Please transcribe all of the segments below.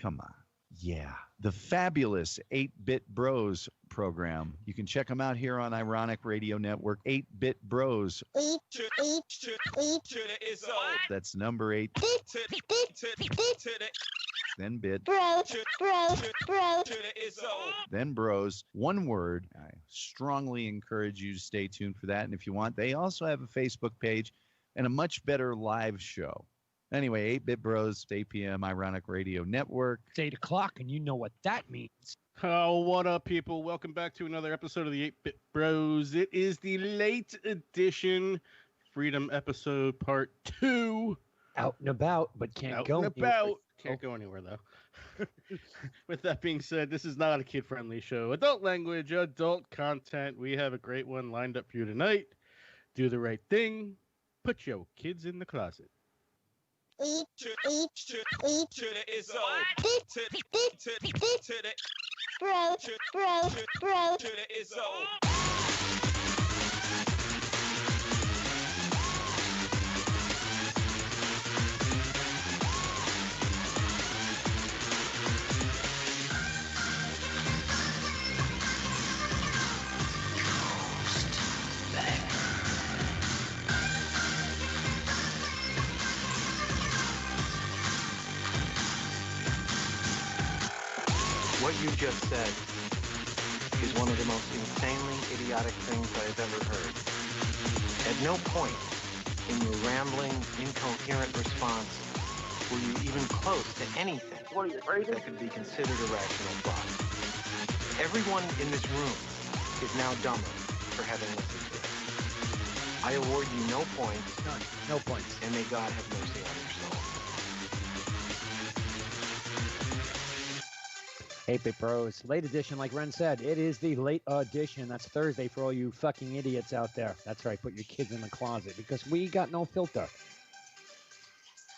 Come on. Yeah, the fabulous 8-Bit Bros program. You can check them out here on Ironic Radio Network. 8-Bit Bros. That's number 8. Then bit. Then bros. One word. I strongly encourage you to stay tuned for that. And if you want, they also have a Facebook page and a much better live show. Anyway, 8-Bit Bros, 8 p.m., Ironic Radio Network. It's 8 o'clock, and you know what that means. Oh, what up, people? Welcome back to another episode of the 8-Bit Bros. It is the late edition Freedom episode part 2. Out and about, but can't go anywhere. Can't go anywhere, though. With that being said, this is not a kid-friendly show. Adult language, adult content. We have a great one lined up for you tonight. Do the right thing. Put your kids in the closet. What you just said is one of the most insanely idiotic things I have ever heard. At no point in your rambling, incoherent response were you even close to anything that could be considered a rational thought. Everyone in this room is now dumber for having listened to it. I award you no points. None. No points. And may God have mercy on your soul. 8-Bit Bros. Late edition, like Wren said. It is the late edition. That's Thursday for all you fucking idiots out there. That's right. Put your kids in the closet because we got no filter.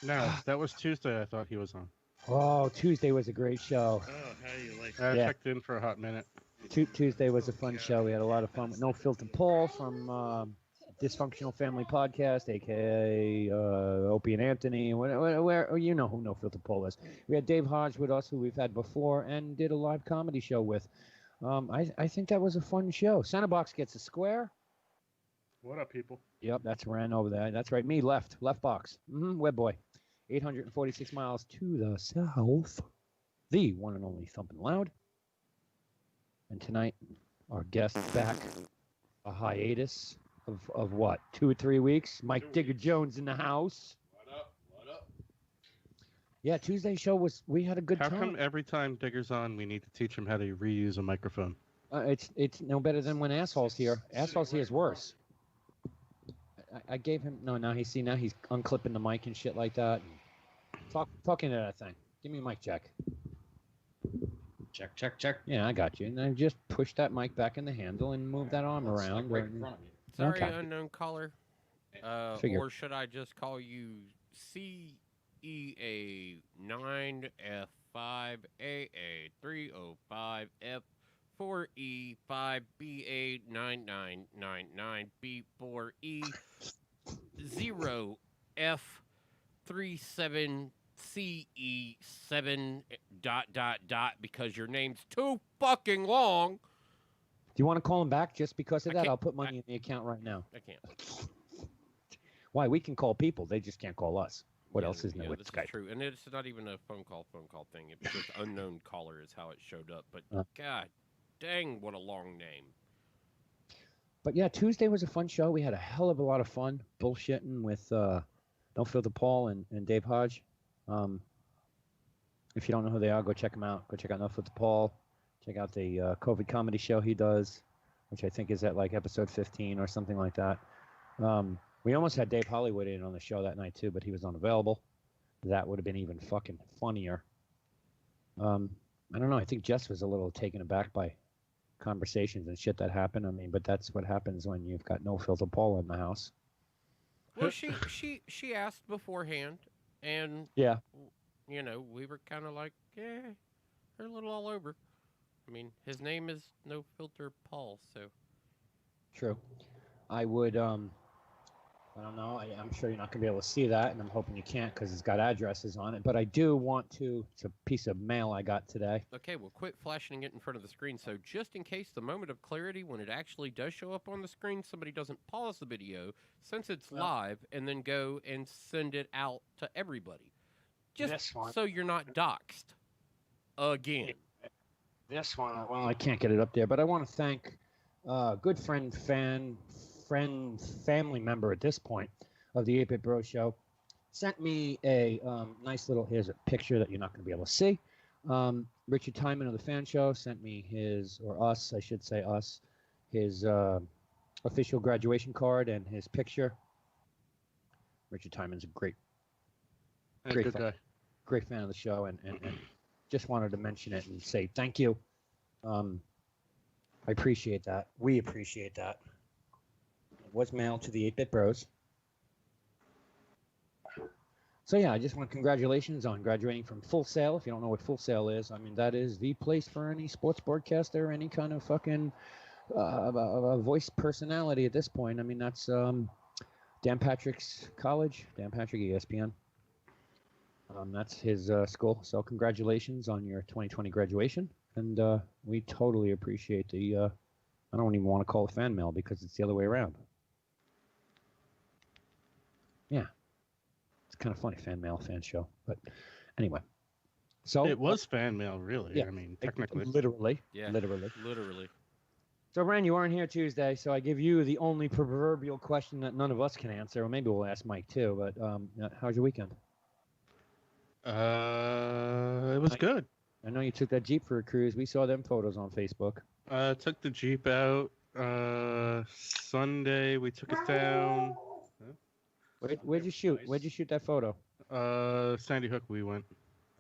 No, that was Tuesday I thought he was on. Oh, Tuesday was a great show. Oh, how do you like I that? checked in for a hot minute. Tuesday was a fun show. We had a lot of fun with No Filter Paul from Dysfunctional Family Podcast, a.k.a. Opie and Anthony, where you know who No Filter Paul is. We had Dave Hodge with us, who we've had before, and did a live comedy show with. I think that was a fun show. Center Box gets a square. What up, people? Yep, that's Wren over there. That's right, me, left box. Web boy. 846 miles to the south. The one and only Thumpin' Loud. And tonight, our guest back, a hiatus of what, 2 or 3 weeks? Mike Digger Jones in the house. What up? Yeah, Tuesday's show we had a good time. How come every time Digger's on, we need to teach him how to reuse a microphone? It's no better than when Asshole's here. Asshole's here is worse. I gave him, now he's unclipping the mic and shit like that. Talking to that thing. Give me a mic check. Check. Yeah, I got you. And then just push that mic back in the handle and move that arm around. Like right in front of you. Sorry, Okay. unknown caller. Or should I just call you CEA 9F5A3O5B89999B4E5B0F37CE7 ... because your name's too fucking long. Do you want to call him back just because of that? can't- I'll put money in the account right now. I can't. Why? We can call people. They just can't call us. What else is new with this Skype? is true. And it's not even a phone call thing. It was just unknown caller is how it showed up. But God dang, what a long name. But yeah, Tuesday was a fun show. We had a hell of a lot of fun bullshitting with No Filter Paul and Dave Hodge. If you don't know who they are, go check them out. Go check out No Filter Paul. Check out the COVID comedy show he does, which I think is at like episode 15 or something like that. We almost had Dave Hollywood in on the show that night too, but he was unavailable. That would have been even fucking funnier. I don't know. I think Jess was a little taken aback by conversations and shit that happened. I mean, but that's what happens when you've got No Filter Paul in the house. Well, she asked beforehand, and Yeah. you know, we were kind of like, yeah, they're a little all over. I mean, his name is No Filter Paul, so. True. I would I don't know. I'm sure you're not going to be able to see that, and I'm hoping you can't because it's got addresses on it. But I do want to. It's a piece of mail I got today. Okay, well, quit flashing it in front of the screen. So just in case the moment of clarity, when it actually does show up on the screen, somebody doesn't pause the video since it's live and then go and send it out to everybody. Just This one. so you're not doxxed again. This one, well, I can't get it up there, but I want to thank good friend, family member at this point of the 8-Bit Bro Show. Sent me a nice little, here's a picture that you're not going to be able to see. Richard Timon of the Fan Show sent me his, or us, I should say us, his official graduation card and his picture. Richard Timon's a great Good guy. great fan of the show, and just wanted to mention it and say thank you. I appreciate that. We appreciate that. It was mailed to the 8-Bit Bros. So yeah, I just want congratulations on graduating from Full Sail. If you don't know what Full Sail is, I mean, that is the place for any sports broadcaster, any kind of fucking voice personality at this point. I mean, that's Dan Patrick's college, Dan Patrick, ESPN. That's his school. So congratulations on your 2020 graduation. And we totally appreciate the, I don't even want to call it fan mail because it's the other way around. Yeah. It's kind of funny, fan mail, fan show. But anyway. So It was fan mail, really. Yeah. I mean, technically. Literally. Yeah. Literally. Literally. So, Wren, you weren't here Tuesday, so I give you the only proverbial question that none of us can answer. Or maybe we'll ask Mike too. But how's your weekend? It was good. I know you took that Jeep for a cruise. We saw them photos on Facebook. Took the Jeep out. Sunday we took it down. Where'd you shoot? Where'd you shoot that photo? Sandy Hook we went.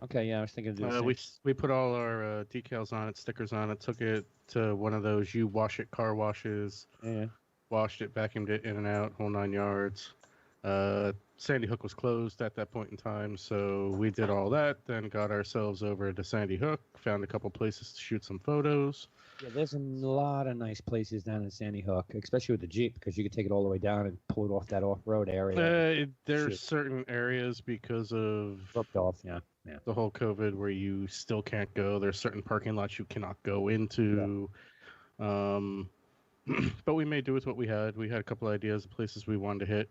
Okay, yeah, I was thinking of doing the We same. we put all our decals on it, stickers on it. Took it to one of those you wash it car washes. Yeah. Washed it, vacuumed it in and out, whole 9 yards. Sandy Hook was closed at that point in time, so we did all that. Then got ourselves over to Sandy Hook, found a couple places to shoot some photos. Yeah, there's a lot of nice places down in Sandy Hook, especially with the Jeep, because you could take it all the way down and pull it off that off-road area. There's Shoot. certain areas because of Roped off, yeah. the whole COVID where you still can't go. There's certain parking lots you cannot go into. But we made do with what we had. We had a couple ideas of places we wanted to hit.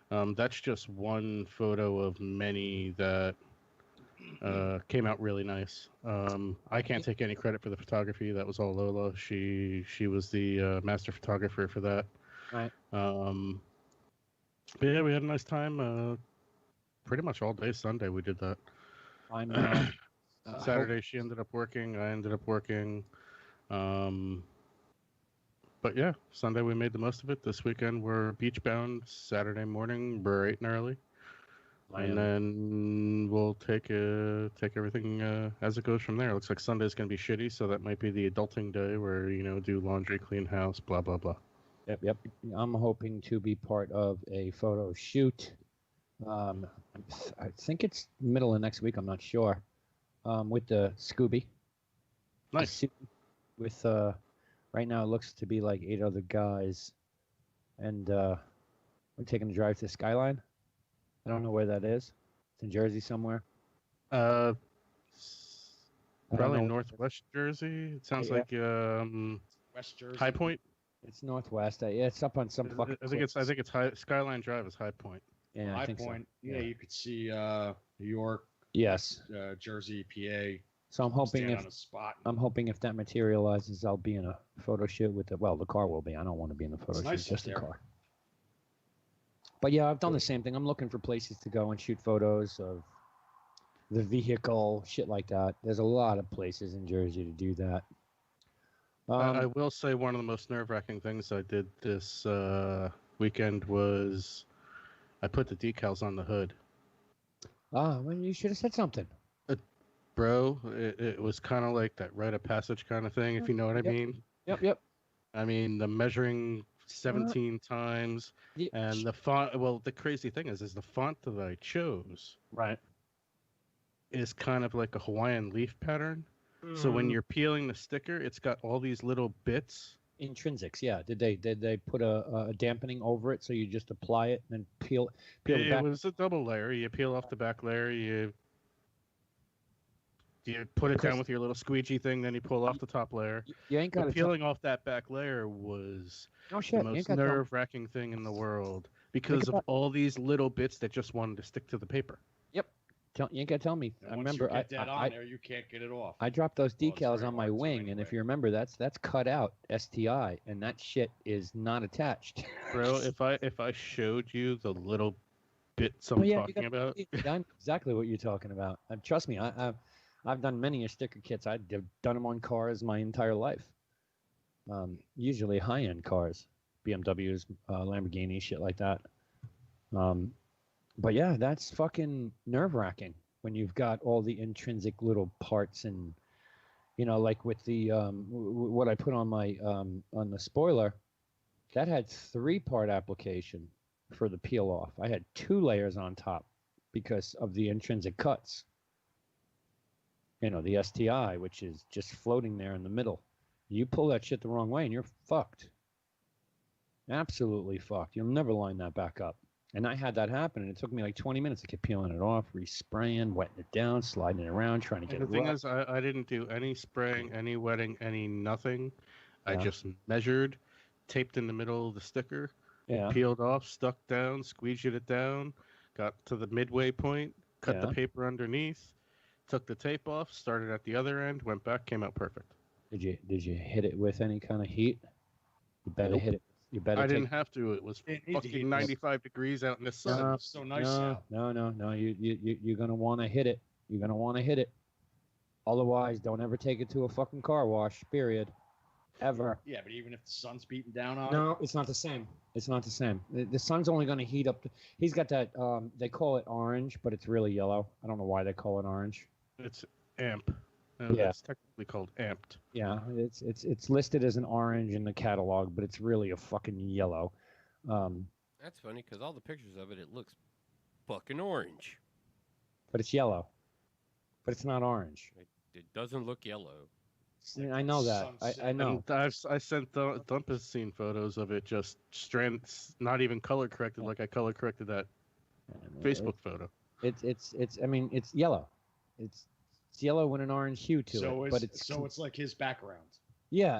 That's just one photo of many that came out really nice. I can't take any credit for the photography. That was all Lola. She was the master photographer for that. Right. But yeah, we had a nice time. Pretty much all day Sunday we did that. I'm Saturday she ended up working. I ended up working. But yeah, Sunday we made the most of it. This weekend we're beach bound. Saturday morning bright and early, and then we'll take everything as it goes from there. Looks like Sunday's gonna be shitty, so that might be the adulting day where do laundry, clean house, blah blah blah. Yep. I'm hoping to be part of a photo shoot. I think it's middle of next week. I'm not sure. With the Scooby. Nice. With right now it looks to be like 8 other guys, and we're taking a drive to Skyline. I don't know where that is. It's in Jersey somewhere. Probably know. Northwest Jersey. It sounds Yeah. like West Jersey. High Point. It's Northwest. Yeah, it's up on some fucking. I think it's High Skyline Drive is High Point. Yeah, I High think Point. so. Yeah, you could see New York, Yes. Jersey, PA. So I'm hoping Stand if on a spot. if that materializes, I'll be in a photo shoot with the car will be. I don't want to be in the photo It's shoot, nice just the up there. car. But yeah, I've done the same thing. I'm looking for places to go and shoot photos of the vehicle, shit like that. There's a lot of places in Jersey to do that. I will say one of the most nerve-wracking things I did this weekend was I put the decals on the hood. Well, you should have said something. Bro, it was kind of like that rite of passage kind of thing, if you know what I Yep. mean. Yep. I mean, the measuring 17 times, Yeah. and the font. Well, the crazy thing is the font that I chose Right. is kind of like a Hawaiian leaf pattern. So when you're peeling the sticker, it's got all these little bits Intrinsics, yeah. Did they put a dampening over it so you just apply it and then peel it It back? was a double layer. You peel off the back layer. You put it down Because with your little squeegee thing. Then you pull off the top layer. you ain't got But to tell. peeling off that back layer was No the shit. You ain't most got to tell. nerve-wracking thing in the world because of about- all these little bits that just wanted to stick to the paper. You ain't got to tell me. And I once remember. you get that on I there, you can't get it off. I dropped those Well, it's decals very on my hard to wing, and anyway. if you remember, that's cut out STI, and that shit is not attached. Bro, if I showed you the little bits I'm Oh, yeah, you talking about, I know exactly what you're talking about. Trust me, I've done many a sticker kits. I've done them on cars my entire life. Usually high-end cars, BMWs, Lamborghinis, shit like that. But yeah, that's fucking nerve-wracking when you've got all the intrinsic little parts, and like with the what I put on my on the spoiler, that had 3-part application for the peel off. I had 2 layers on top because of the intrinsic cuts. The STI, which is just floating there in the middle. You pull that shit the wrong way and you're fucked. Absolutely fucked. You'll never line that back up. And I had that happen, and it took me like 20 minutes to keep peeling it off, respraying, wetting it down, sliding it around, trying to get and it the thing rough. is, I didn't do any spraying, any wetting, any nothing. I Yeah. just measured, taped in the middle of the sticker, Yeah. peeled off, stuck down, squeeged it down, got to the midway point, cut the Yeah. paper underneath, took the tape off, started at the other end, went back, came out perfect. Did you hit it with any kind of heat? You better Nope. hit it. You better I take. didn't have to. It was It needs to fucking heat. 95 degrees out in the sun. No, It's so nice no, out. no. You're gonna want to hit it. You're gonna want to hit it. Otherwise, don't ever take it to a fucking car wash. Period. Ever. Yeah, but even if the sun's beating down on it, No, it's not the same. It's not the same. The sun's only going to heat up. He's got that. They call it orange, but it's really yellow. I don't know why they call it orange. It's amp. No, Yeah. It's technically called amped. Yeah, it's listed as an orange in the catalog, but it's really a fucking yellow. That's funny because all the pictures of it, it looks fucking orange. But it's yellow. But it's not orange. It doesn't look yellow. I know that. I know. And I sent Dumpus seen photos of it just strands, not even color corrected like I color corrected that Facebook photo. It's. I mean, it's yellow. It's yellow with an orange hue to it. But it's like his background. Yeah,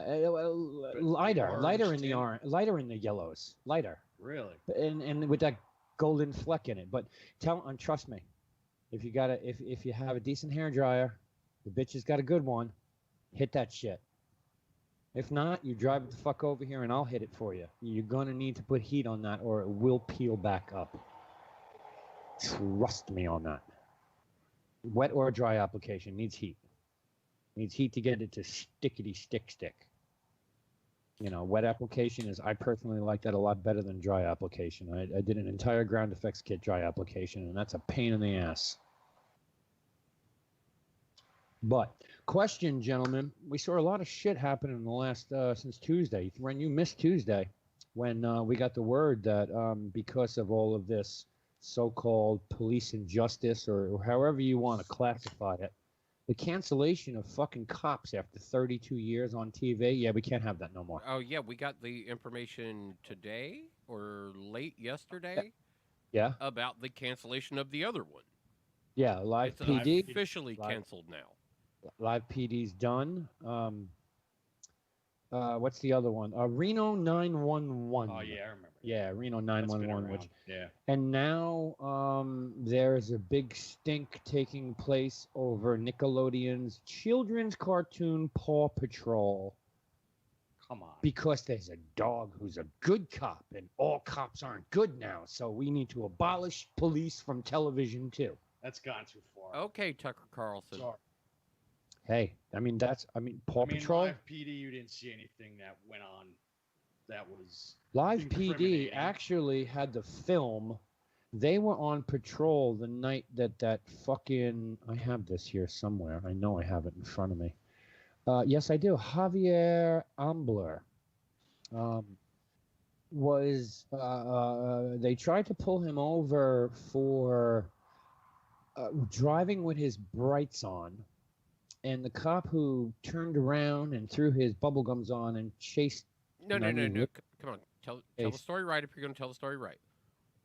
lighter orange in the tint. orange, lighter in the yellows, lighter, Really? and with that golden fleck in it. But trust me, if you have a decent hair dryer, the bitch has got a good one, hit that shit. If not, you drive it the fuck over here and I'll hit it for you. You're gonna need to put heat on that or it will peel back up. Trust me on that. Wet or dry application needs heat. Needs heat to get it to stickety stick. Wet application I personally like that a lot better than dry application. I did an entire ground effects kit dry application, and that's a pain in the ass. But question, gentlemen, we saw a lot of shit happen in the last since Tuesday. When you missed Tuesday, when we got the word that because of all of this so-called police injustice, or however you want to classify it, the cancellation of fucking cops after 32 years on TV, yeah, we can't have that no more. Oh, yeah, we got the information today or late yesterday Yeah, about the cancellation of the other one. yeah, Live It's PD. officially Live- canceled now. Live PD's done. What's the other one? Reno 911. Oh yeah, I remember. Yeah, Reno That's been 911. around. Yeah. And now there's a big stink taking place over Nickelodeon's children's cartoon Paw Patrol Come on. because there's a dog who's a good cop, and all cops aren't good now. So we need to abolish police from television too. That's gone too far. Okay, Tucker Carlson. Sorry. Hey, Paw Patrol. Live PD, you didn't see anything that went on that was Live PD incriminating. actually had the film. They were on patrol the night that fucking. I have this here somewhere. I know I have it in front of me. Yes, I do. Javier Ambler was. They tried to pull him over for driving with his brights on. And the cop who turned around and threw his bubble gums on and chased No, You know no, what I no, mean? no. Rip Come on. Tell the case. story right if you're going to tell the story right.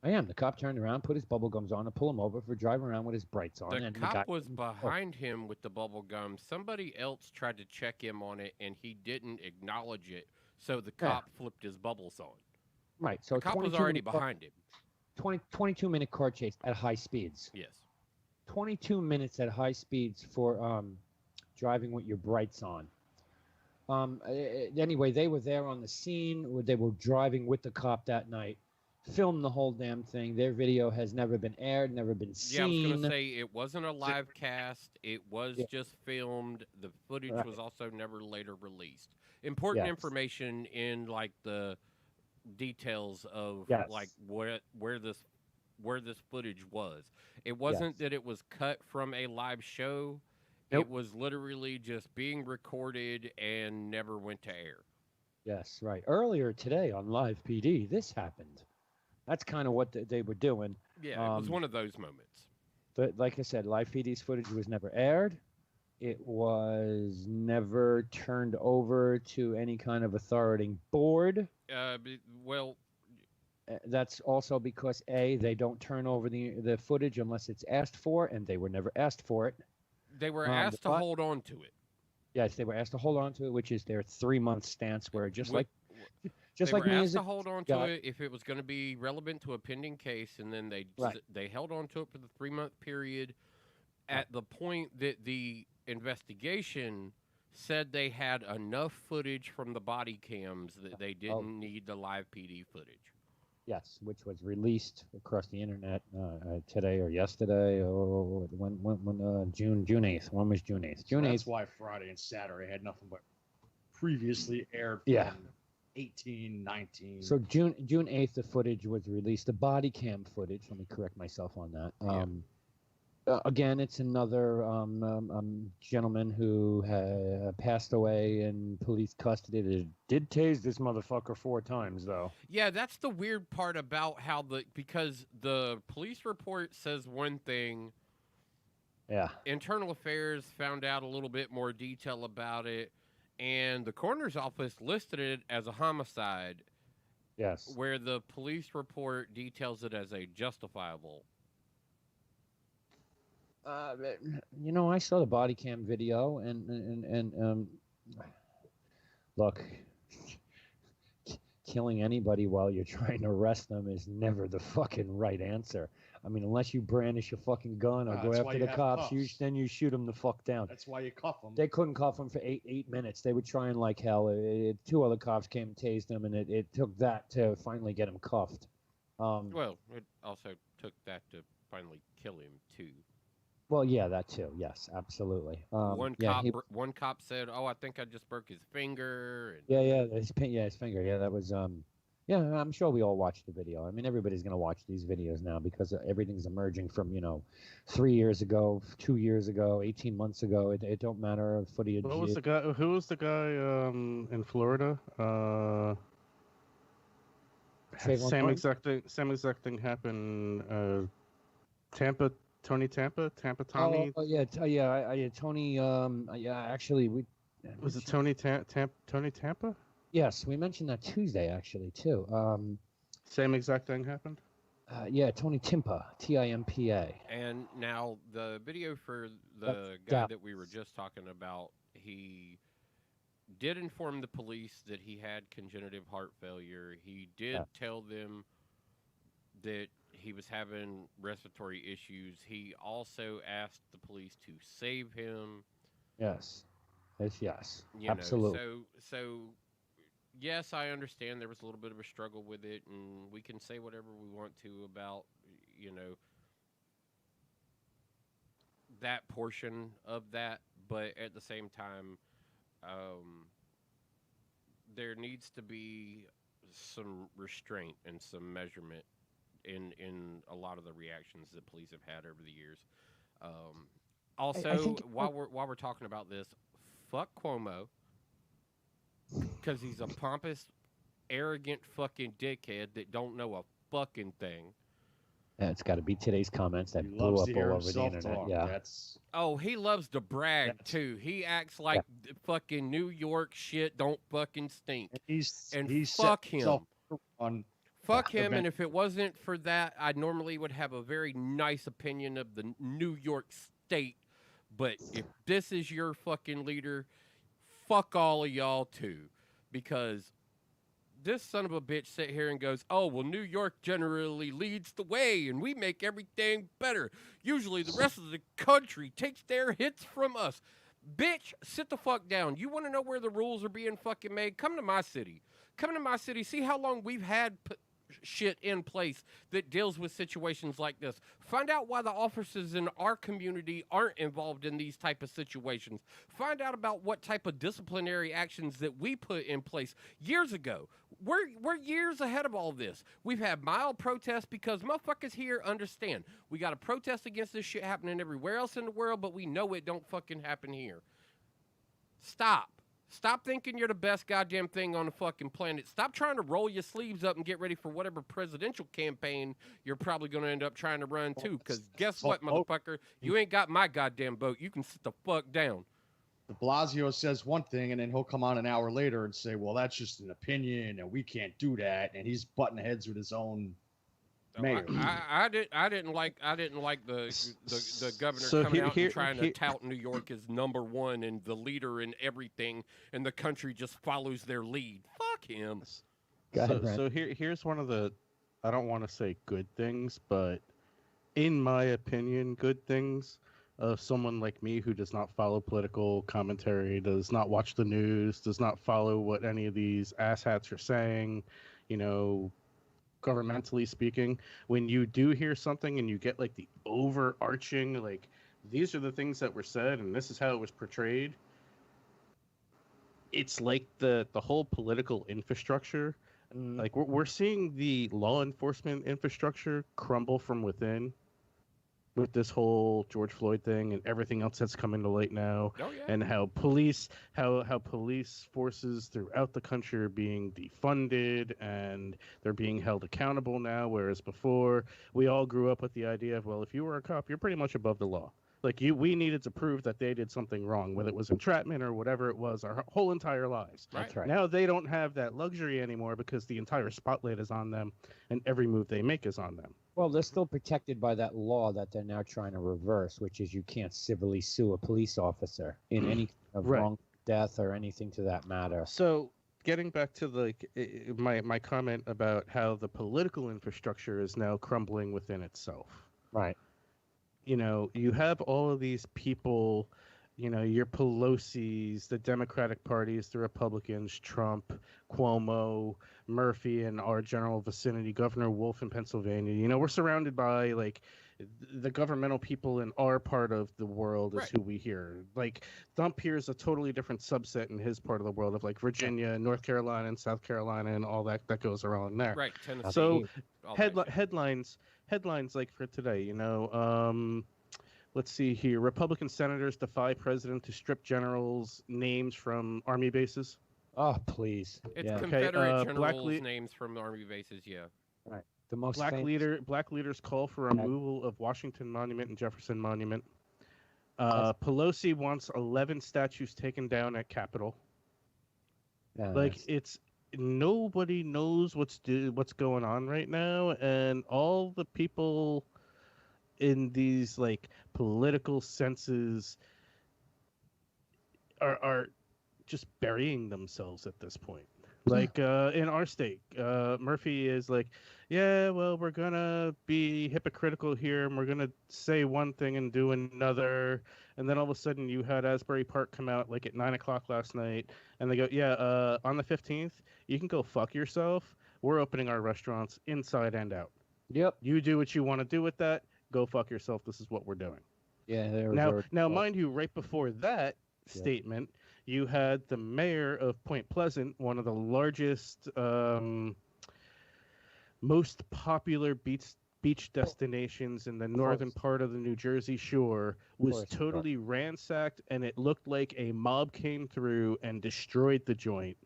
I am. The cop turned around, put his bubble gums on, and pull him over for driving around with his brights on. The and cop the guy was behind him with the bubble gum. Somebody else tried to check him on it, and he didn't acknowledge it. So the cop flipped his bubbles on. Right. So The cop was 22 already minute car- behind him. 22-minute car chase at high speeds. Yes. 22 minutes at high speeds for driving with your brights on. Anyway, they were there on the scene. They were driving with the cop that night. Filmed the whole damn thing. Their video has never been aired, never been seen. Yeah, I was going to say it wasn't a live cast. It was just filmed. The footage was also never later released. Important information in like the details of like where this footage was. It wasn't that it was cut from a live show. Nope. It was literally just being recorded and never went to air. Yes, right. Earlier today on Live PD, this happened. That's kind of what they were doing. Yeah, it was one of those moments. But like I said, Live PD's footage was never aired. It was never turned over to any kind of authority board. Well, that's also because they don't turn over the footage unless it's asked for, and they were never asked for it. They were asked to hold on to it. Yes, they were asked to hold on to it, which is their 3-month stance, where they like were me asked to hold on to it if it was going to be relevant to a pending case, and then they held on to it for the 3-month period. At the point that the investigation said they had enough footage from the body cams that they didn't need the live PD footage. Yes, which was released across the internet today or yesterday. When June 8th. When was June 8th? June 8th. That's why Friday and Saturday had nothing but previously aired. Yeah. 18, 19. So June 8th, the footage was released. The body cam footage. Let me correct myself on that. Again, it's another gentleman who passed away in police custody. They did tase this motherfucker 4 times, though. Yeah, that's the weird part about how because the police report says one thing. Yeah. Internal Affairs found out a little bit more detail about it, and the coroner's office listed it as a homicide. Yes. Where the police report details it as a justifiable. I saw the body cam video, and look, killing anybody while you're trying to arrest them is never the fucking right answer. I mean, unless you brandish a fucking gun or go after the cops, then you shoot them the fuck down. That's why you cuff them. They couldn't cuff them for eight minutes. They were trying like hell. 2 other cops came and tased them, and it took that to finally get him cuffed. Well, it also took that to finally kill him too. Well, yeah, that too. Yes, absolutely. One cop said, "Oh, I think I just broke his finger." And... his finger. Yeah, that was. Yeah, I'm sure we all watched the video. I mean, everybody's gonna watch these videos now because everything's emerging from 3 years ago, 2 years ago, 18 months ago. It don't matter. Footage. What was the guy? Who was the guy in Florida? Same exact thing happened. Tampa. Tony Tampa? Tony? Oh, yeah, Tony. Actually, was it Tony Tony Tampa? Yes, we mentioned that Tuesday, actually, too. Same exact thing happened? Tony Timpa, Timpa. And now the video for the guy that we were just talking about, he did inform the police that he had congenital heart failure. He did tell them that he was having respiratory issues. He also asked the police to save him. Yes. Yes. Absolutely. So yes, I understand there was a little bit of a struggle with it, and we can say whatever we want to about, that portion of that, but at the same time, there needs to be some restraint and some measurement in a lot of the reactions that police have had over the years. Also, while we're talking about this, fuck Cuomo, because he's a pompous, arrogant fucking dickhead that don't know a fucking thing. And it's got to be today's comments that He blew loves up to all hear over the himself internet. talk. Yeah. That's Oh, he loves to brag That's- too. He acts like fucking New York shit don't fucking stink. he's And he's fuck set himself him. on Fuck him, event- and if it wasn't for that, I normally would have a very nice opinion of the New York State. But if this is your fucking leader, fuck all of y'all too. Because this son of a bitch sit here and goes, oh, well, New York generally leads the way and we make everything better. Usually the rest of the country takes their hits from us. Bitch, sit the fuck down. You want to know where the rules are being fucking made? Come to my city. Come to my city. See how long we've had shit in place that deals with situations like this. Find out why the officers in our community aren't involved in these type of situations. Find out about what type of disciplinary actions that we put in place years ago. We're years ahead of all this. We've had mild protests because motherfuckers here understand. We got to protest against this shit happening everywhere else in the world, but we know it don't fucking happen here. Stop. Stop thinking you're the best goddamn thing on the fucking planet. Stop trying to roll your sleeves up and get ready for whatever presidential campaign you're probably going to end up trying to run too. Because guess what, motherfucker? You ain't got my goddamn vote. You can sit the fuck down. De Blasio says one thing, and then he'll come on an hour later and say, well, that's just an opinion, and we can't do that. And he's butting heads with his own mayor. I didn't like the governor So coming out here- and trying to here- tout New York as number one and the leader in everything, and the country just follows their lead. Fuck him. Go ahead, Brent. So here's one of the, I don't want to say good things, but in my opinion, good things of someone like me who does not follow political commentary, does not watch the news, does not follow what any of these asshats are saying, you know, governmentally speaking. When you do hear something and you get like the overarching, like, these are the things that were said and this is how it was portrayed, it's like the whole political infrastructure, like we're seeing the law enforcement infrastructure crumble from within with this whole George Floyd thing and everything else that's coming to light now. Oh, yeah. And how police forces throughout the country are being defunded and they're being held accountable now, whereas before we all grew up with the idea of, well, if you were a cop, you're pretty much above the law. Like we needed to prove that they did something wrong, whether it was entrapment or whatever it was, our whole entire lives. That's right. Now they don't have that luxury anymore because the entire spotlight is on them and every move they make is on them. Well, they're still protected by that law that they're now trying to reverse, which is you can't civilly sue a police officer in any kind of Right. wrong death or anything to that matter. So getting back to my comment about how the political infrastructure is now crumbling within itself. Right. You know, you have all of these people, you know, your Pelosi's, the Democratic parties, the Republicans, Trump, Cuomo, Murphy in our general vicinity, Governor Wolf in Pennsylvania. You know, we're surrounded by, like, the governmental people in our part of the world is Right. who we hear. Like, Thump here is a totally different subset in his part of the world of, like, Virginia, and North Carolina, and South Carolina, and all that goes around there. Right, Tennessee. So, all that shit. headlines like for today, you know, let's see here. Republican senators defy president to strip generals' names from army bases. Oh, please. It's yeah. Confederate Black generals' Le- names from the army bases, yeah. The most Black leaders call for Yeah. removal of Washington Monument and Jefferson Monument. That's- Pelosi wants 11 statues taken down at Capitol. Yeah, Like, that's- it's nobody knows what's going on right now, and all the people in these, like, political senses are just burying themselves at this point. Like, in our state, Murphy is like, yeah, well, we're gonna be hypocritical here and we're gonna say one thing and do another. And then all of a sudden you had Asbury Park come out like at 9:00 last night and they go, yeah, on the 15th, you can go fuck yourself. We're opening our restaurants inside and out. Yep. You do what you want to do with that. Go fuck yourself. This is what we're doing. Yeah. There Now, mind you, right before that Yeah. statement, you had the mayor of Point Pleasant, one of the largest, most popular beach destinations in the northern part of the New Jersey shore, was course, totally ransacked, and it looked like a mob came through and destroyed the joint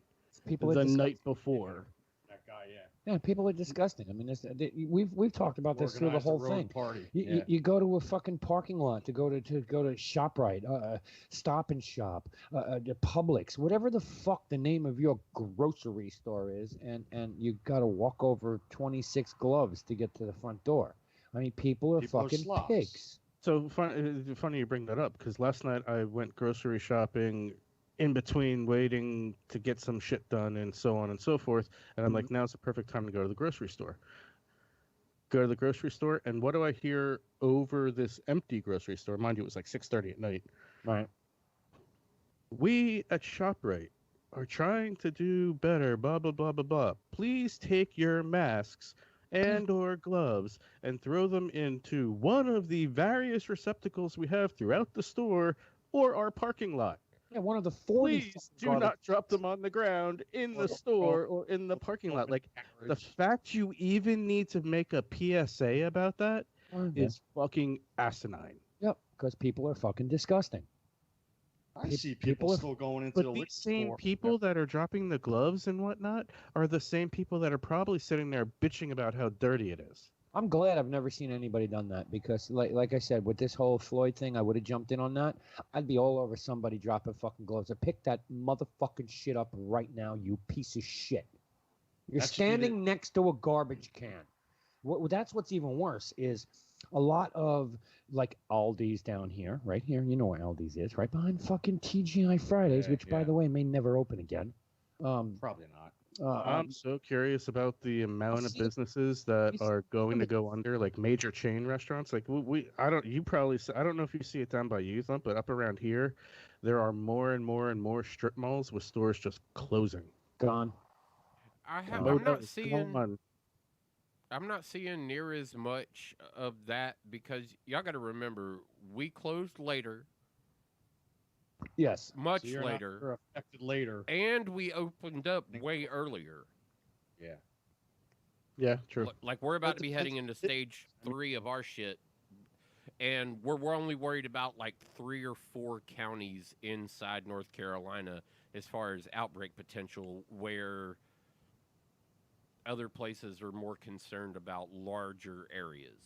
people the are night before. That guy, yeah. Yeah, people are disgusting. I mean, we've talked about this through the Organize a whole road thing. party. You go to a fucking parking lot to go to ShopRite, Stop and Shop, the Publix, whatever the fuck the name of your grocery store is, and you got to walk over 26 gloves to get to the front door. I mean, people are fucking slobs. pigs. So funny you bring that up, because last night I went grocery shopping in between waiting to get some shit done and so on and so forth. And I'm like, now's the perfect time to go to the grocery store. Go to the grocery store, and what do I hear over this empty grocery store? Mind you, it was like 6:30 at night. Right. We at ShopRite are trying to do better, blah, blah, blah, blah, blah. Please take your masks and or gloves and throw them into one of the various receptacles we have throughout the store or our parking lot. Yeah, one of the 40. Please do not drop them on the ground in the store or in the parking lot. Like, the fact you even need to make a PSA about that is fucking asinine. Yep, because people are fucking disgusting. I see people still going into the liquor store. But these same people that are dropping the gloves and whatnot are the same people that are probably sitting there bitching about how dirty it is. I'm glad I've never seen anybody done that, because like I said, with this whole Floyd thing, I would have jumped in on that. I'd be all over somebody dropping fucking gloves. Pick that motherfucking shit up right now, you piece of shit. You're standing next to a garbage can. That's what's even worse is a lot of, like, Aldi's down here, right here. You know where Aldi's is, right behind fucking TGI Fridays, which, by the way, may never open again. Probably not. I'm so curious about the amount of businesses that are going to go under, like major chain restaurants. Like I don't know if you see it down by you, Thump, but up around here, there are more and more and more strip malls with stores just closing. Gone. I'm not seeing near as much of that, because y'all got to remember, we closed later. Yes. Much later. You're affected later. And we opened up way earlier. Yeah. Yeah, true. Like, we're about to be heading into stage 3 of our shit, and we're only worried about like 3 or 4 counties inside North Carolina as far as outbreak potential, where other places are more concerned about larger areas.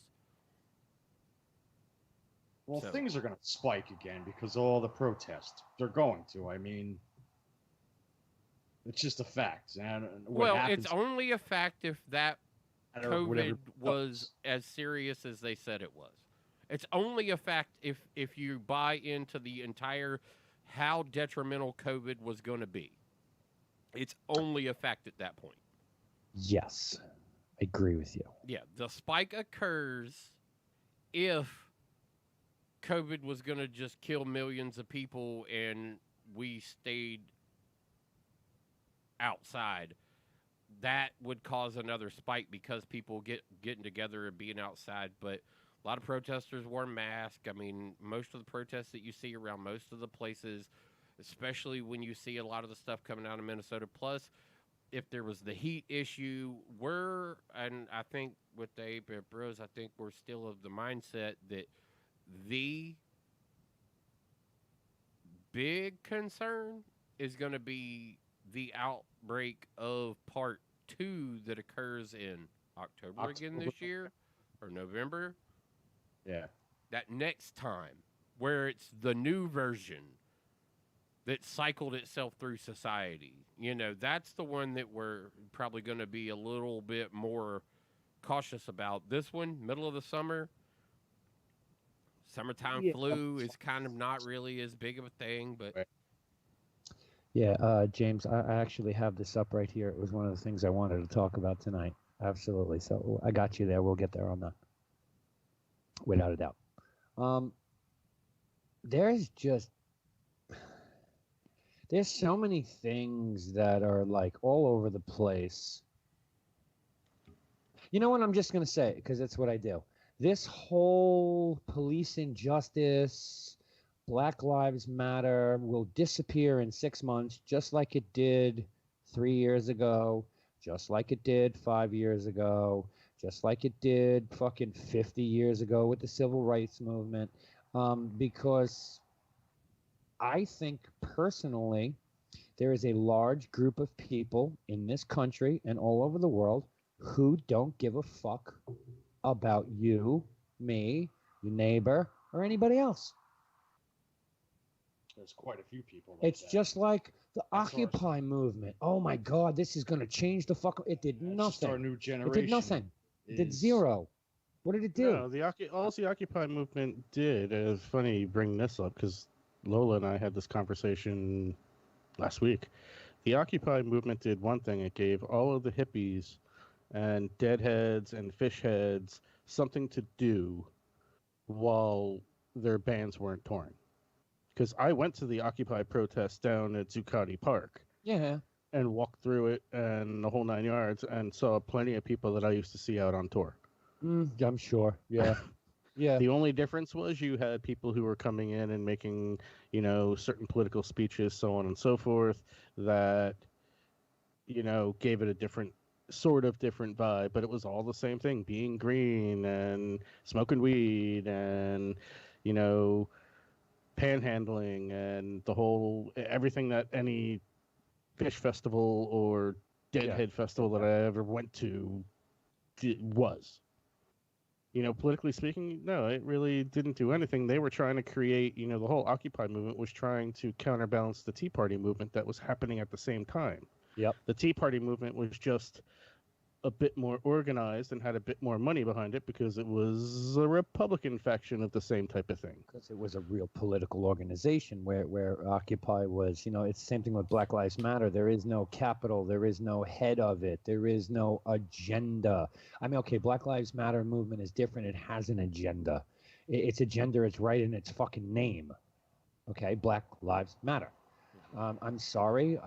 Well, things are going to spike again because of all the protests. They're going to. I mean, it's just a fact. And it's only a fact if that COVID was as serious as they said it was. It's only a fact if you buy into the entire how detrimental COVID was going to be. It's only a fact at that point. Yes, I agree with you. Yeah, the spike occurs if COVID was going to just kill millions of people and we stayed outside. That would cause another spike because people getting together and being outside. But a lot of protesters wore masks. I mean, most of the protests that you see around most of the places, especially when you see a lot of the stuff coming out of Minnesota. Plus, if there was the heat issue, and I think with the 8-Bit Bros, I think we're still of the mindset that the big concern is going to be the outbreak of part 2 that occurs in October again this year, or November. Yeah. That next time, where it's the new version that cycled itself through society. You know, that's the one that we're probably going to be a little bit more cautious about. This one, middle of the summer, summertime flu is kind of not really as big of a thing, but... Yeah, James, I actually have this up right here. It was one of the things I wanted to talk about tonight. Absolutely. So I got you there. We'll get there on that. Without a doubt. There's so many things that are like all over the place. You know what I'm just going to say, because it's what I do. This whole police injustice, Black Lives Matter will disappear in 6 months, just like it did 3 years ago, just like it did 5 years ago, just like it did fucking 50 years ago with the civil rights movement, because I think personally there is a large group of people in this country and all over the world who don't give a fuck about you, me, your neighbor, or anybody else. There's quite a few people. Like It's that. just like the That's ours. Occupy movement. Oh my God, this is going to change the fuck. It did It's just our nothing. new It generation. did nothing. It did is- zero. What did it do? No, all the Occupy movement did. It's funny you bring this up because Lola and I had this conversation last week. The Occupy movement did one thing. It gave all of the hippies and deadheads and fish heads something to do while their bands weren't touring. Because I went to the Occupy protest down at Zuccotti Park Yeah. and walked through it and the whole 9 yards and saw plenty of people that I used to see out on tour. I'm sure. Yeah. Yeah. The only difference was you had people who were coming in and making, certain political speeches, so on and so forth, that, gave it a different vibe, but it was all the same thing, being green and smoking weed and, panhandling and everything that any fish festival or deadhead festival that I ever went to was. Politically speaking, no, it really didn't do anything. They were trying to create, the whole Occupy movement was trying to counterbalance the Tea Party movement that was happening at the same time. Yep. The Tea Party movement was just a bit more organized and had a bit more money behind it because it was a Republican faction of the same type of thing. Because it was a real political organization where Occupy was, it's the same thing with Black Lives Matter. There is no capital. There is no head of it. There is no agenda. I mean, okay, Black Lives Matter movement is different. It has an agenda. Its agenda is right in its fucking name. Okay, Black Lives Matter. I'm sorry.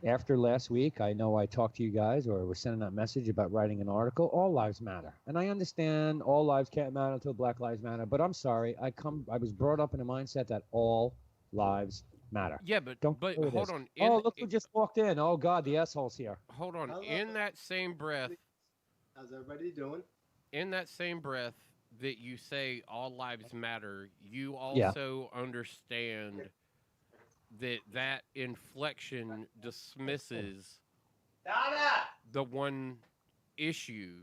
After last week, I know I talked to you guys or was sending that message about writing an article. All lives matter, and I understand all lives can't matter until Black Lives Matter. But I'm sorry. I was brought up in a mindset that all lives matter. Yeah, but Don't but go with hold this. on. Oh, look who just walked in. Oh God, the asshole's here. Hold on. Hello. In that same breath, How's everybody doing? that you say all lives matter, you Yeah. also understand that inflection dismisses the one issue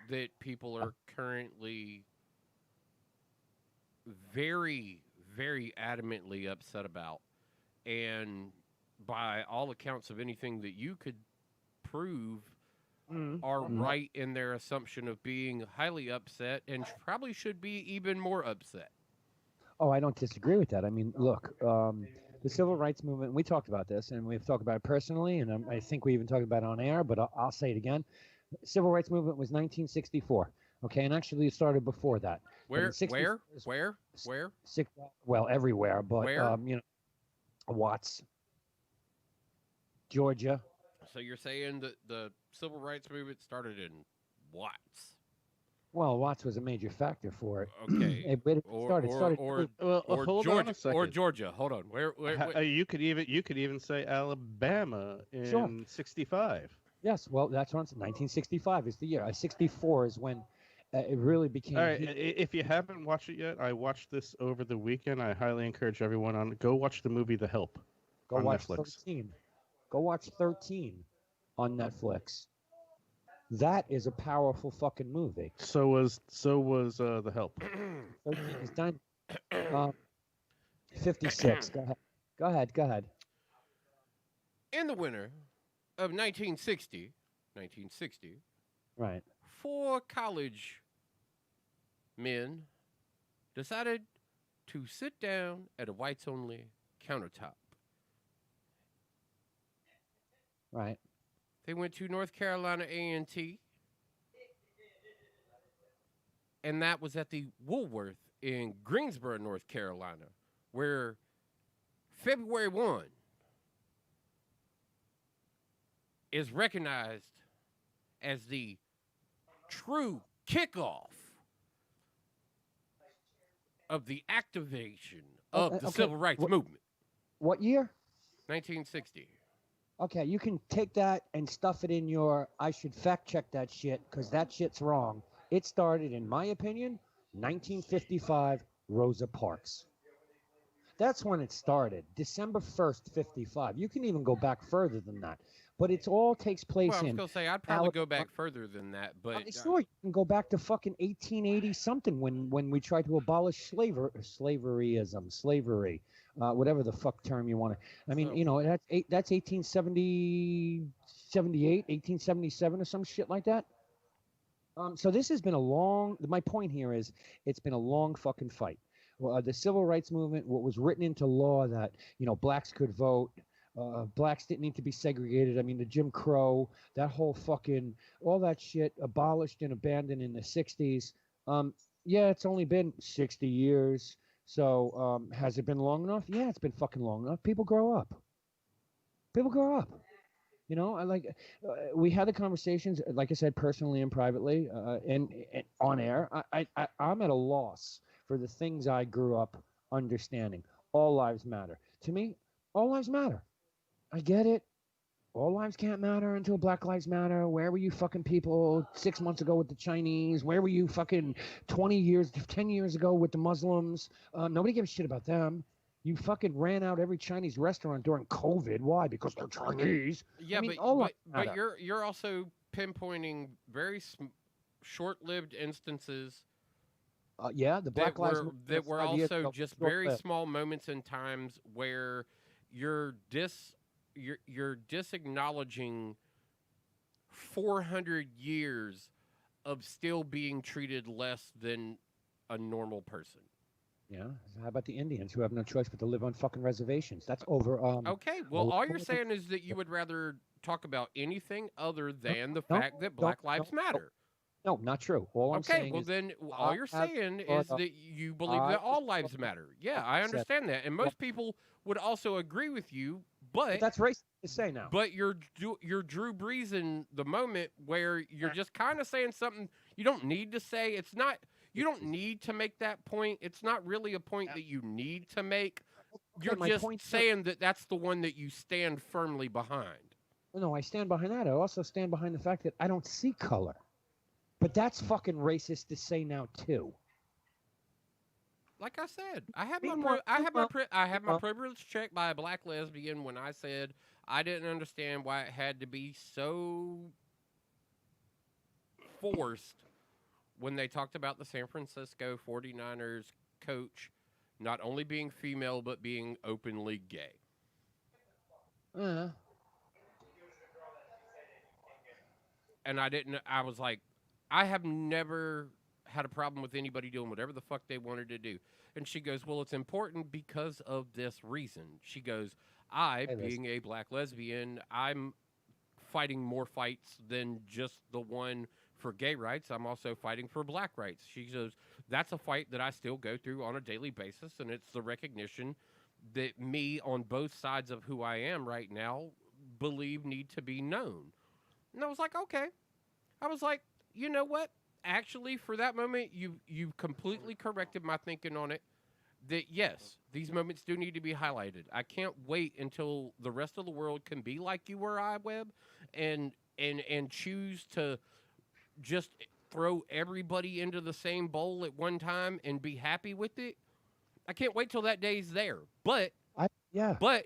that people are currently very, very adamantly upset about. And by all accounts of anything that you could prove are right in their assumption of being highly upset and probably should be even more upset. Oh, I don't disagree with that. I mean, look, the civil rights movement, we talked about this, and we've talked about it personally, and I think we even talked about it on air, but I'll say it again. Civil rights movement was 1964, okay? And actually it started before that. But in Where? 60 Where? Well, everywhere, but, Where? Watts, Georgia. So you're saying that the civil rights movement started in Watts? Well, Watts was a major factor for it. Okay. Where did it start? It started. Well, Or hold Georgia, on a second. or Georgia. Hold on. Where? You could even say Alabama in Sure. 65. Yes, well, that's what I'm saying. 1965 is the year. 64 is when it really became. All right, if you haven't watched it yet, I watched this over the weekend. I highly encourage everyone on go watch the movie The Help. Go on watch Netflix. 13. Go watch 13 on Netflix. That is a powerful fucking movie. So was The Help. 13 is done. 56. Go ahead. In the winter of 1960, Right. 4 college men decided to sit down at a whites-only countertop. Right. They went to North Carolina A&T, and that was at the Woolworth in Greensboro, North Carolina, where February 1 is recognized as the true kickoff of the activation of the Okay, civil rights movement. What year? 1960. Okay, you can take that and stuff it in your. I should fact check that shit because that shit's wrong. It started, in my opinion, 1955, Rosa Parks. That's when it started, December 1st, 55. You can even go back further than that. but it's all takes place Well, I was in. gonna say I'd probably go back further than that, I but mean, sure, you can go back to fucking 1880 something when we tried to abolish slavery, whatever the fuck term you want to. I mean, So- you know, that's 1870, 78, 1877 or some shit like that. So this has been a long. My point here is it's been a long fucking fight. Well, the civil rights movement, what was written into law that blacks could vote, blacks didn't need to be segregated. I mean, the Jim Crow, that whole fucking all that shit abolished and abandoned in the '60s. Yeah, it's only been 60 years. So has it been long enough? Yeah, it's been fucking long enough. People grow up. People grow up. I like we had the conversations, like I said, personally and privately, and on air. I'm at a loss for the things I grew up understanding. All lives matter. To me, all lives matter. I get it. All lives can't matter until Black Lives Matter. Where were you fucking people 6 months ago with the Chinese? Where were you fucking 10 years ago with the Muslims? Nobody gave a shit about them. You fucking ran out every Chinese restaurant during COVID. Why? Because they're Chinese. yeah, I mean, but all lives but matter. you're also pinpointing very short-lived instances Yeah, the Black Lives Matter that were 5 years also ago, just short very lived. small moments in times where you're you're disacknowledging 400 years of still being treated less than a normal person. Yeah. How about the Indians who have no choice but to live on fucking reservations? That's over. Okay, well, all you're saying is that you would rather talk about anything other than the no, fact that no, Black Lives Matter. No, not true. All I'm Okay, saying well is then all I you're have saying brought is up- that you believe I that all have lives brought matter. Yeah, up- I said- understand that, and most people would also agree with you. But that's racist to say now. But you're Drew Brees in the moment where you're just kind of saying something you don't need to say. It's not you don't need to make that point. It's not really a point that you need to make. You're my just point's saying that that's the one that you stand firmly behind. No, I stand behind that. I also stand behind the fact that I don't see color. But that's fucking racist to say now too. Like I said, I had Meanwhile- my privilege checked by a black lesbian when I said I didn't understand why it had to be so forced when they talked about the San Francisco 49ers coach not only being female but being openly gay. And I was like, I have never had a problem with anybody doing whatever the fuck they wanted to do. And she goes, well, it's important because of this reason. She goes, being a black lesbian, I'm fighting more fights than just the one for gay rights. I'm also fighting for black rights. She goes, that's a fight that I still go through on a daily basis. And it's the recognition that me on both sides of who I am right now believe need to be known. And I was like, okay. I was like, you know what? Actually, for that moment, you've completely corrected my thinking on it. That yes, these moments do need to be highlighted. I can't wait until the rest of the world can be like you were, iWeb, and choose to just throw everybody into the same bowl at one time and be happy with it. I can't wait till that day's there. But But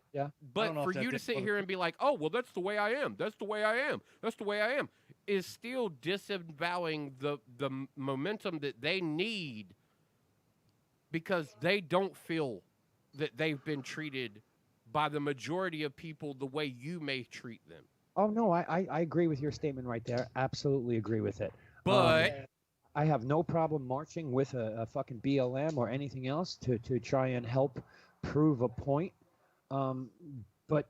for you to sit here and be like, oh, well, that's the way I am. That's the way I am. That's the way I am, is still disavowing the momentum that they need because they don't feel that they've been treated by the majority of people the way you may treat them. Oh, no, I agree with your statement right there. Absolutely agree with it. But I have no problem marching with a fucking BLM or anything else to try and help prove a point. But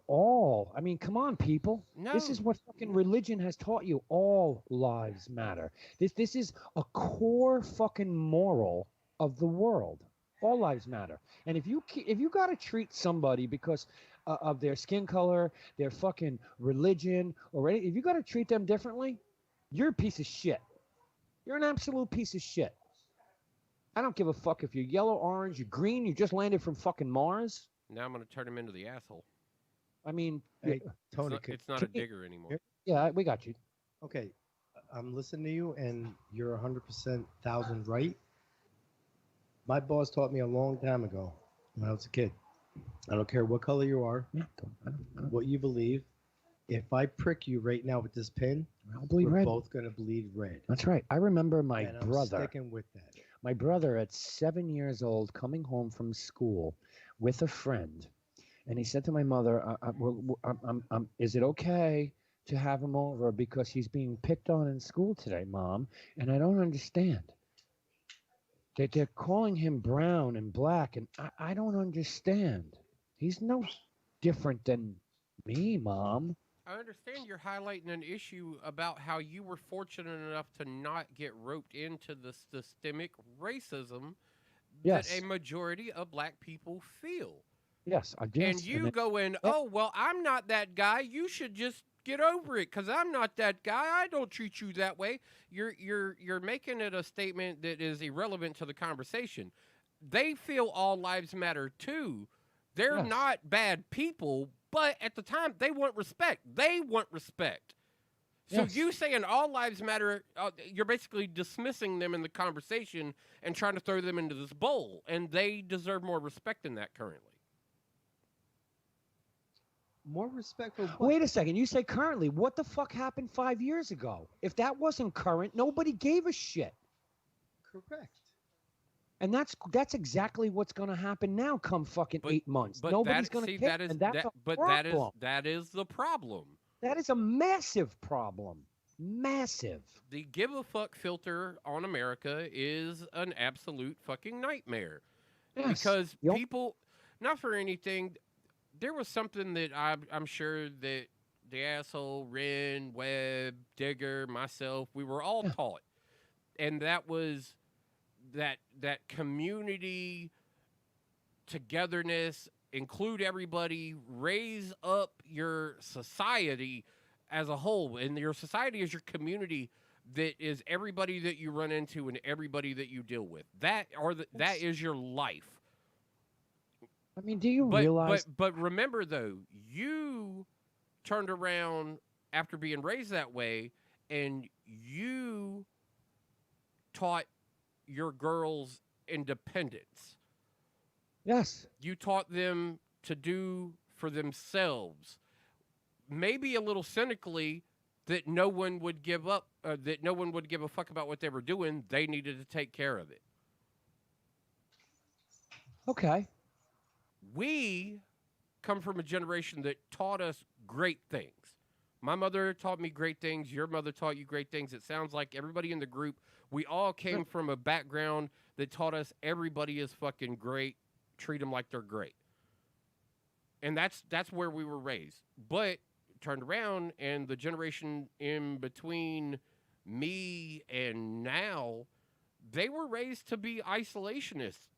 all, I mean, come on, people. No. This is what fucking religion has taught you. All lives matter. This is a core fucking moral of the world. All lives matter. And if you got to treat somebody because of their skin color, their fucking religion, or if you got to treat them differently, you're a piece of shit. You're an absolute piece of shit. I don't give a fuck if you're yellow, orange, you're green, you just landed from fucking Mars. Now I'm going to turn him into the asshole. I mean, Hey, Tony, it's not a digger anymore. Yeah, we got you. Okay, I'm listening to you, and you're 100%, 1,000 right. My boss taught me a long time ago when I was a kid. I don't care what color you are, what you believe. If I prick you right now with this pin, I'll bleed we're red. both gonna bleed red. That's right. I remember my and I'm brother. sticking with that. My brother at 7 years old coming home from school with a friend, and he said to my mother, "Is it okay to have him over because he's being picked on in school today, Mom? And I don't understand. They're calling him brown and black, and I don't understand. He's no different than me, Mom." I understand you're highlighting an issue about how you were fortunate enough to not get roped into the systemic racism Yes. that a majority of black people feel. Yes, I guess. And you go in, Yep. oh, well, I'm not that guy. You should just get over it because I'm not that guy. I don't treat you that way. You're making it a statement that is irrelevant to the conversation. They feel all lives matter too. They're Yes. not bad people, but at the time they want respect. They want respect. So Yes. you saying all lives matter, you're basically dismissing them in the conversation and trying to throw them into this bowl, and they deserve more respect than that currently. More respectful. Wait a second. You say currently. What the fuck happened 5 years ago? If that wasn't current, nobody gave a shit. Correct. And that's exactly what's going to happen now come fucking 8 months. But Nobody's that, going to see, care. that is And that's that, a but problem. that is the problem. That is a massive problem. Massive. The give a fuck filter on America is an absolute fucking nightmare. Yes. Because Yep. people, not for anything, there was something that I'm sure that the asshole, Wren, Webb, Digger, myself, we were all taught. And that was that community togetherness, include everybody, raise up your society as a whole. And your society is your community that is everybody that you run into and everybody that you deal with. That is your life. I mean, do you realize? But remember though, you turned around after being raised that way, and you taught your girls independence. Yes. You taught them to do for themselves. Maybe a little cynically that no one would give up, that no one would give a fuck about what they were doing. They needed to take care of it. Okay. We come from a generation that taught us great things. My mother taught me great things. Your mother taught you great things. It sounds like everybody in the group, we all came from a background that taught us everybody is fucking great. Treat them like they're great. And that's where we were raised. But turned around, and the generation in between me and now, they were raised to be isolationists,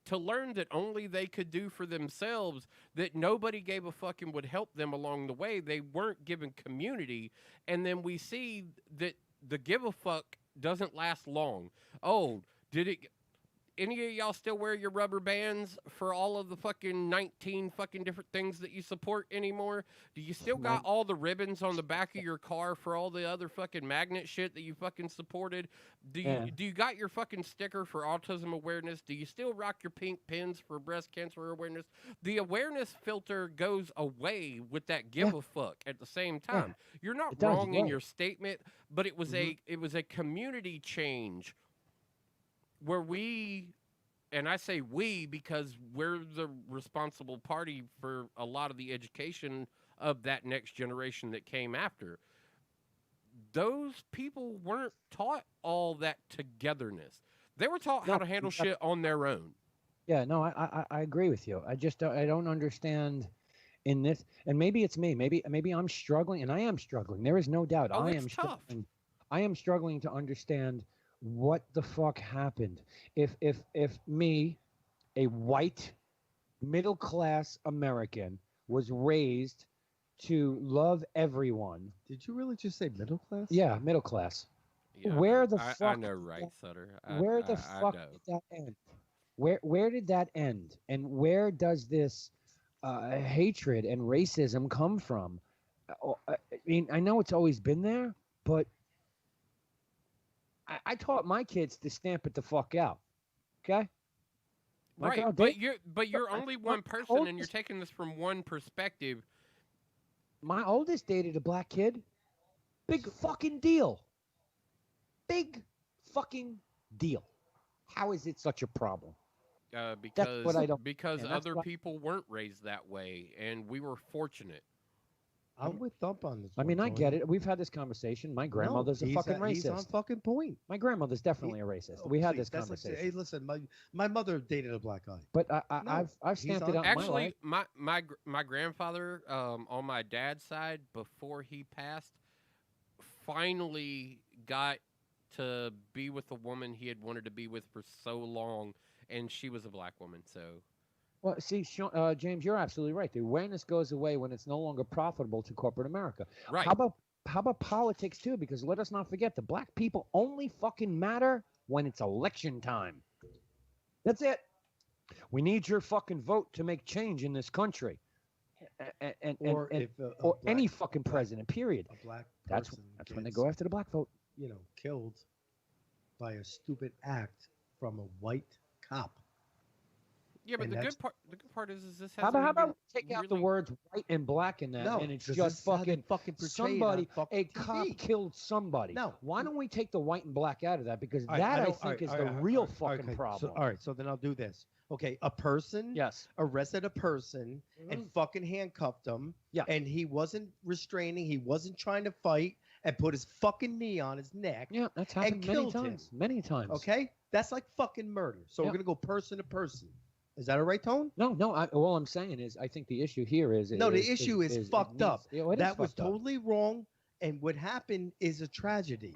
to learn that only they could do for themselves, that nobody gave a fuck and would help them along the way. They weren't given community. And then we see that the give a fuck doesn't last long. Oh, did it... Any of y'all still wear your rubber bands for all of the fucking 19 fucking different things that you support anymore? Do you still got all the ribbons on the back of your car for all the other fucking magnet shit that you fucking supported? Do you got your fucking sticker for autism awareness? Do you still rock your pink pins for breast cancer awareness? The awareness filter goes away with that give a fuck at the same time. You're not wrong in your statement, but it was a community change where we, and I say we because we're the responsible party for a lot of the education of that next generation that came after. Those people weren't taught all that togetherness. They were taught how to handle shit on their own. Yeah, no, I agree with you. I just I don't understand in this, and maybe it's me. Maybe I'm struggling, and I am struggling. There is no doubt. Oh, I it's am tough. struggling. I am struggling to understand what the fuck happened. If me, a white middle class American, was raised to love everyone. Did you really just say middle class? Yeah, middle class. Yeah, Where the I fuck? know, right, Sutter? Where the fuck did that end? Where did that end? And where does this hatred and racism come from? I mean, I know it's always been there, but I taught my kids to stamp it the fuck out. Okay. Right, girl, but you're only one person, and you're taking this from one perspective. My oldest dated a black kid. Big fucking deal. Big fucking deal. How is it such a problem? Because what I don't because understand. That's other what- people weren't raised that way, and we were fortunate. I'm with Thump on this. I mean, one, I get Tony. it. We've had this conversation. My No, grandmother's a fucking He's on racist. fucking point. My grandmother's definitely a racist. Oh, We had please, this that's like saying, conversation. hey, listen, my mother dated a black guy. But No, I've he's stamped on- it out in my Actually, life. my grandfather on my dad's side, before he passed, finally got to be with the woman he had wanted to be with for so long, and she was a black woman. So Well, see, James, you're absolutely right. The awareness goes away when it's no longer profitable to corporate America. right. How about politics too? Because let us not forget, the black people only fucking matter when it's election time. That's it. We need your fucking vote to make change in this country, Or and if or any fucking president. Period. a black That's person when they gets, go after the black vote. killed by a stupid act from a white cop. Yeah, but and the that's- good part is this How hasn't about even we take out the really- words white and black in that, No, and it's 'cause just this is how they fucking portray it somebody. on fucking A cop TV. killed somebody. No. Why don't we take the white and black out of that? Because All right, that I don't- think is all the right, real all right, fucking okay, problem. So, all right, so then I'll do this. Okay, a person Yes. arrested a person and fucking handcuffed him. Yeah. And he wasn't restraining. He wasn't trying to fight and put his fucking knee on his neck. Yeah, that's happened many killed him. times. Many times. Okay, that's like fucking murder. So Yeah. we're gonna go person to person. Is that all right, Tone? No. All I'm saying is, I think the issue here is No, the issue is it fucked needs- up. Yeah, it is That was fucked up. totally wrong. And what happened is a tragedy.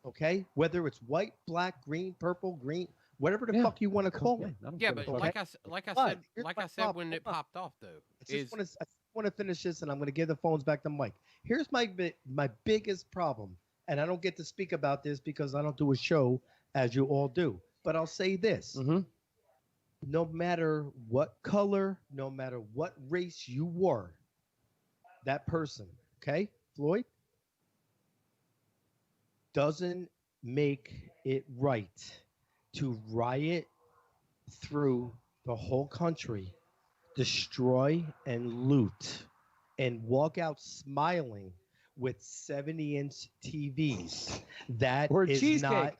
Okay, whether it's white, black, green, purple, green, whatever the Yeah. fuck you want to call it. I don't Yeah, give a but fuck. like I said, But here's like my I said problem. when it Hold on. popped off though, I is just want to finish this, and I'm going to give the phones back to Mike. Here's my biggest problem, and I don't get to speak about this because I don't do a show as you all do. But I'll say this: Mhm. no matter what color, no matter what race you were, that person, okay, Floyd, doesn't make it right to riot through the whole country, destroy and loot, and walk out smiling with 70-inch TVs. That Or is cheesecake. not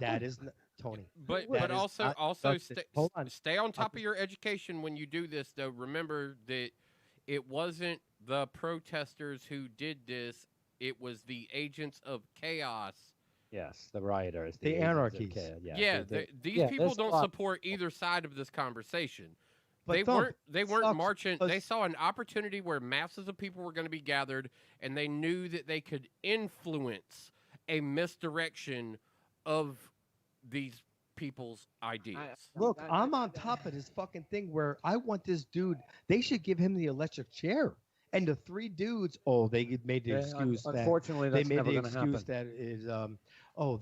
that is not Tony. But That but is also not also justice. stay, Hold on. stay on top of your education when you do this though. Remember that it wasn't the protesters who did this, it was the agents of chaos. Yes, the rioters, The agents of anarchies. chaos, Yeah, Yeah, these people there's a don't lot- support either side of this conversation. But They Thump, weren't sucks marching. They because- saw an opportunity where masses of people were going to be gathered, and they knew that they could influence a misdirection of these people's ideas. Look, I'm on top of this fucking thing where I want this dude. They should give him the electric chair. And the three dudes, they made the excuse that Unfortunately, they that's made never the going to happen. excuse that is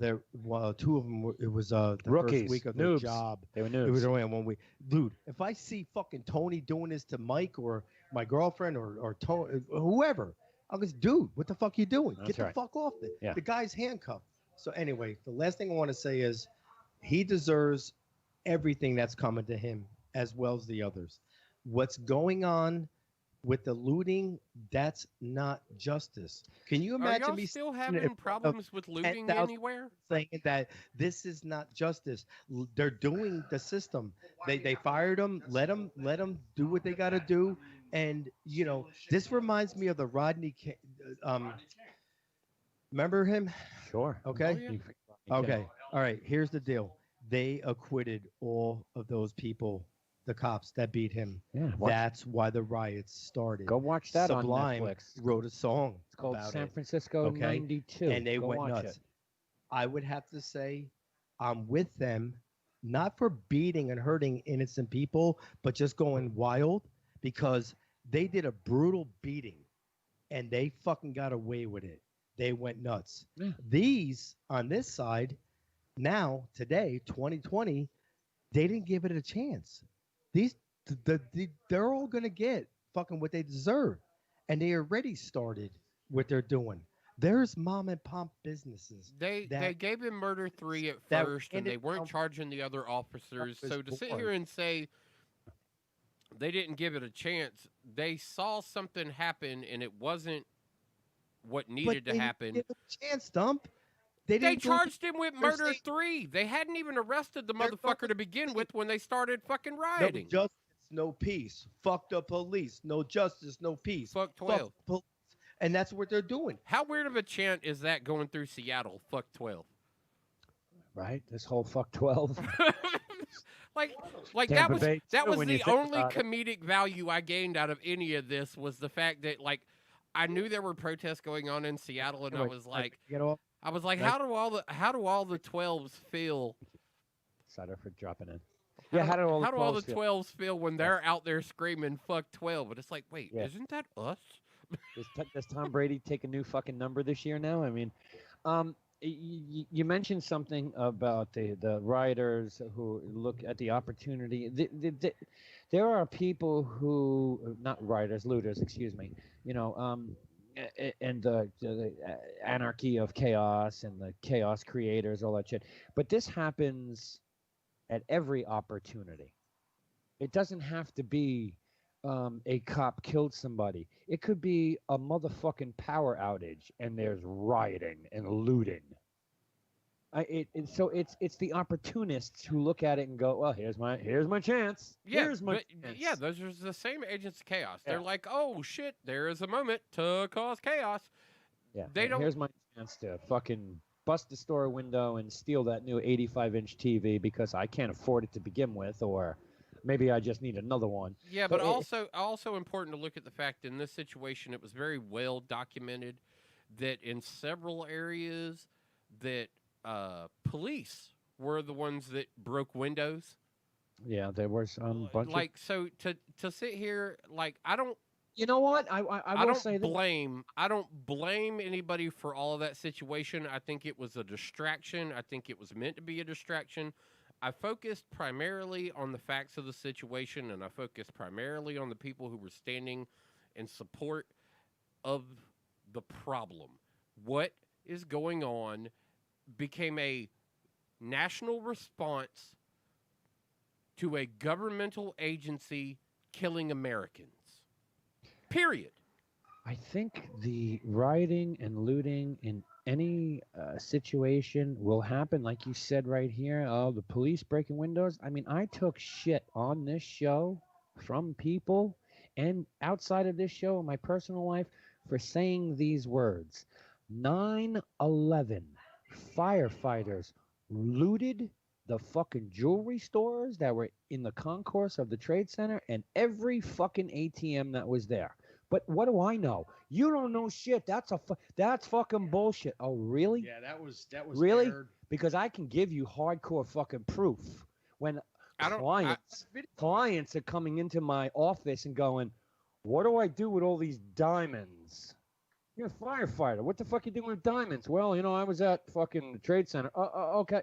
they're two of them. It was the Rookies, first week of their noobs. job. They were It was noobs. only on 1 week, dude. If I see fucking Tony doing this to Mike or my girlfriend or Tony, whoever, I'm just, dude, what the fuck you doing? That's Get the right. fuck off Yeah. the guy's handcuffed. So anyway, the last thing I want to say is he deserves everything that's coming to him as well as the others. What's going on with the looting, that's not justice. Can you Are imagine y'all me still standing in having front of problems with looting 10,000 anywhere? saying that this is not justice? They're doing the system. They fired him, let them do what they got to do. And this reminds me of the Rodney remember him? Sure. Okay. Oh, yeah. Okay. All right. Here's the deal. They acquitted all of those people, the cops that beat him. Yeah. That's why the riots started. Go watch that Sublime on Netflix. wrote a song. It's called about San it, Francisco okay? '92. and they Go went watch nuts. it. I would have to say I'm with them, not for beating and hurting innocent people, but just going wild because they did a brutal beating and they fucking got away with it. They went nuts. Yeah. These on this side, now, today, 2020, they didn't give it a chance. They're all going to get fucking what they deserve. And they already started what they're doing. There's mom and pop businesses. They gave him murder 3 at that first, and they ended weren't up- charging the other officers. was So to sit born. here and say They didn't give it a chance. They saw something happen, and it wasn't what needed to happen. Give it a chance, Dump. They They didn't go charged him with they're murder saying- 3. They hadn't even arrested the They're motherfucker going- to begin with when they started fucking No rioting. justice, no peace. Fuck the police. No justice, no peace. Fuck Fuck 12. the police. And that's what they're doing. How weird of a chant is that going through Seattle? Fuck 12. Right? This whole fuck 12. like Tampa that Bay was too, the when you think only about it. comedic value I gained out of any of this was the fact that like I knew there were protests going on in Seattle, and I was like, Get off. how do all the 12s feel? Sorry for dropping in. Yeah, how do all the 12s feel? 12s feel when they're out there screaming "fuck 12"? But it's like, wait, Yeah. isn't that us? Does Tom Brady take a new fucking number this year now? I mean, you mentioned something about the rioters who look at the opportunity. There are people who, not rioters, looters, excuse me, and the anarchy of chaos and the chaos creators, all that shit. But this happens at every opportunity. It doesn't have to be a cop killed somebody. It could be a motherfucking power outage and there's rioting and looting. So it's the opportunists who look at it and go, well, here's my chance. Yeah, Here's my but, chance. those are the same agents of chaos. Yeah. They're like, oh shit, there is a moment to cause chaos. Yeah, They don't- Here's my chance to fucking bust the store window and steal that new 85-inch TV because I can't afford it to begin with, or maybe I just need another one. Yeah, but But also important to look at the fact in this situation, it was very well documented that in several areas that police were the ones that broke windows. Yeah, there was bunch Like, so to sit here, like, I don't. You know what? I will don't say that. I don't blame anybody for all of that situation. I think it was a distraction. I think it was meant to be a distraction. I focused primarily on the facts of the situation, and I focused primarily on the people who were standing in support of the problem. What is going on became a national response to a governmental agency killing Americans. Period. I think the rioting and looting in any situation will happen, like you said right here. Oh, the police breaking windows. I mean, I took shit on this show from people and outside of this show in my personal life for saying these words. 9/11 firefighters looted the fucking jewelry stores that were in the concourse of the Trade Center and every fucking ATM that was there. But what do I know? You don't know shit. That's fucking bullshit. Oh, really? Yeah, that was Really? aired. Because I can give you hardcore fucking proof when clients are coming into my office and going, "What do I do with all these diamonds?" You're a firefighter. What the fuck you doing with diamonds? Well, I was at fucking the Trade Center. Okay,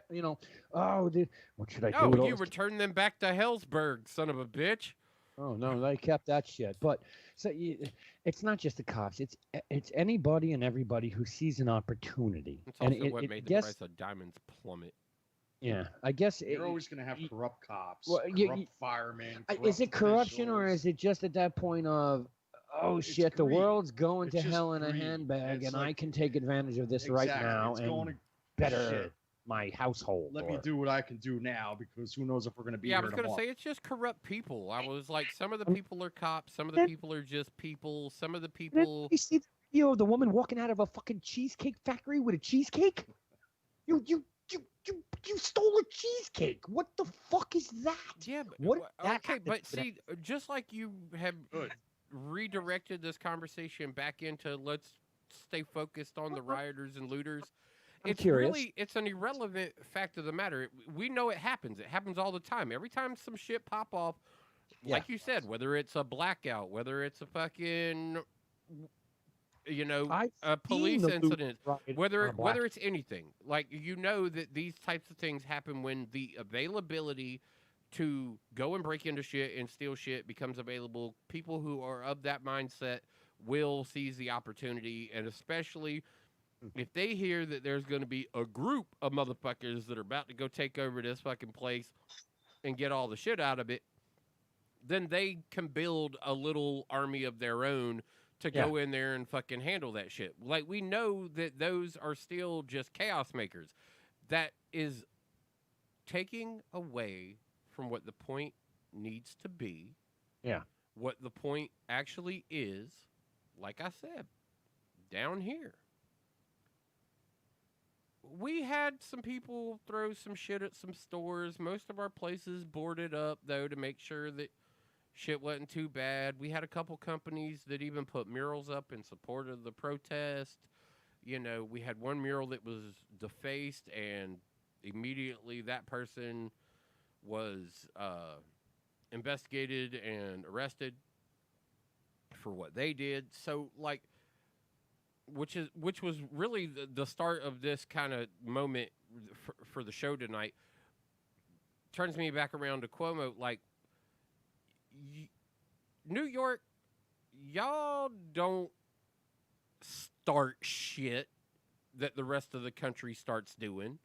what should I do with all you this? returned them back to Hellsburg, son of a bitch. Oh no, they kept that shit. But it's not just the cops. It's anybody and everybody who sees an opportunity. It's also and what made the price of diamonds plummet. Yeah, I guess You're always going to have corrupt cops, well, corrupt firemen. is it corruption or officials. is it just at that point of, oh It's shit, the greed. world's going It's to just hell in a greed. handbag, It's and I like- can take advantage of this right Exactly. now It's going and to better shit. my household. Let me do what I can do now because who knows if we're going to be Yeah, I here was going to tomorrow. say it's just corrupt people. I was like, some of the people are cops, some of the people are just people, some of the people. You see the video of the woman walking out of a fucking cheesecake factory with a cheesecake? You stole a cheesecake. What the fuck is that? Yeah, but What that okay, had to but do with see, just like you have redirected this conversation back into let's stay focused on the rioters and looters. I'm It's curious. really it's an irrelevant fact of the matter. We know it happens. It happens all the time. Every time some shit pop off, like you said, whether it's a blackout, whether it's a fucking I've a police seen the loot incident, riot whether on a black- whether it's anything, like that these types of things happen when the availability to go and break into shit and steal shit becomes available. People who are of that mindset will seize the opportunity, and especially if they hear that there's going to be a group of motherfuckers that are about to go take over this fucking place and get all the shit out of it, then they can build a little army of their own to go in there and fucking handle that shit. Like, we know that those are still just chaos makers. That is taking away from what the point needs to be. Yeah. What the point actually is, like I said, down here. We had some people throw some shit at some stores. Most of our places boarded up, though, to make sure that shit wasn't too bad. We had a couple companies that even put murals up in support of the protest. You know, we had one mural that was defaced, and immediately that person was investigated and arrested for what they did. So, like, which was really the start of this kind of moment for the show tonight. Turns me back around to Cuomo. Like, New York, y'all don't start shit that the rest of the country starts doing.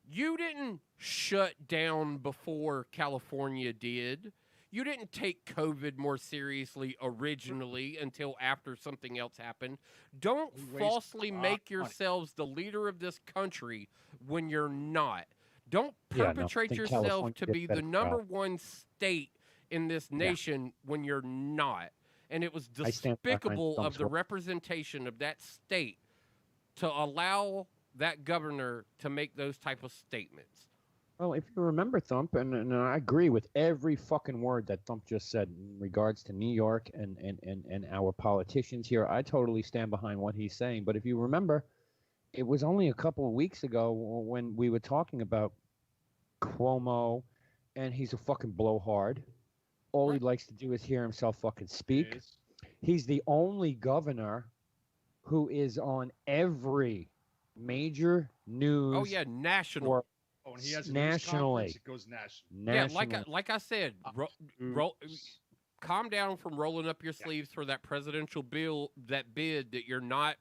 You didn't shut down before California did. You didn't take COVID more seriously originally until after something else happened. Don't falsely make yourselves the leader of this country when you're not. Don't perpetrate yourself to be the number one state in this nation when you're not. And it was despicable of the representation of that state to allow that governor to make those type of statements. Well, if you remember, Thump, and I agree with every fucking word that Thump just said in regards to New York and our politicians here, I totally stand behind what he's saying. But if you remember, it was only a couple of weeks ago when we were talking about Cuomo, and he's a fucking blowhard. All he likes to do is hear himself fucking speak. He's the only governor who is on every major news. Oh yeah, national. And he has a nationally. It goes national. Yeah, like I said, calm down from rolling up your sleeves for that presidential bill, that bid that you're not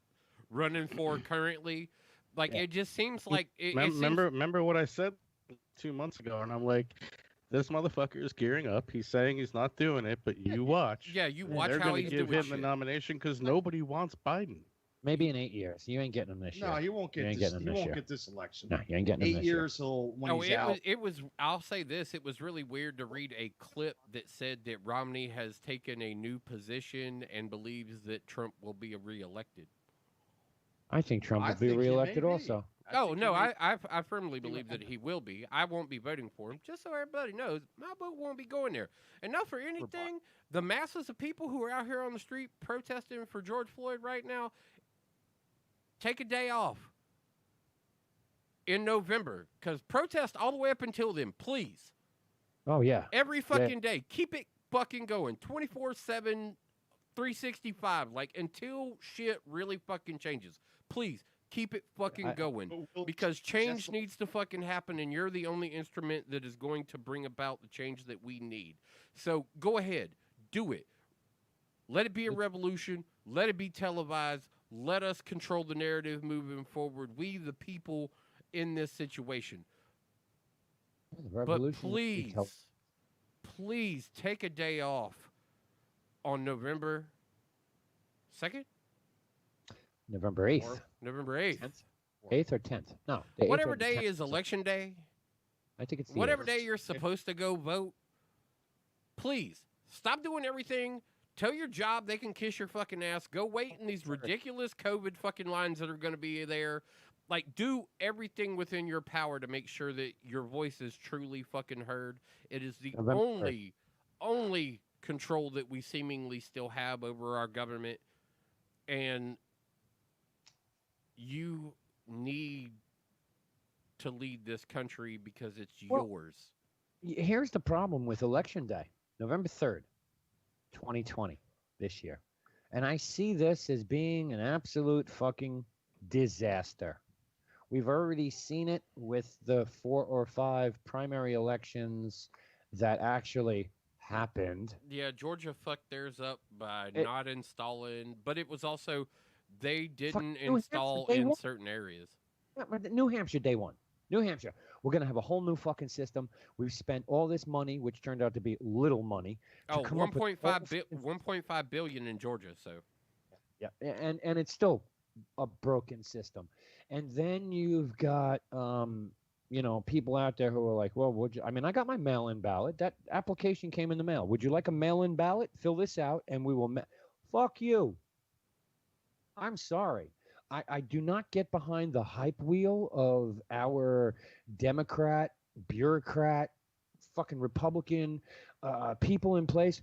running for currently. Like it just seems like. Remember what I said 2 months ago, and I'm like, this motherfucker is gearing up. He's saying he's not doing it, but you watch. Yeah, you watch They're how gonna he's give doing him the nomination because nobody wants Biden. Maybe in 8 years. You ain't getting him this year. No, he won't get this. He won't get this election. No, you ain't getting him 8 this years. When he's out. It was. I'll say this: it was really weird to read a clip that said that Romney has taken a new position and believes that Trump will be reelected. I think Trump will be reelected also. I firmly believe that he will be. I won't be voting for him, just so everybody knows. My vote won't be going there. And not for anything, the masses of people who are out here on the street protesting for George Floyd right now, take a day off in November, because protest all the way up until then, please. Oh, yeah. Every fucking day. Keep it fucking going. 24/7, 365. Like, until shit really fucking changes. Please, keep it fucking going. Because change needs to fucking happen, and you're the only instrument that is going to bring about the change that we need. So, go ahead. Do it. Let it be a revolution. Let it be televised. Let us control the narrative moving forward. We, the people in this situation. But please take a day off on November 2nd? November 8th. November 8th. 8th or 10th? No. Whatever day is election day. I think it's the whatever day you're supposed to go vote. Please stop doing everything. Tell your job they can kiss your fucking ass. Go wait in these ridiculous COVID fucking lines that are going to be there. Like, do everything within your power to make sure that your voice is truly fucking heard. It is the only control that we seemingly still have over our government. And you need to lead this country because it's yours. Here's the problem with Election Day, November 3rd. 2020 this year. And I see this as being an absolute fucking disaster. We've already seen it with the 4 or 5 primary elections that actually happened. Yeah, Georgia fucked theirs up by not installing, but it was also they didn't install in certain areas. Yeah, but New Hampshire, day one. New Hampshire. We're going to have a whole new fucking system. We've spent all this money, which turned out to be little money. To Oh, come up with all 1.5 billion in Georgia. So yeah, and it's still a broken system. And then you've got people out there who are like, well, I got my mail-in ballot. That application came in the mail. Would you like a mail-in ballot? Fill this out, and we will. Fuck you. I'm sorry. I do not get behind the hype wheel of our Democrat, bureaucrat, fucking Republican people in place.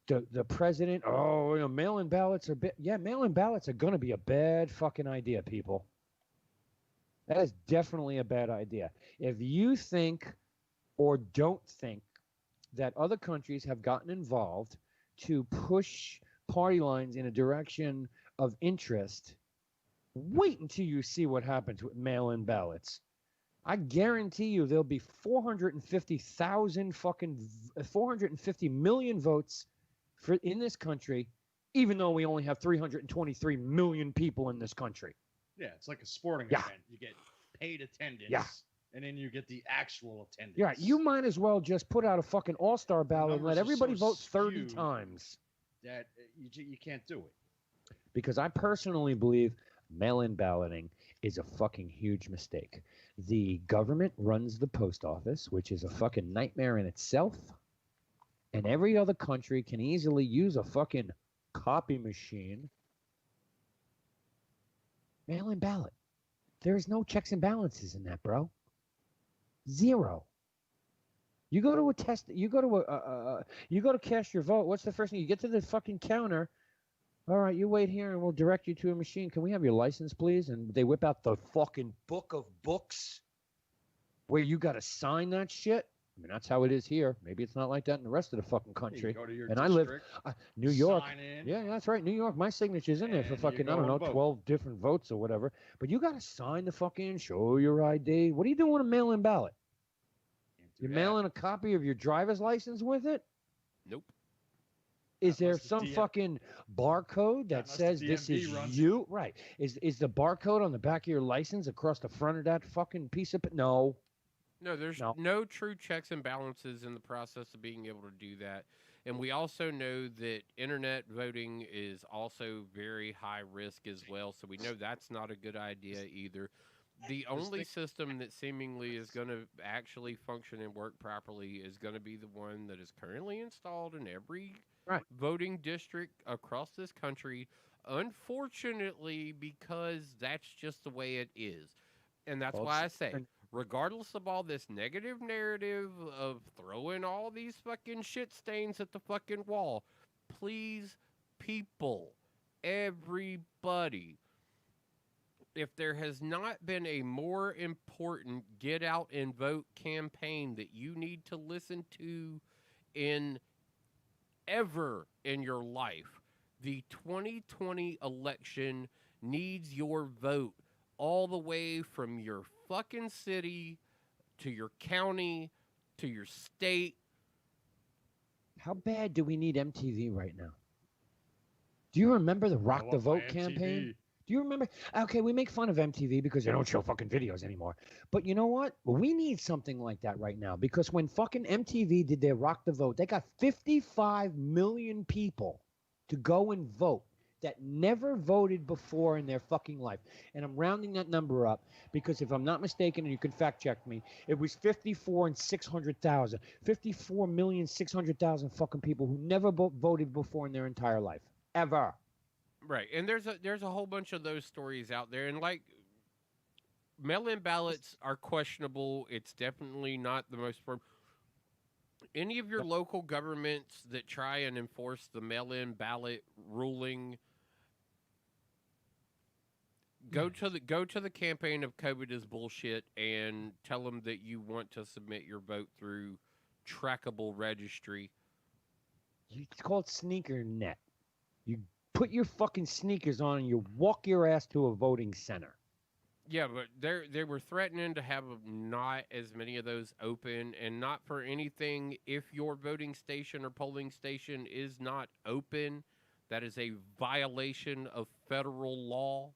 The president. Oh, mail-in ballots are mail-in ballots are going to be a bad fucking idea, people. That is definitely a bad idea. If you think or don't think that other countries have gotten involved to push party lines in a direction of interest, wait until you see what happens with mail-in ballots. I guarantee you there'll be 450 million votes in this country, even though we only have 323 million people in this country. Yeah, it's like a sporting Yeah. event. You get paid attendance. Yeah. And then you get the actual attendance. Yeah, you might as well just put out a fucking all-star ballot and let numbers are everybody so vote 30 skewed. times. That you can't do it. Because I personally believe mail-in balloting is a fucking huge mistake. The government runs the post office, which is a fucking nightmare in itself. And every other country can easily use a fucking copy machine. Mail-in ballot. There's no checks and balances in that, bro. Zero. You go to a test. You go to cast your vote. What's the first thing? You get to the fucking counter. All right, you wait here, and we'll direct you to a machine. Can we have your license, please? And they whip out the fucking book of books, where you got to sign that shit. I mean, that's how it is here. Maybe it's not like that in the rest of the fucking country. You go to your And district, I live New York. sign in, Yeah, that's right. New York. My signature's in there for And you fucking, I go don't know, and vote. 12 different votes or whatever. But you got to sign the fucking, show your ID. What are you doing with a mail-in ballot? can't do You that. mailing a copy of your driver's license with it? nope. Is there Unless the some DM fucking barcode that Unless the says this DMV is runs you? Right. Is the barcode on the back of your license across the front of that fucking piece of no? No, there's No. no true checks and balances in the process of being able to do that. And we also know that internet voting is also very high risk as well. So we know that's not a good idea either. The only system that seemingly is going to actually function and work properly is going to be the one that is currently installed in every Right. voting district across this country. Unfortunately, because that's just the way it is. And that's Well, why I it's- say, regardless of all this negative narrative of throwing all these fucking shit stains at the fucking wall, please, people, everybody, if there has not been a more important get out and vote campaign that you need to listen to in ever in your life, the 2020 election needs your vote all the way from your fucking city to your county to your state. How bad do we need MTV right now? Do you remember the Rock I the want my Vote campaign? MTV. Do you remember? Okay, we make fun of MTV because they don't show fucking videos anymore. But you know what? We need something like that right now because when fucking MTV did their Rock the Vote, they got 55 million people to go and vote that never voted before in their fucking life. And I'm rounding that number up because if I'm not mistaken, and you can fact check me, it was 54,600,000. 54,600,000 fucking people who never voted before in their entire life. Ever. Right, and there's a whole bunch of those stories out there, and like mail-in ballots are questionable. It's definitely not the most firm. Any of your local governments that try and enforce the mail-in ballot ruling, go to the campaign of COVID is bullshit and tell them that you want to submit your vote through trackable registry. It's called sneaker net. You put your fucking sneakers on and you walk your ass to a voting center. Yeah, but they were threatening to have not as many of those open, and not for anything. If your voting station or polling station is not open, that is a violation of federal law.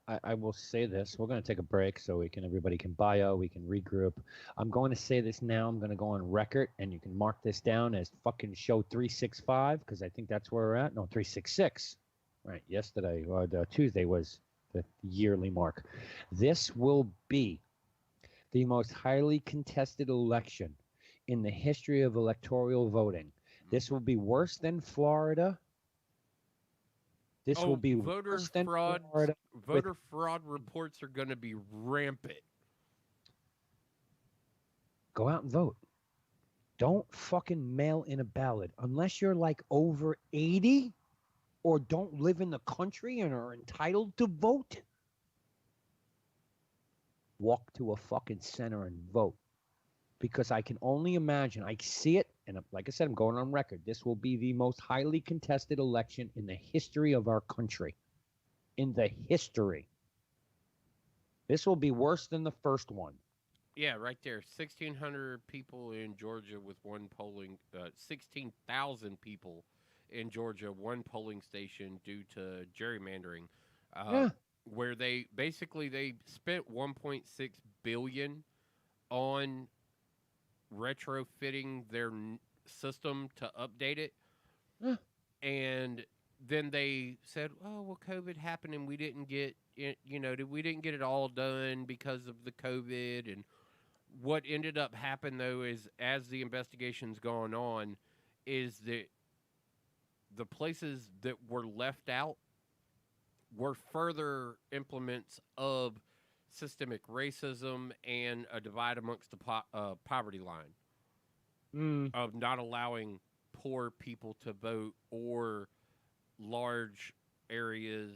I will say this. We're going to take a break so everybody can bio, we can regroup. I'm going to say this now. I'm going to go on record, and you can mark this down as fucking show 365 because I think that's where we're at. No, 366. Right. Yesterday, or the Tuesday was the yearly mark. This will be the most highly contested election in the history of electoral voting. This will be worse than Florida. This will be voter worse than fraud. Florida. Voter fraud reports are going to be rampant. Go out and vote. Don't fucking mail in a ballot unless you're like over 80 or don't live in the country and are entitled to vote. Walk to a fucking center and vote. Because I can only imagine, I see it, and like I said, I'm going on record. This will be the most highly contested election in the history of our country. In the history. This will be worse than the first one. Yeah, right there. 1,600 people in Georgia with one polling, 16,000 people in Georgia, one polling station due to gerrymandering. Where they spent $1.6 billion on retrofitting their system to update it. And then they said, "Oh, well, COVID happened and we didn't get it, we didn't get it all done because of the COVID." And what ended up happening though is, as the investigation's gone on, is that the places that were left out were further implements of systemic racism and a divide amongst the poverty line of not allowing poor people to vote, or large areas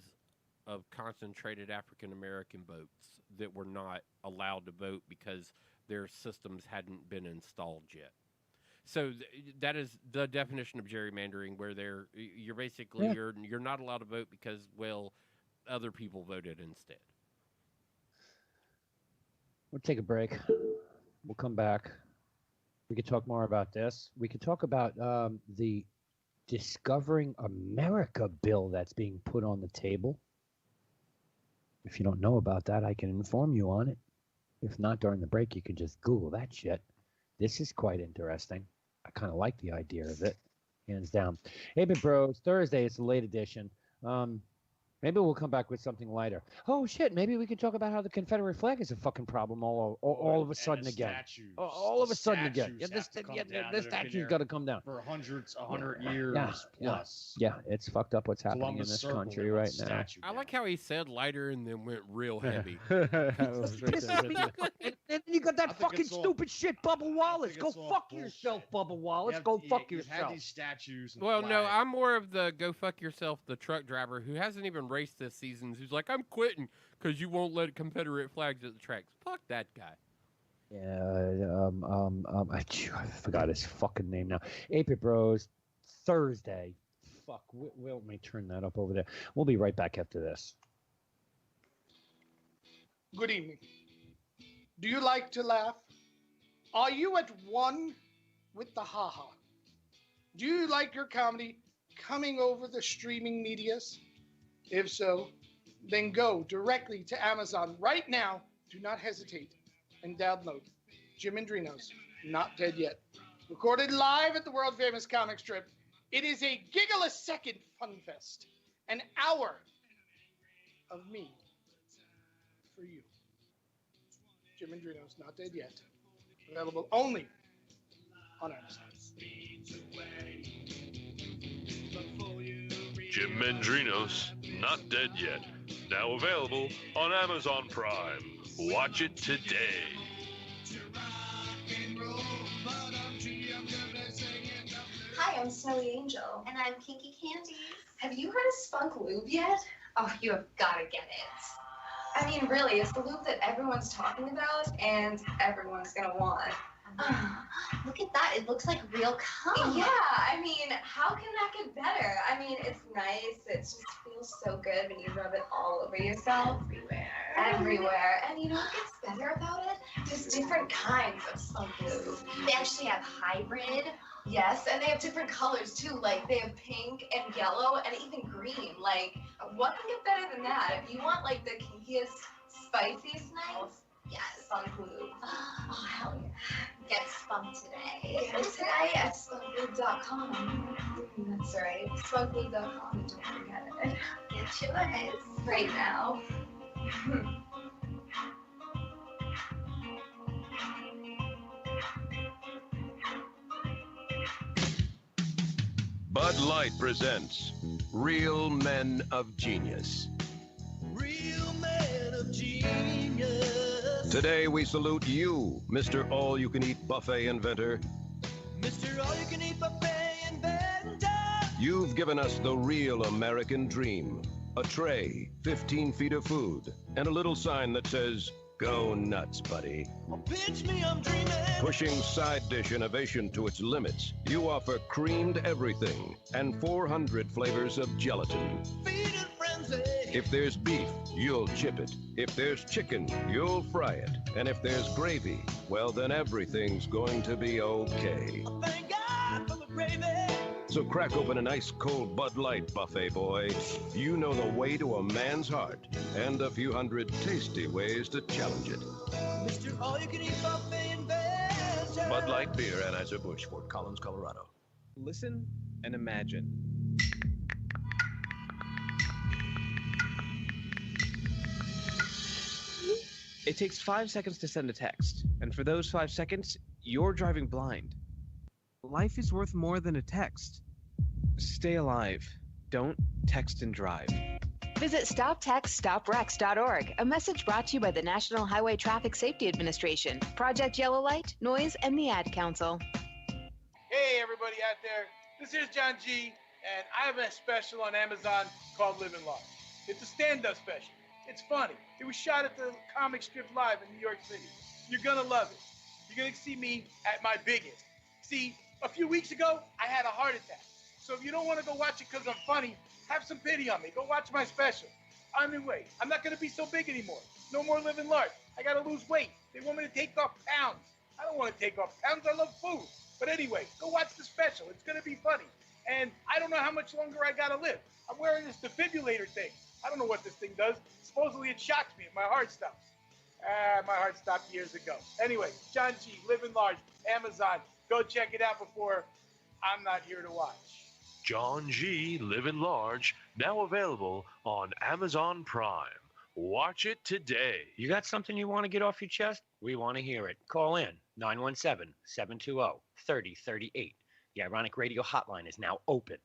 of concentrated African American votes that were not allowed to vote because their systems hadn't been installed yet. So that is the definition of gerrymandering, where you're basically you're not allowed to vote because, well, other people voted instead. We'll take a break. We'll come back. We could talk more about this. We could talk about the Discovering America bill that's being put on the table. If you don't know about that, I can inform you on it. If not, during the break, you can just Google that shit. This is quite interesting. I kind of like the idea of it, hands down. Hey, Bros, Thursday, it's a late edition. Maybe we'll come back with something lighter. Oh, shit, maybe we can talk about how the Confederate flag is a fucking problem all of a sudden again. All of a sudden again. Yeah, this statue's got to come down. For 100 years plus. Yeah, it's fucked up what's happening in this country right now. I like how he said lighter and then went real heavy. And then you got that fucking stupid shit, Bubba Wallace. Go fuck yourself, Bubba Wallace. Go fuck yourself. Had these statues. Well, no, I'm more of the go fuck yourself, the truck driver who hasn't even raced this season, who's like, I'm quitting because you won't let Confederate flags at the tracks. Fuck that guy. Yeah, I forgot his fucking name now. Ape Bros, Thursday. Fuck, let me turn that up over there. We'll be right back after this. Good evening. Do you like to laugh? Are you at one with the ha-ha? Do you like your comedy coming over the streaming medias? If so, then go directly to Amazon right now. Do not hesitate and download Jim and Drino's Not Dead Yet. Recorded live at the world famous comic strip. It is a giggle-a-second fun fest. An hour of me for you. Jim and Drino's Not Dead Yet. Available only on Amazon. Jim Mendrino's Not Dead Yet. Now available on Amazon Prime. Watch it today. Hi, I'm Snowy Angel. And I'm Kinky Candy. Have you heard of Spunk Lube yet? Oh, you have got to get it. I mean, really, it's the lube that everyone's talking about and everyone's going to want. Look at that. It looks like real cum. Yeah, I mean, how can that get better? I mean, it's nice. It just feels so good when you rub it all over yourself. Everywhere. And you know what gets better about it? There's different kinds of Spunk Lube. They actually have hybrid, Yes, and they have different colors too. Like they have pink and yellow and even green. Like what can get better than that? If you want like the kinkiest, spiciest nights, yes, spunk lube. Oh hell yeah! Get spunk today. Get today at spunklube.com. That's right, spunklube.com. Don't forget it. Get yours right now. Bud Light presents Real Men of Genius. Real men of genius. Today we salute you, Mr. All-You-Can-Eat Buffet Inventor. Mr. All-You-Can-Eat Buffet Inventor. You've given us the real American dream. A tray, 15 feet of food, and a little sign that says, "Go nuts, buddy." Pinch me, I'm dreaming. Pushing side dish innovation to its limits, you offer creamed everything and 400 flavors of gelatin. Feeding frenzy. If there's beef, you'll chip it. If there's chicken, you'll fry it. And if there's gravy, well, then everything's going to be okay. Thank God for the gravy. So crack open an ice cold Bud Light, buffet boy. You know the way to a man's heart and a few hundred tasty ways to challenge it. Mr. All-You-Can-Eat Buffet Inventor. Bud Light Beer, Anheuser-Busch, Fort Collins, Colorado. Listen and imagine. It takes 5 seconds to send a text, and for those 5 seconds, you're driving blind. Life is worth more than a text. Stay alive. Don't text and drive. Visit StopTextStopWrecks.org, a message brought to you by the National Highway Traffic Safety Administration, Project Yellow Light, Noise, and the Ad Council. Hey, everybody out there. This is John G, and I have a special on Amazon called Living Large. It's a stand-up special. It's funny. It was shot at the Comic Strip Live in New York City. You're going to love it. You're going to see me at my biggest. See, a few weeks ago, I had a heart attack. So if you don't want to go watch it because I'm funny, have some pity on me. Go watch my special. I'm in weight. I'm not going to be so big anymore. No more living large. I got to lose weight. They want me to take off pounds. I don't want to take off pounds. I love food. But anyway, go watch the special. It's going to be funny. And I don't know how much longer I got to live. I'm wearing this defibrillator thing. I don't know what this thing does. Supposedly it shocks me if my heart stops. My heart stopped years ago. Anyway, John G, Living Large, Amazon. Go check it out before I'm not here to watch. John G. Living Large, now available on Amazon Prime. Watch it today. You got something you want to get off your chest? We want to hear it. Call in 917-720-3038. The Ironic Radio hotline is now open.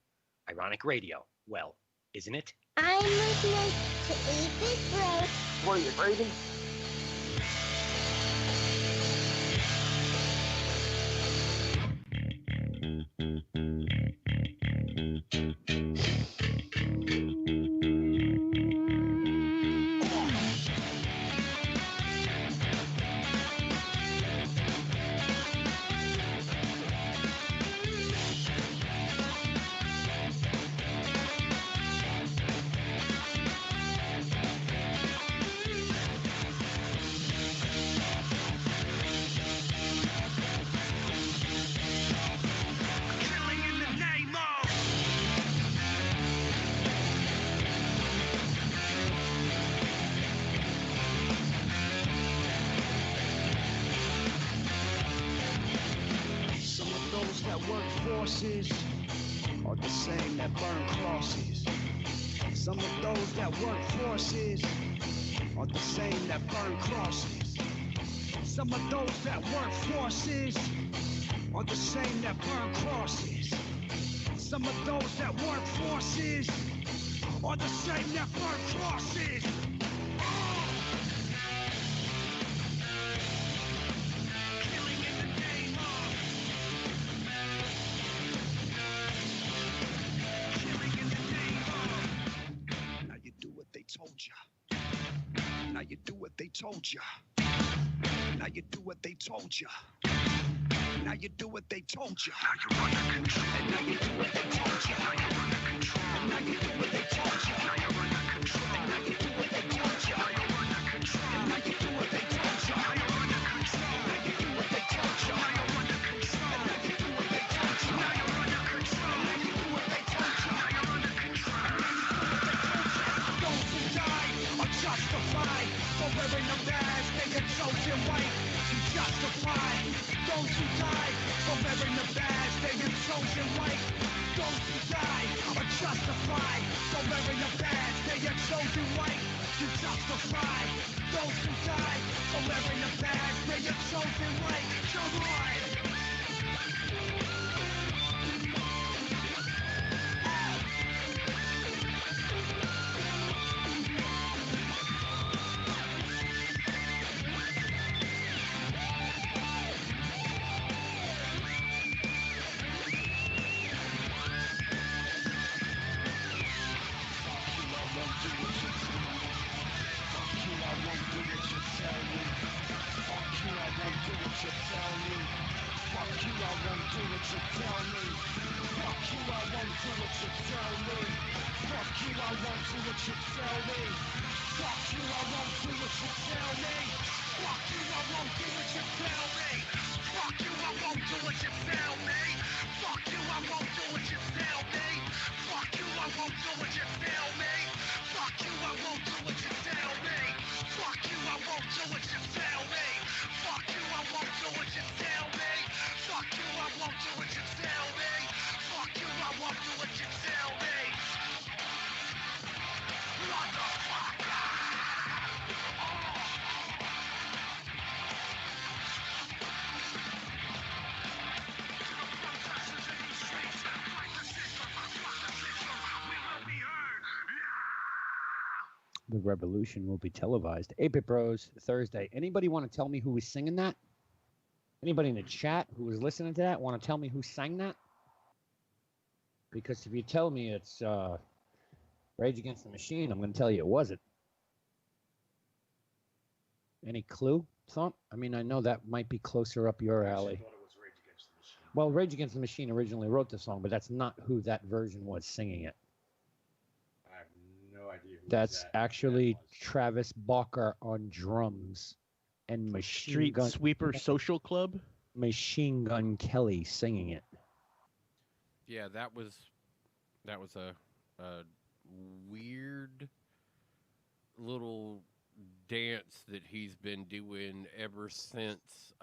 Ironic Radio, well, isn't it? I'm listening to 8-Bit Bros. What are you, Brady? Forces are the same that burn crosses. Some of those that work forces are the same that burn crosses. Some of those that work forces are the same that burn crosses. Some of those that work forces are the same that burn crosses. Now you do what they told you. Now you do what they told you. Now you do what they told you. Now you're under control. And now you do what they told you. Now you're under control. And now you do what they told you. Now you're under control. And now you do what they told you. Now you're under control. And now you do what they told you. Now you're under control. Now you do what they told you. Now you're under control. And now you do what they told you. the past, they get chosen white to justify those who died for wearing the badge. They get chosen white. Those who die are justified for wearing the badge. They get chosen white to justify those who die for wearing the badge. They get chosen white. Come on. The revolution will be televised. 8-Bit Bros, Thursday. Anybody want to tell me who was singing that? Anybody in the chat who was listening to that want to tell me who sang that? Because if you tell me it's Rage Against the Machine, I'm going to tell you it wasn't. Any clue, Thump? I mean, I know that might be closer up your alley. Well, Rage Against the Machine originally wrote the song, but that's not who that version was singing it. I have no idea who That's that actually Travis Barker on drums and Machine Street Gun Sweeper Social Club. Machine Gun Kelly singing it. Yeah, that was a weird little dance that he's been doing ever since.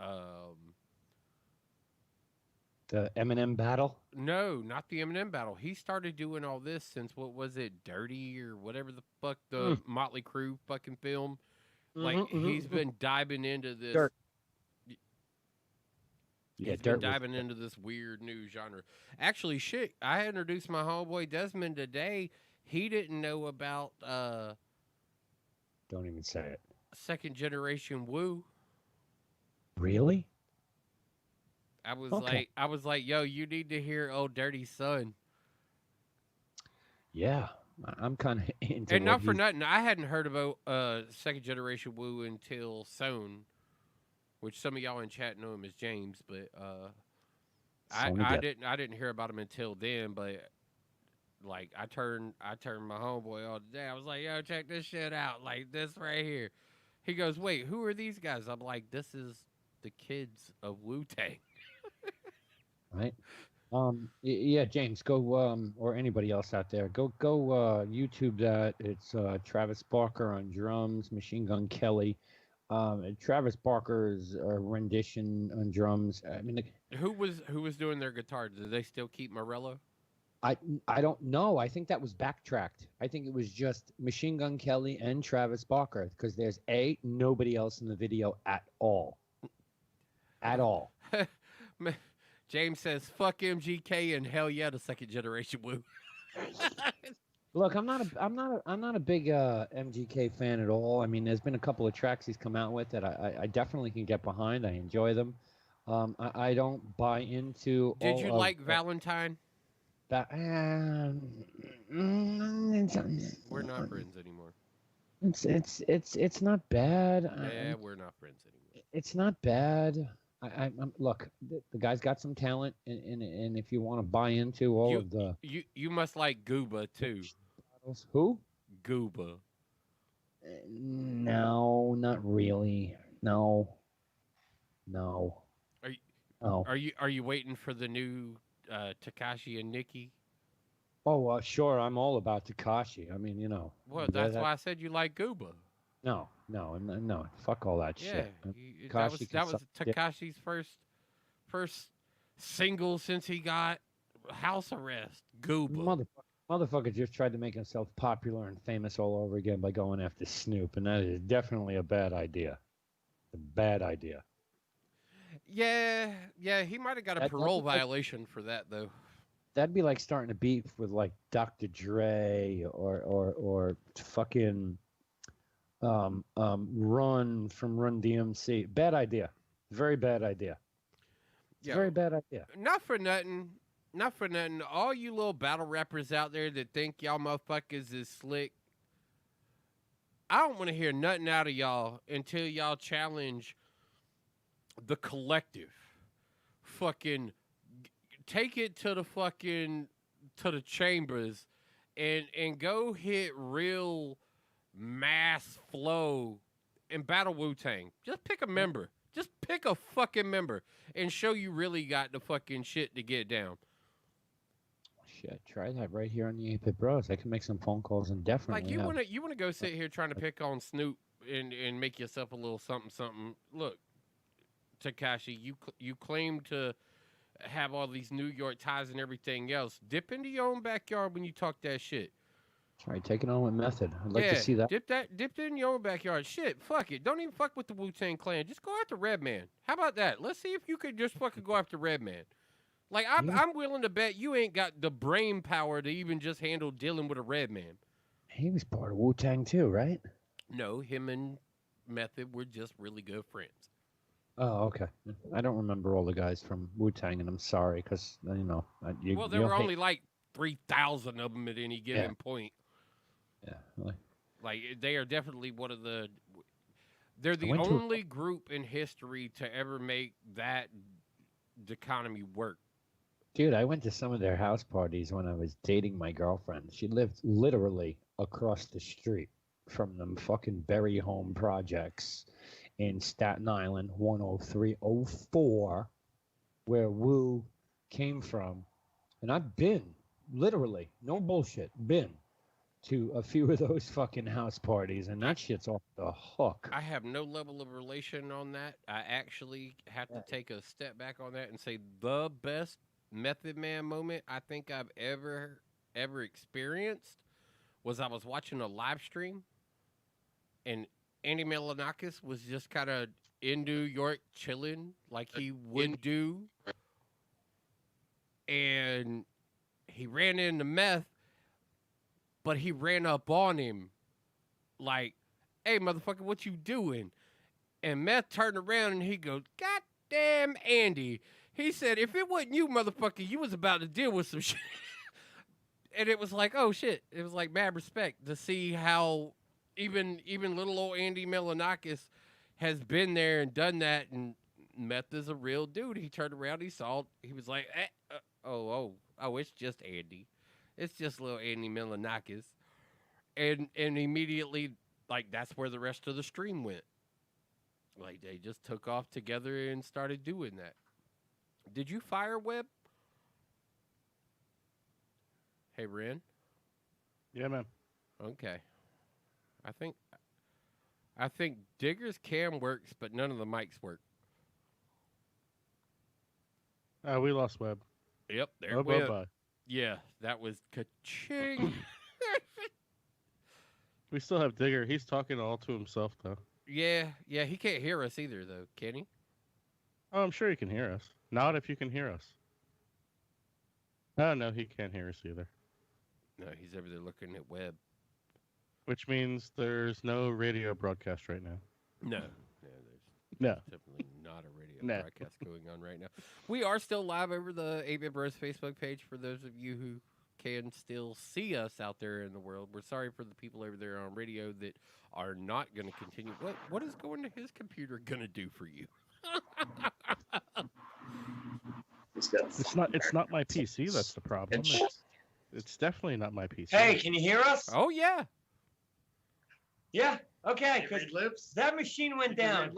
The Eminem battle? No, not the Eminem battle. He started doing all this since, what was it, Dirty or whatever the fuck, the Motley Crue fucking film. Like, he's been diving into this. Dirt. He's been diving into this weird new genre. Actually, shit, I introduced my homeboy Desmond today. He didn't know about Don't even say it. second generation Woo. Really? I was like, yo, you need to hear "Oh Dirty Son." Yeah, I'm kind of into. And not for nothing, I hadn't heard about second generation Woo until Sown, which some of y'all in chat know him as James, but I didn't hear about him until then. But like, I turned my homeboy on today. I was like, yo, check this shit out, like this right here. He goes, wait, who are these guys? I'm like, this is the kids of Wu-Tang. Right. Yeah, James, go or anybody else out there, go YouTube that. It's Travis Barker on drums, Machine Gun Kelly. Travis Barker's rendition on drums. I mean, who was doing their guitar? Did they still keep Morello? I don't know. I think that was backtracked. I think it was just Machine Gun Kelly and Travis Barker, because there's nobody else in the video at all. At all. James says, "Fuck MGK and hell yeah, the second generation Woo." Look, I'm not a big MGK fan at all. I mean, there's been a couple of tracks he's come out with that I definitely can get behind. I enjoy them. I don't buy into. Did you like Valentine? We're not friends anymore. It's not bad. Yeah, we're not friends anymore. It's not bad. Look, the guy's got some talent, and if you want to buy into all of the, you must like Gooba too. Who? Gooba. No, not really. No. Are you waiting for the new Tekashi and Nicki? Oh, sure. I'm all about Tekashi. I mean, you know. Well, that's why I said you like Gooba. No. Fuck all that Yeah, shit. that Tekashi was can suck dick. Takashi's first single since he got house arrest. Gooba. Motherfucker just tried to make himself popular and famous all over again by going after Snoop, and that is definitely a bad idea. A bad idea. Yeah, he might have got a That'd parole be like- violation for that though. That'd be like starting a beef with like Dr. Dre or fucking Run from Run DMC. Bad idea. Very bad idea. It's a very bad idea. Not for nothing. Not for nothing. All you little battle rappers out there that think y'all motherfuckers is slick, I don't want to hear nothing out of y'all until y'all challenge the collective. Fucking take it to the fucking to the chambers and go hit real mass flow and battle Wu-Tang. Just pick a member. Just pick a fucking member and show you really got the fucking shit to get down. Shit, try that right here on the 8-Bit Bros. I can make some phone calls and definitely Like you have- wanna go sit here trying to pick on Snoop and make yourself a little something. Look, Tekashi, you claim to have all these New York ties and everything else. Dip into your own backyard when you talk that shit. Try take it on with method. I'd like to see that. Dip in your own backyard. Shit, fuck it. Don't even fuck with the Wu-Tang Clan. Just go after Redman. How about that? Let's see if you could just fucking go after Redman. Like I'm willing to bet you ain't got the brain power to even just handle dealing with a Redman. He was part of Wu-Tang too, right? No, him and Method were just really good friends. Oh, okay. I don't remember all the guys from Wu-Tang, and I'm sorry because you know. Well, there were only like 3,000 of them at any given point. Yeah. Like they are definitely one of the. They're the went to a- only group in history to ever make that dichotomy work. Dude, I went to some of their house parties when I was dating my girlfriend. She lived literally across the street from them fucking Berry Home projects in Staten Island, 10304, where Wu came from. And I've been, literally, no bullshit, been to a few of those fucking house parties, and that shit's off the hook. I have no level of relation on that. I actually have to take a step back on that and say the best Method Man moment I think I've ever experienced was I was watching a live stream and Andy Milonakis was just kind of in New York chilling like he would do, and he ran into Meth, but he ran up on him like, "Hey, motherfucker, what you doing?" And Meth turned around and he goes, "God damn, Andy." He said, "If it wasn't you, motherfucker, you was about to deal with some shit." And it was like, oh, shit. It was like mad respect to see how even little old Andy Milonakis has been there and done that. And Meth is a real dude. He turned around, he was like, oh, it's just Andy. It's just little Andy Milonakis. And immediately, like, that's where the rest of the stream went. Like, they just took off together and started doing that. Did you fire Webb? Hey, Wren? Yeah, man. Okay. I think Digger's cam works, but none of the mics work. We lost Webb. Yep, there Oh, it went. bye-bye. Yeah, that was ka-ching. We still have Digger. He's talking all to himself, though. Yeah, he can't hear us either, though, can he? Oh, I'm sure he can hear us. Not if you can hear us. Oh, no, he can't hear us either. No, he's over there looking at Webb. Which means there's no radio broadcast right now. No. No. Definitely not a radio No. broadcast going on right now. We are still live over the 8-Bit Bros Facebook page for those of you who can still see us out there in the world. We're sorry for the people over there on radio that are not going to continue. What is going to his computer going to do for you? It's not my PC that's the problem. It's definitely not my PC. Hey, can you hear us? Oh, yeah. Yeah, okay, because that machine went down.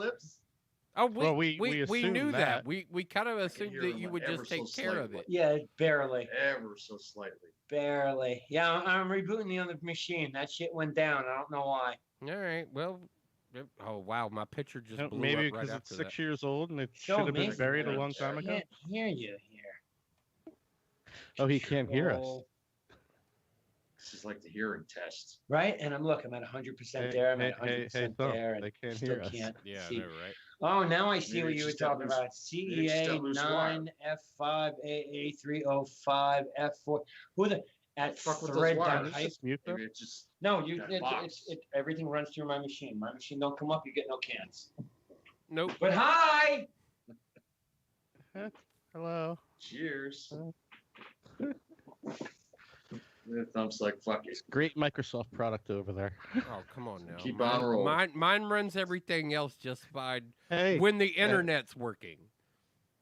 Oh, Well, we we assumed knew that. that. We kind of assumed that you would just take care of it. Yeah, barely. Ever so slightly. Barely. Yeah, I'm rebooting the other machine. That shit went down. I don't know why. All right. Well. Oh wow, my picture just blew Maybe up right because after it's that. 6 years old and it Show should have been me. buried a long time ago. Can't hear you here. Oh, he can't hear us. Control. This is like the hearing test. Right? And I'm I'm at 100% there. I'm at 100% Thumb, there. And they can't still hear us. can't Yeah, see. I know, right? Oh, now I see Maybe what it's you were just that talking loose- about. maybe it's just that loose wire. CEA9F5AA305F4. Who the at Fuck with those thread wires. hype? Just mute them. Maybe it's just No, you that box. everything runs through my machine. My machine don't come up, you get no cans. Nope. But hi! Hello. Cheers. The thumb's like, fuck it. Great Microsoft product over there. Oh, come on now. Keep on rolling. Mine runs everything else just fine Hey. when the internet's working.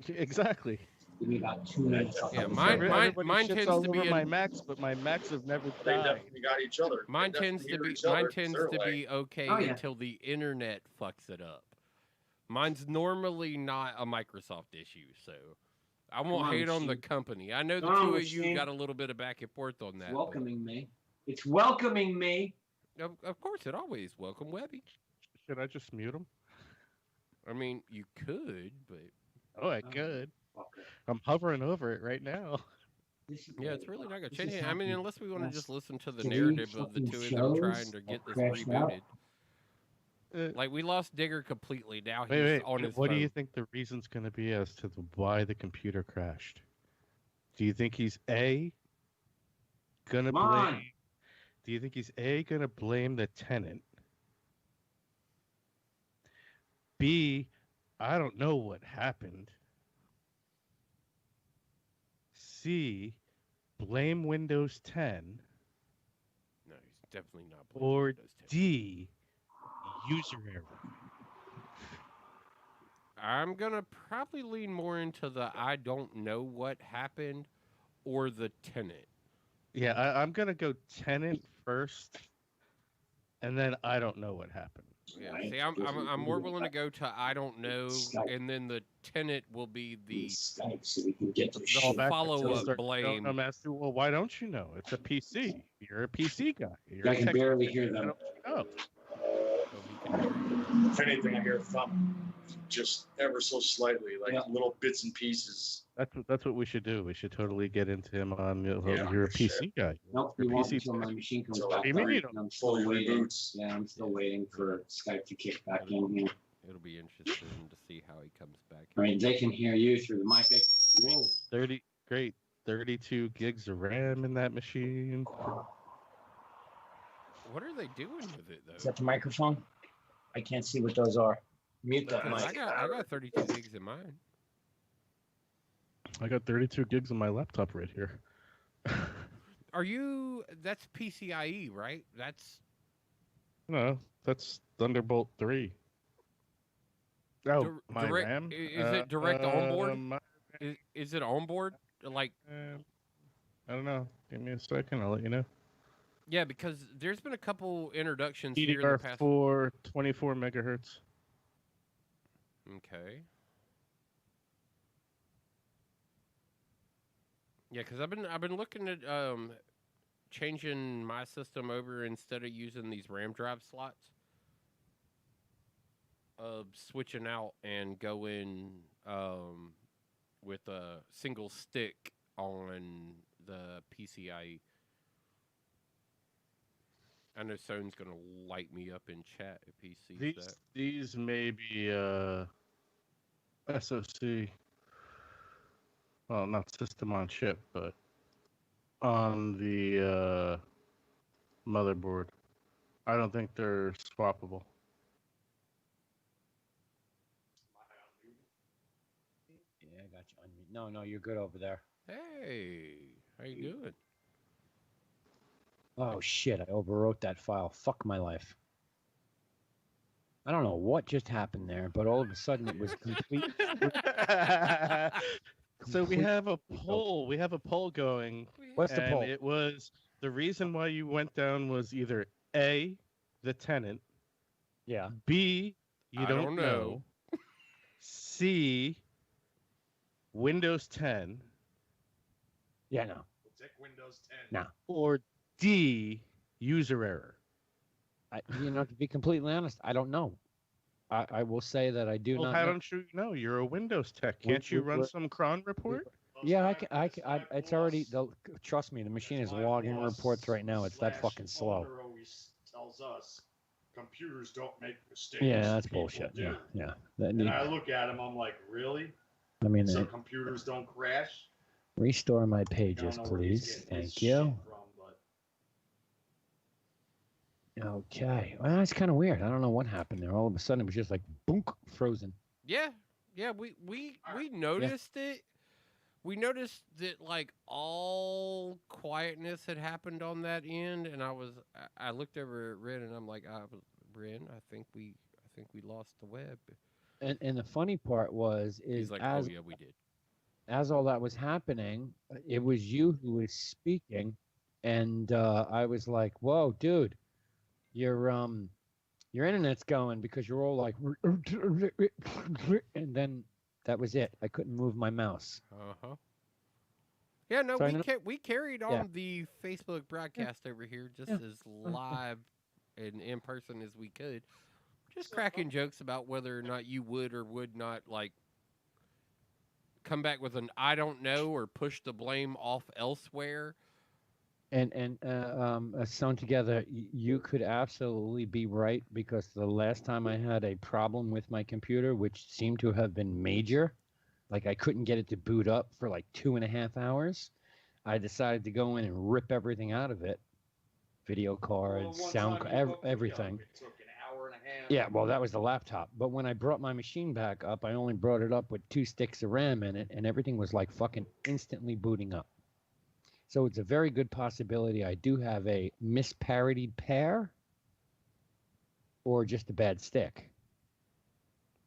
Exactly. Give me about 2 minutes. Yeah, mine Everybody shits tends all to be over in, my Macs, but my Macs have never They died. definitely got each other. mine They tends to definitely be hear each other mine 'cause tends they're to like- be okay Oh, yeah. until the internet fucks it up. Mine's normally not a Microsoft issue, so I won't on, hate on the machine. company. I know the Come on, two of you machine. got a little bit of back and forth on that. It's but- welcoming me. It's welcoming me. Of course, it always welcome Webby. Should I just mute them? I mean, you could, but Oh, I could. I'm hovering over it right now. yeah, it's really not gonna This change is it. I mean, happening. unless we want to Yes. just listen to the 3 narrative of the fucking two of them trying shows to get that this crashed out. rebooted. Like we lost Digger completely. Now he's Wait. on his What do phone. you think the reason's going to be as to why the computer crashed? Do you think he's A, gonna Come on. blame? Do you think he's A, gonna blame the tenant? B, I don't know what happened. C, blame Windows 10. No, he's definitely not. blaming Or Windows 10. D, user error. I'm gonna probably lean more into the I don't know what happened, or the tenant. Yeah, I'm gonna go tenant first, and then I don't know what happened. Yeah, see, I'm more willing to go to I don't know, and then the tenant will be the Skype so we can get the follow-up blame. I'm asking, well, why don't you know? It's a PC. You're a PC guy. You're I a can tech barely guy. hear Why them. don't you know? If anything, I hear a thump just ever so slightly, like Yeah. little bits and pieces. That's what we should do. We should totally get into him on. Yeah, You're a for PC guy. Nope, You're we a won't PC until my machine comes So back. what do you mean you on. don't? I'm still Fully waiting. reboots. Yeah, I'm still waiting for Skype to kick back in here. It'll be interesting to see how he comes back. I mean, they can hear you through the mic. Whoa. 32 gigs of RAM in that machine. What are they doing with it though? Is that the microphone? I can't see what those are. Mute that Because mic. I got 32 gigs in mine. I got 32 gigs on my laptop right here. Are you? That's PCIe, right? That's No, that's Thunderbolt 3. Oh, my direct. RAM? Is it direct onboard? my- Is it onboard? Like, I don't know. Give me a second. I'll let you know. yeah, because there's been a couple introductions here in the past. DDR4 24 megahertz. Okay. Yeah, because I've been looking at changing my system over instead of using these RAM drive slots. Switching out and going with a single stick on the PCIe. I know Sone's gonna light me up in chat if he sees that. These may be SoC. Well, not system on chip, but on the motherboard. I don't think they're swappable. Yeah, I got you on mute. No, you're good over there. Hey, how you doing? Oh shit, I overwrote that file. Fuck my life. I don't know what just happened there, but all of a sudden it was complete. So we have a poll. We have a poll going. What's the and poll? It was the reason why you went down was either A, the tenant. Yeah. B, you I don't know. C, Windows 10. Yeah, no. Check Windows 10. No. Or D, user error. To be completely honest, I don't know. I will say that I do Well, not how know. don't you know? You're a Windows tech. We- Can't you we- run we're- some cron report? Yeah, it's already. Trust me, the machine is logging reports right now. It's that fucking slow. Owner always tells us computers don't make mistakes. Yeah, that's people bullshit. do. Yeah. That And need- I look at him, I'm like, really? I mean, So computers don't crash? restore my I don't pages, know where he's please. getting his Thank you. shit from, but Okay. Well, that's kind of weird. I don't know what happened there. All of a sudden, it was just like boonk, frozen. Yeah, we noticed it. We noticed that like all quietness had happened on that end, and I looked over at Wren and I'm like, Wren, I think we lost the web. And the funny part was He's like, as oh yeah, we did. as all that was happening, it was you who was speaking, and I was like, "Whoa, dude, your internet's going," because you're all like, and then that was it. I couldn't move my mouse. Uh-huh. Yeah, no, So I know- we carried on Yeah. the Facebook broadcast over here just as live and in person as we could. Just cracking jokes about whether or not you would or would not like come back with an I don't know or push the blame off elsewhere. And sewn together, you could absolutely be right, because the last time I had a problem with my computer, which seemed to have been major, like I couldn't get it to boot up for like 2.5 hours, I decided to go in and rip everything out of it, video cards, sound, everything. it took an hour and a half. Yeah, well, that was the laptop. But when I brought my machine back up, I only brought it up with 2 sticks of RAM in it, and everything was like fucking instantly booting up. So it's a very good possibility I do have a misparodied pair or just a bad stick.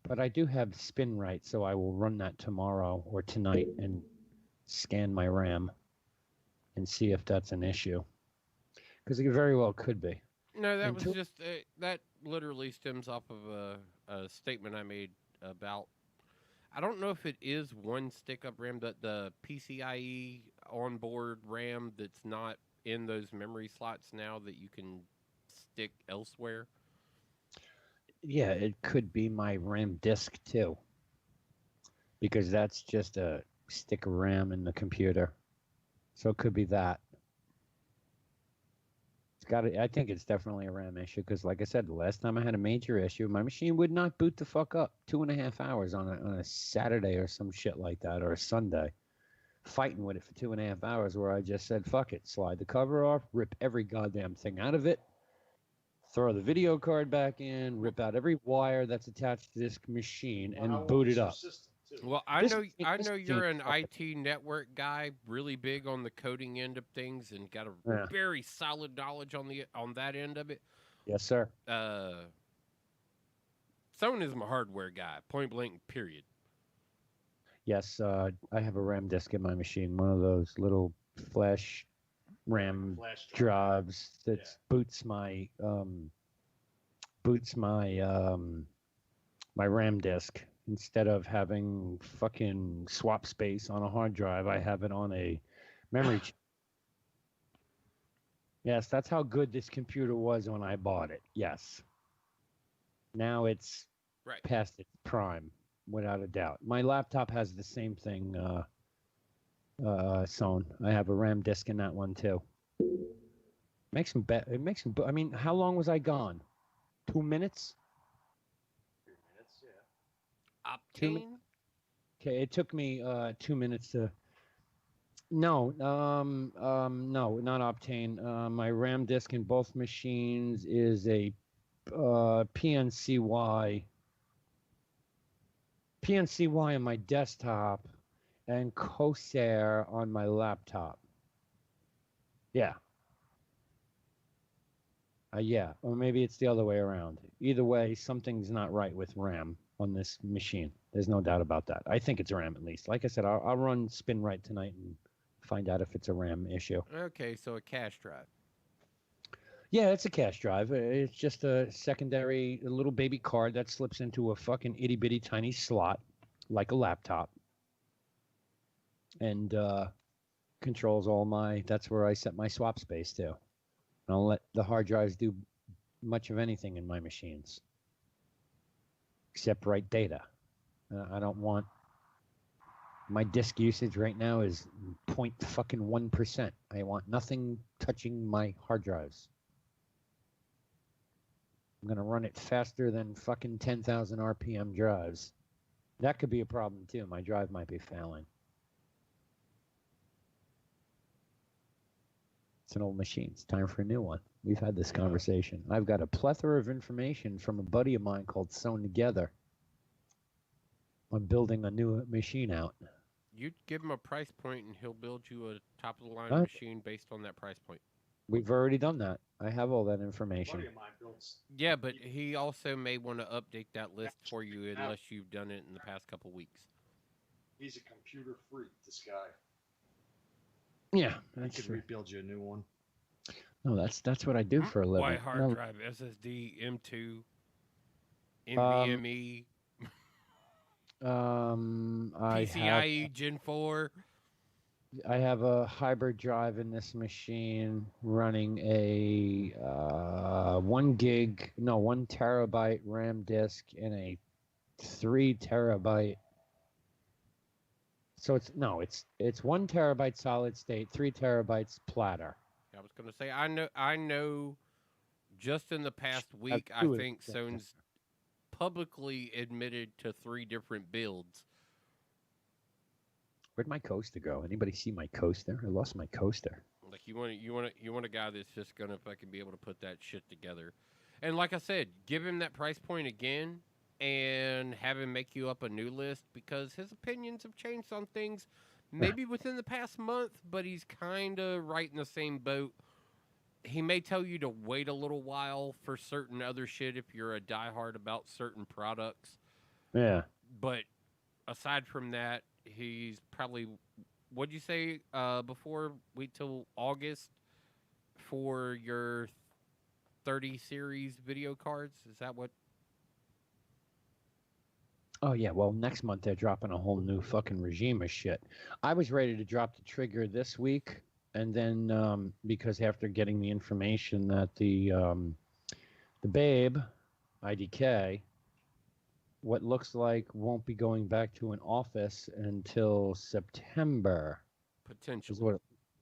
But I do have spin right, so I will run that tomorrow or tonight and scan my RAM and see if that's an issue. Because it very well could be. No, that was Until- just that literally stems off of a statement I made about. I don't know if it is one stick-up RAM, but the PCIe onboard RAM that's not in those memory slots now that you can stick elsewhere. Yeah, it could be my RAM disk too. Because that's just a stick of RAM in the computer. So it could be that. I think it's definitely a RAM issue, because like I said, the last time I had a major issue, my machine would not boot the fuck up 2.5 hours on a Saturday or some shit like that, or a Sunday, fighting with it for 2.5 hours, where I just said, fuck it, slide the cover off, rip every goddamn thing out of it, throw the video card back in, rip out every wire that's attached to this machine, and boot it up. Well, I This know machine you're an fucking- IT network guy, really big on the coding end of things, and got a Yeah. very solid knowledge on that end of it. Yes, sir. Someone is my hardware guy, point blank, period. Yes, I have a RAM disk in my machine, one of those little flash RAM Flash drives that boots my my RAM disk. Instead of having fucking swap space on a hard drive, I have it on a memory chip. Yes, that's how good this computer was when I bought it. Yes. Now it's past its prime, without a doubt. My laptop has the same thing, Sewn. I have a RAM disk in that one too. Makes them bet. It makes them. I mean, how long was I gone? 2 minutes. Optane? Okay, it took me 2 minutes to. No, no, not Optane. My RAM disk in both machines is a PNCY. PNCY on my desktop, and Corsair on my laptop. Yeah. Yeah, or maybe it's the other way around. Either way, something's not right with RAM on this machine. There's no doubt about that. I think it's RAM at least. Like I said, I'll run spin right tonight and find out if it's a RAM issue. Okay, so a cache drive. Yeah, it's a cache drive. It's just a secondary a little baby card that slips into a fucking itty bitty tiny slot like a laptop. And controls all my, that's where I set my swap space to. And I'll let the hard drives do much of anything in my machines except write data. I don't want my disk usage right now is 0.1%. I want nothing touching my hard drives. I'm gonna run it faster than fucking 10,000 RPM drives. That could be a problem too. My drive might be failing. It's an old machine. It's time for a new one. We've had this conversation. I've got a plethora of information from a buddy of mine called Sewn Together. I'm building a new machine out. You give him a price point, and he'll build you a top of the line Huh? machine based on that price point. We've already done that. I have all that information. Buddy of mine builds. Yeah, but he also may want to update that list for you unless you've done it in the past couple weeks. He's a computer freak, this guy. Yeah, He that's could true. rebuild you a new one. No, that's what I do for a living. Why hard No, drive, SSD, M2, NVMe, I PCIe Gen 4. I have a hybrid drive in this machine running a 1 terabyte RAM disk and a 3 terabyte. So it's 1 terabyte solid state, 3 terabytes platter. I was going to say, I know just in the past week, I two of think them. Sone's publicly admitted to 3 different builds. Where'd my coaster go? Anybody see my coaster? I lost my coaster. Like you want a guy that's just gonna fucking be able to put that shit together. And like I said, give him that price point again and have him make you up a new list because his opinions have changed on things maybe within the past month, but he's kind of right in the same boat. He may tell you to wait a little while for certain other shit if you're a diehard about certain products. Yeah. But aside from that, he's probably, what'd you say before? Wait till August for your 30 series video cards? Is that what? Oh, yeah. Well, next month they're dropping a whole new fucking regime of shit. I was ready to drop the trigger this week. And then because after getting the information that the Babe, IDK, what looks like won't be going back to an office until September. Potentially.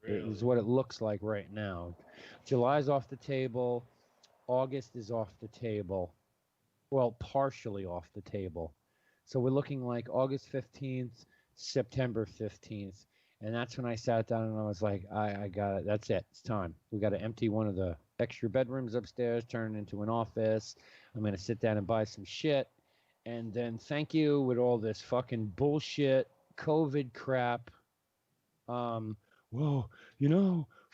Is what it looks like right now. July's off the table. August is off the table. Well, partially off the table. So we're looking like August 15th, September 15th. And that's when I sat down and I was like, I got it. That's it. It's time. We got to empty one of the extra bedrooms upstairs, turn it into an office. I'm going to sit down and buy some shit. And then thank you with all this fucking bullshit COVID crap. Well,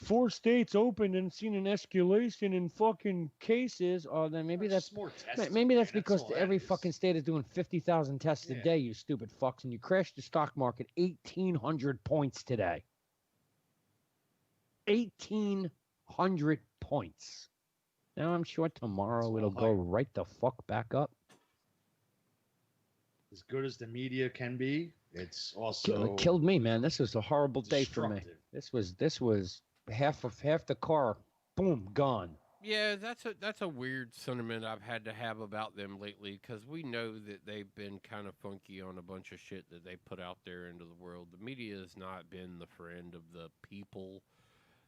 4 states opened and seen an escalation in fucking cases. Oh, then maybe that's because every fucking state is doing 50,000 tests a day, you stupid fucks, and you crashed the stock market 1,800 points today. 1,800 points. Now I'm sure tomorrow it'll go right the fuck back up. As good as the media can be, it's also It killed me, man. This was a horrible day for me. This was half the car, boom, gone. Yeah, that's a weird sentiment I've had to have about them lately because we know that they've been kind of funky on a bunch of shit that they put out there into the world. The media has not been the friend of the people.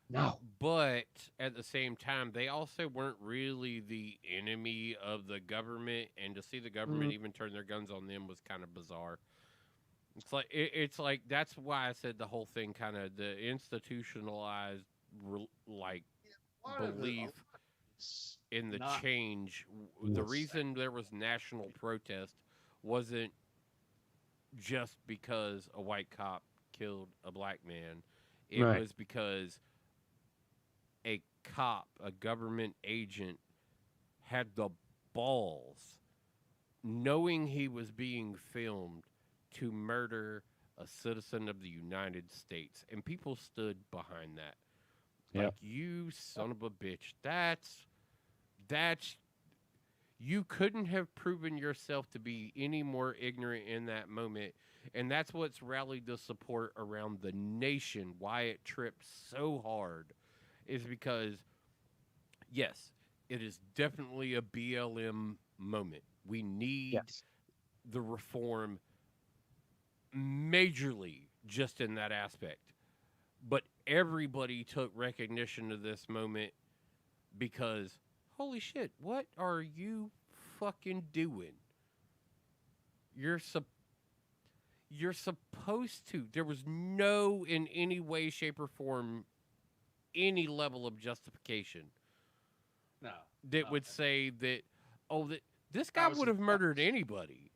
No. But at the same time, they also weren't really the enemy of the government, and to see the government even turn their guns on them was kind of bizarre. It's like that's why I said the whole thing kind of the institutionalized belief in the change. The reason there was national protest wasn't just because a white cop killed a black man. It was because a cop, a government agent, had the balls, knowing he was being filmed, to murder a citizen of the United States. And people stood behind that. Like, you son of a bitch. That's you couldn't have proven yourself to be any more ignorant in that moment. And that's what's rallied the support around the nation, why it tripped so hard, is because, yes, it is definitely a BLM moment. We need the reform majorly just in that aspect. But everybody took recognition of this moment because, holy shit, what are you fucking doing? You're supposed to. There was no, in any way, shape, or form, any level of justification No. that would say that, that this guy would have murdered anybody.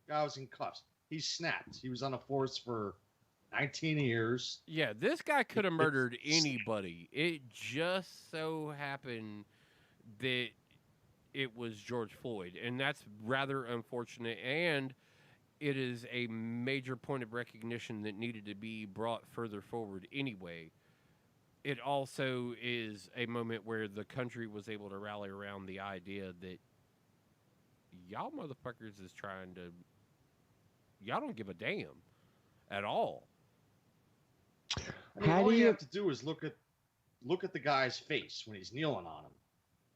Guy was in cuffs. He snapped. He was on the force for 19 years. Yeah, this guy could have murdered anybody. It just so happened that it was George Floyd, and that's rather unfortunate, and it is a major point of recognition that needed to be brought further forward anyway. It also is a moment where the country was able to rally around the idea that y'all motherfuckers is trying to... Y'all don't give a damn at all. I mean, all you have to do is look at the guy's face when he's kneeling on him.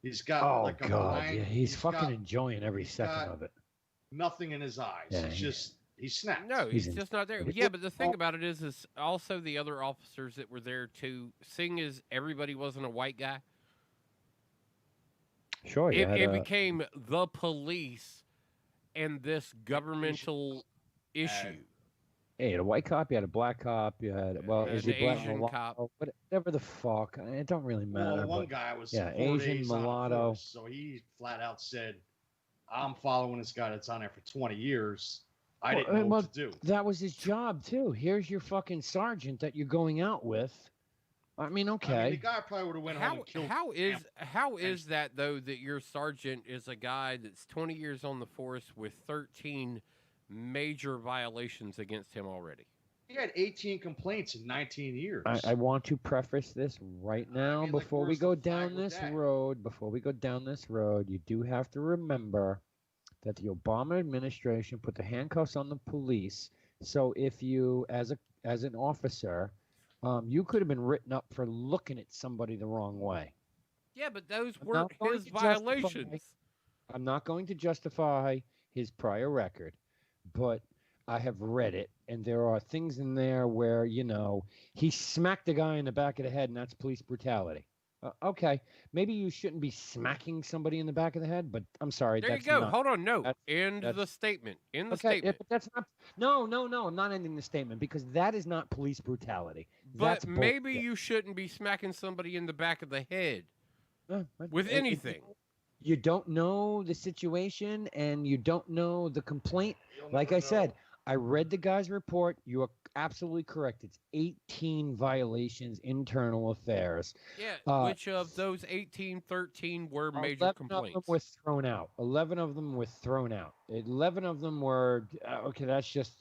He's got like a blind, he's fucking enjoying every second of it. Nothing in his eyes. Yeah, he snapped. No, he's just not there. Yeah, but the thing about it is also the other officers that were there too. Seeing as everybody wasn't a white guy, sure, it became the police and this governmental issue. Hey, you had a white cop, you had a black cop, you had is he black Asian mulatto, whatever the fuck. It don't really matter. Well, one guy was Asian mulatto. So he flat out said, "I'm following this guy that's on there for 20 years. I didn't know what to do." That was his job too. Here's your fucking sergeant that you're going out with. I mean, okay. I mean, the guy probably would have went home and killed. How is that though? That your sergeant is a guy that's 20 years on the force with 13 major violations against him already. He had 18 complaints in 19 years. I want to preface this right now before we go down this road. Before we go down this road, you do have to remember that the Obama administration put the handcuffs on the police. So if you, as an officer, you could have been written up for looking at somebody the wrong way. Yeah, but those weren't his violations. I'm not going to justify his prior record, but I have read it, and there are things in there where, he smacked a guy in the back of the head, and that's police brutality. Okay, maybe you shouldn't be smacking somebody in the back of the head, but I'm sorry. There you go. Hold on. No. End the statement. In the statement. But that's not. No. I'm not ending the statement because that is not police brutality. But maybe you shouldn't be smacking somebody in the back of the head with anything. You don't know the situation and you don't know the complaint. Like I said, I read the guy's report. You are absolutely correct. It's 18 violations, internal affairs. Yeah, which of those 18, 13 were major complaints? 11 of them were thrown out. 11 of them were thrown out. 11 of them were, okay, that's just,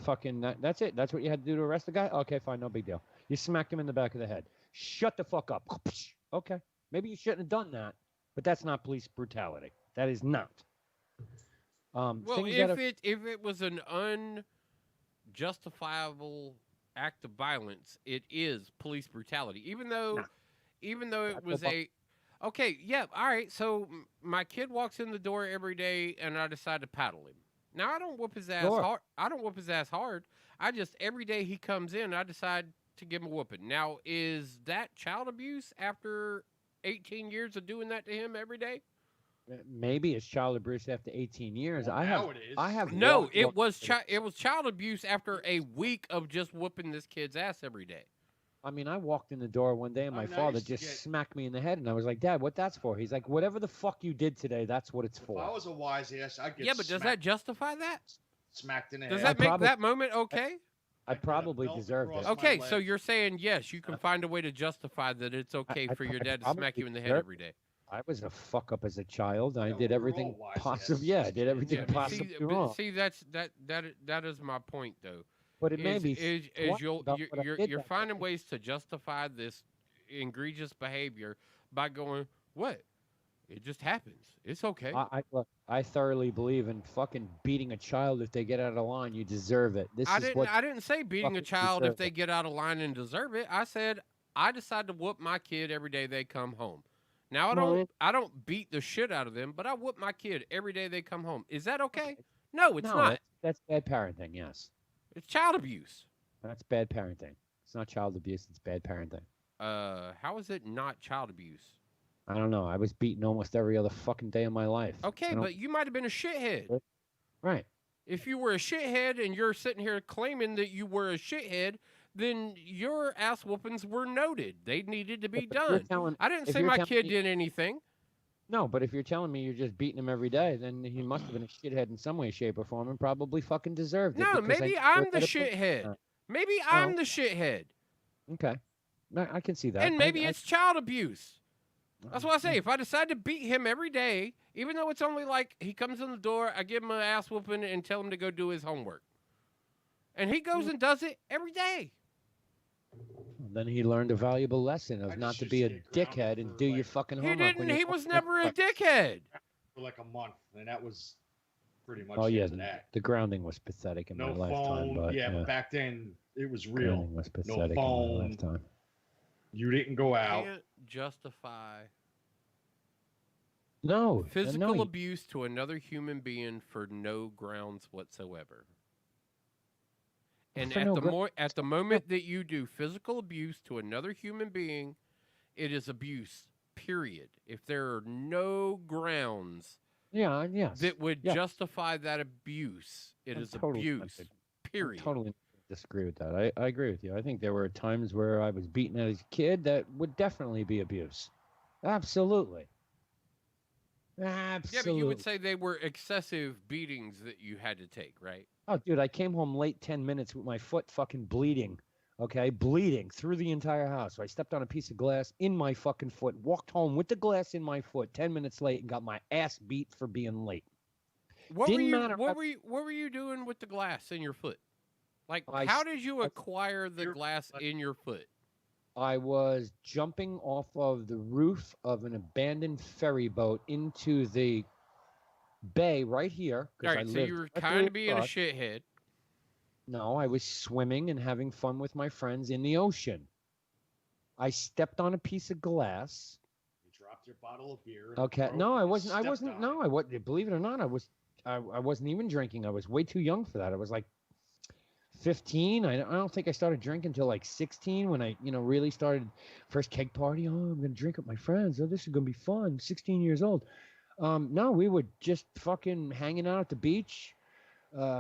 fucking, that's it. That's what you had to do to arrest the guy? Okay, fine, no big deal. You smacked him in the back of the head. Shut the fuck up. Okay, maybe you shouldn't have done that, but that's not police brutality. That is not. Well, if it was an unjustifiable act of violence, it is police brutality. Even though it was okay, yeah, all right. So my kid walks in the door every day, and I decide to paddle him. Now I don't whoop his ass hard. I don't whoop his ass hard. I just every day he comes in, I decide to give him a whooping. Now is that child abuse after 18 years of doing that to him every day? Maybe it's child abuse after 18 years. Well, it was child abuse after a week of just whooping this kid's ass every day. I mean, I walked in the door one day and my father just smacked me in the head, and I was like, "Dad, what that's for?" He's like, "Whatever the fuck you did today, that's what it's for." If I was a wise ass, I'd get but does that justify that? Smacked in the head. Does that make that moment okay? I probably deserved it. Okay, so you're saying yes, you can find a way to justify that it's okay for your dad to smack you in the head every day. I was a fuck up as a child. I did everything possible. Yeah, I did everything possible wrong. See, that is my point, though. But it may be you're finding ways to justify this egregious behavior by going, what? It just happens. It's okay. I thoroughly believe in fucking beating a child if they get out of line. You deserve it. I didn't say beating a child if they get out of line and deserve it. I said I decide to whoop my kid every day they come home. Now Well, I don't beat the shit out of them, but I whoop my kid every day they come home. Is that okay? No, it's no, not. that's bad parenting. Yes, It's child abuse. that's bad parenting. It's not child abuse. It's bad parenting. How is it not child abuse? I don't know. I was beaten almost every other fucking day of my life. Okay, but you might have been a shithead. Right. If you were a shithead and you're sitting here claiming that you were a shithead, then your ass whoopings were noted. They needed to be done. I didn't say my kid did anything. No, but if you're telling me you're just beating him every day, then he must have been a shithead in some way, shape, or form, and probably fucking deserved it. No, because maybe I I'm the shithead. Maybe I'm the shithead. Okay. I can see that. And maybe it's child abuse. That's what I say. If I decide to beat him every day, even though it's only like he comes in the door, I give him an ass whooping and tell him to go do his homework. And he goes and does it every day. Then he learned a valuable lesson of not to be a dickhead and do your fucking He homework. didn't. He was never a dickhead. For like a month, and that was pretty much Oh, yeah. that. The grounding was pathetic in No my lifetime. phone. But, But back then it was real. Grounding was No pathetic in my phone. lifetime. You didn't go out. Can't justify No. physical abuse to another human being for no grounds whatsoever. And For at no at the moment that you do physical abuse to another human being, it is abuse. Period. If there are no grounds that would justify that abuse, it is abuse. Period. I totally disagree with that. I agree with you. I think there were times where I was beaten as a kid that would definitely be abuse. Absolutely. Yeah, but you would say they were excessive beatings that you had to take, right? Oh, dude, I came home late 10 minutes with my foot fucking bleeding. Okay, bleeding through the entire house. So I stepped on a piece of glass in my fucking foot, walked home with the glass in my foot 10 minutes late, and got my ass beat for being late. What were you doing with the glass in your foot? Like, how did you acquire the glass in your foot? I was jumping off of the roof of an abandoned ferry boat into the bay right here. All right, so you were kind of being a shithead. No, I was swimming and having fun with my friends in the ocean. I stepped on a piece of glass. You dropped your bottle of beer. Okay, no, I wasn't. No, I wasn't. Believe it or not, I wasn't even drinking. I was way too young for that. I was like 15. I don't think I started drinking until like 16 when I, really started first keg party. Oh, I'm going to drink with my friends. Oh, this is going to be fun. 16 years old. No, we were just fucking hanging out at the beach,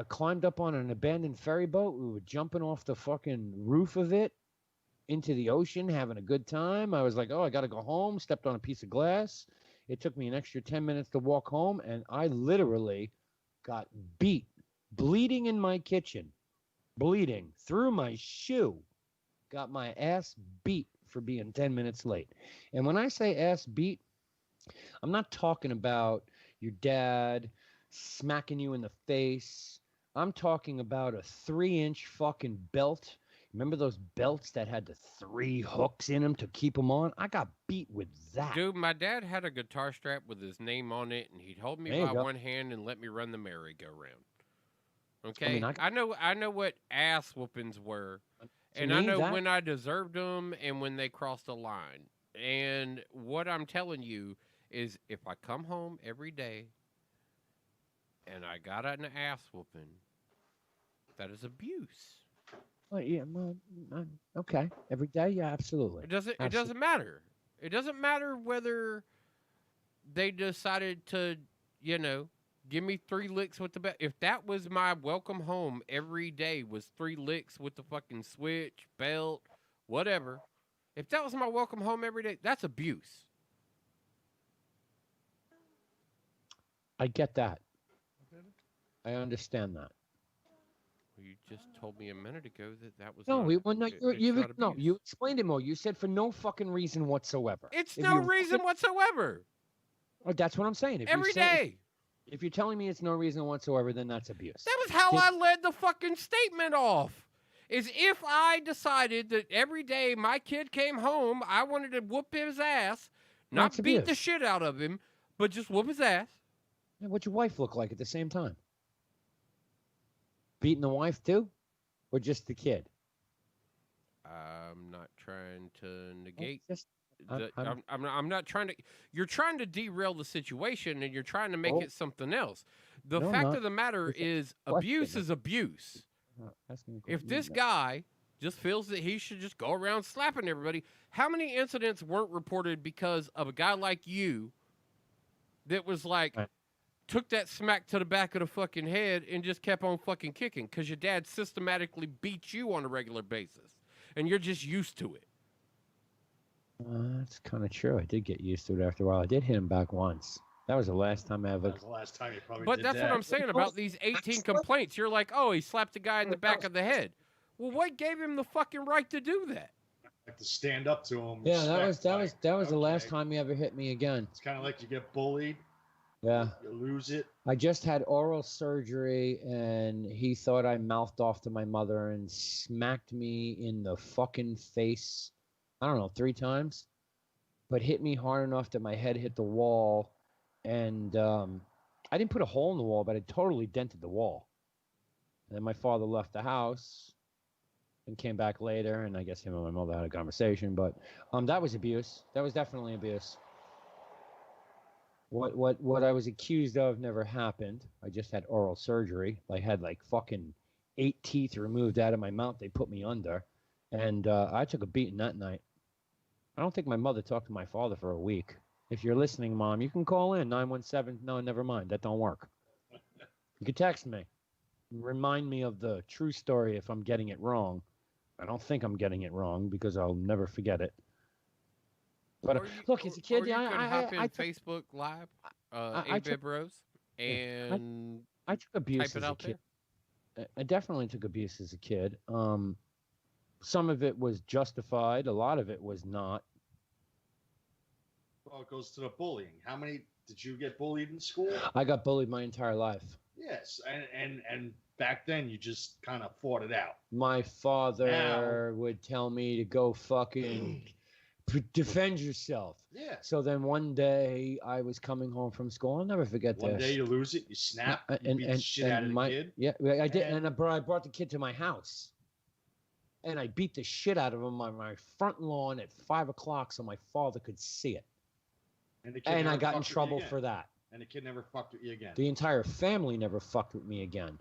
climbed up on an abandoned ferry boat. We were jumping off the fucking roof of it into the ocean, having a good time. I was like, oh, I got to go home. Stepped on a piece of glass. It took me an extra 10 minutes to walk home, and I literally got beat, bleeding in my kitchen. Bleeding through my shoe, got my ass beat for being 10 minutes late. And when I say ass beat, I'm not talking about your dad smacking you in the face. I'm talking about a 3-inch fucking belt. Remember those belts that had the 3 hooks in them to keep them on? I got beat with that. Dude, my dad had a guitar strap with his name on it, and he'd hold me by one hand and let me run the merry-go-round. Okay, I know what ass whoopings were, and I know when I deserved them and when they crossed a line. And what I'm telling you is, if I come home every day and I got an ass whooping, that is abuse. Well, yeah, okay, every day, yeah, absolutely. It doesn't matter. It doesn't matter whether they decided to, give me 3 licks with the belt. If that was my welcome home every day, was 3 licks with the fucking switch, belt, whatever. If that was my welcome home every day, that's abuse. I get that. I understand that. Well, you just told me a minute ago that was you explained it more. You said for no fucking reason whatsoever. It's no reason whatsoever. Oh, that's what I'm saying. Every day. If you're telling me it's no reason whatsoever, then that's abuse. That was how I led the fucking statement off. Is if I decided that every day my kid came home, I wanted to whoop his ass, not beat the shit out of him, but just whoop his ass. Yeah, what'd your wife look like at the same time? Beating the wife too? Or just the kid? I'm not trying to negate I'm not trying to. You're trying to derail the situation, and you're trying to make Oh. it something else. The No, I'm fact not. of the matter It's a is, question. abuse is abuse. Asking a If question. this guy just feels that he should just go around slapping everybody, how many incidents weren't reported because of a guy like you that was like, took that smack to the back of the fucking head and just kept on fucking kicking because your dad systematically beat you on a regular basis and you're just used to it. That's kind of true. I did get used to it after a while. I did hit him back once. That was the last time I ever. That was the last time you probably But did that's that. what I'm saying about these 18 complaints. You're like, oh, he slapped the guy in the back of the head. Well, what gave him the fucking right to do that? Like to stand up to him. Yeah, that respect, was the last time he ever hit me again. It's kind of like you get bullied. Yeah. You lose it. I just had oral surgery, and he thought I mouthed off to my mother and smacked me in the fucking face. I don't know, 3 times, but hit me hard enough that my head hit the wall, and I didn't put a hole in the wall, but I totally dented the wall. And then my father left the house and came back later, and I guess him and my mother had a conversation, but that was abuse. That was definitely abuse. What I was accused of never happened. I just had oral surgery. I had like fucking 8 teeth removed out of my mouth. They put me under, and I took a beating that night. I don't think my mother talked to my father for a week. If you're listening, Mom, you can call in 917. No, never mind. That don't work. You can text me. Remind me of the true story if I'm getting it wrong. I don't think I'm getting it wrong because I'll never forget it. But look, as a kid, or you could hop in I Facebook Live, I took- Bros, and I took abuse type it as a out kid. I definitely took abuse as a kid. Some of it was justified. A lot of it was not. Well, it goes to the bullying. How many did you get bullied in school? I got bullied my entire life. Yes, and back then you just kind of fought it out. My father would tell me to go fucking defend yourself. Yeah. So then one day I was coming home from school. I'll never forget One this. day you lose it, you snap, you beat the shit out of the kid. Yeah, I did, and I brought the kid to my house, and I beat the shit out of him on my front lawn at 5 o'clock so my father could see it. And, the kid And I never got in fucked with you trouble again. for that. And the kid never fucked with you again. The entire family never fucked with me again.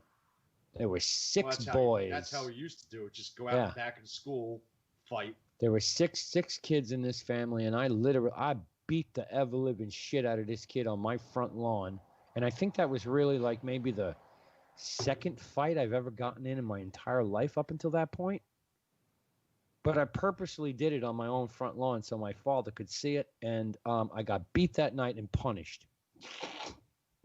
There were 6 Well, that's boys. That's how we used to do it. Just go out Yeah. back in school, fight. There were six kids in this family, and I beat the ever living shit out of this kid on my front lawn. And I think that was really like maybe the second fight I've ever gotten in my entire life up until that point. But I purposely did it on my own front lawn so my father could see it, and I got beat that night and punished.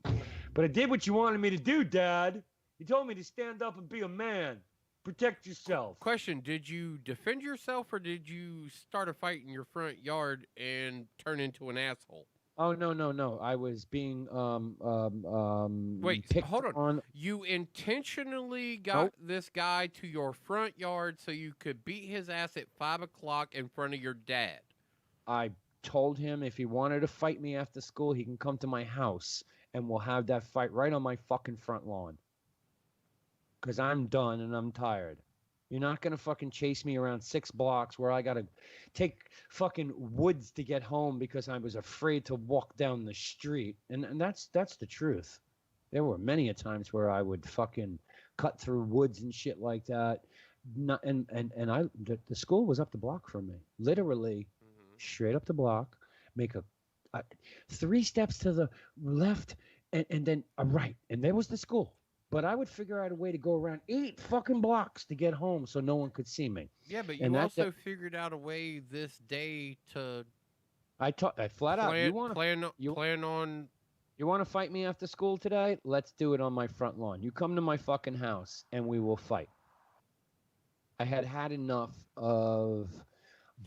But I did what you wanted me to do, Dad. You told me to stand up and be a man. Protect yourself. Question, did you defend yourself or did you start a fight in your front yard and turn into an asshole? Oh, no. I was being Wait, picked hold on. on. You intentionally got this guy to your front yard so you could beat his ass at 5 o'clock in front of your dad. I told him if he wanted to fight me after school, he can come to my house and we'll have that fight right on my fucking front lawn. Because I'm done and I'm tired. You're not going to fucking chase me around 6 blocks where I got to take fucking woods to get home because I was afraid to walk down the street. And that's the truth. There were many a times where I would fucking cut through woods and shit like that. The school was up the block from me. Literally straight up the block, make a 3 steps to the left and then a right. And there was the school. But I would figure out a way to go around 8 fucking blocks to get home so no one could see me. Yeah, but you also figured out a way this day to. I flat out. You want to fight me after school today? Let's do it on my front lawn. You come to my fucking house and we will fight. I had enough of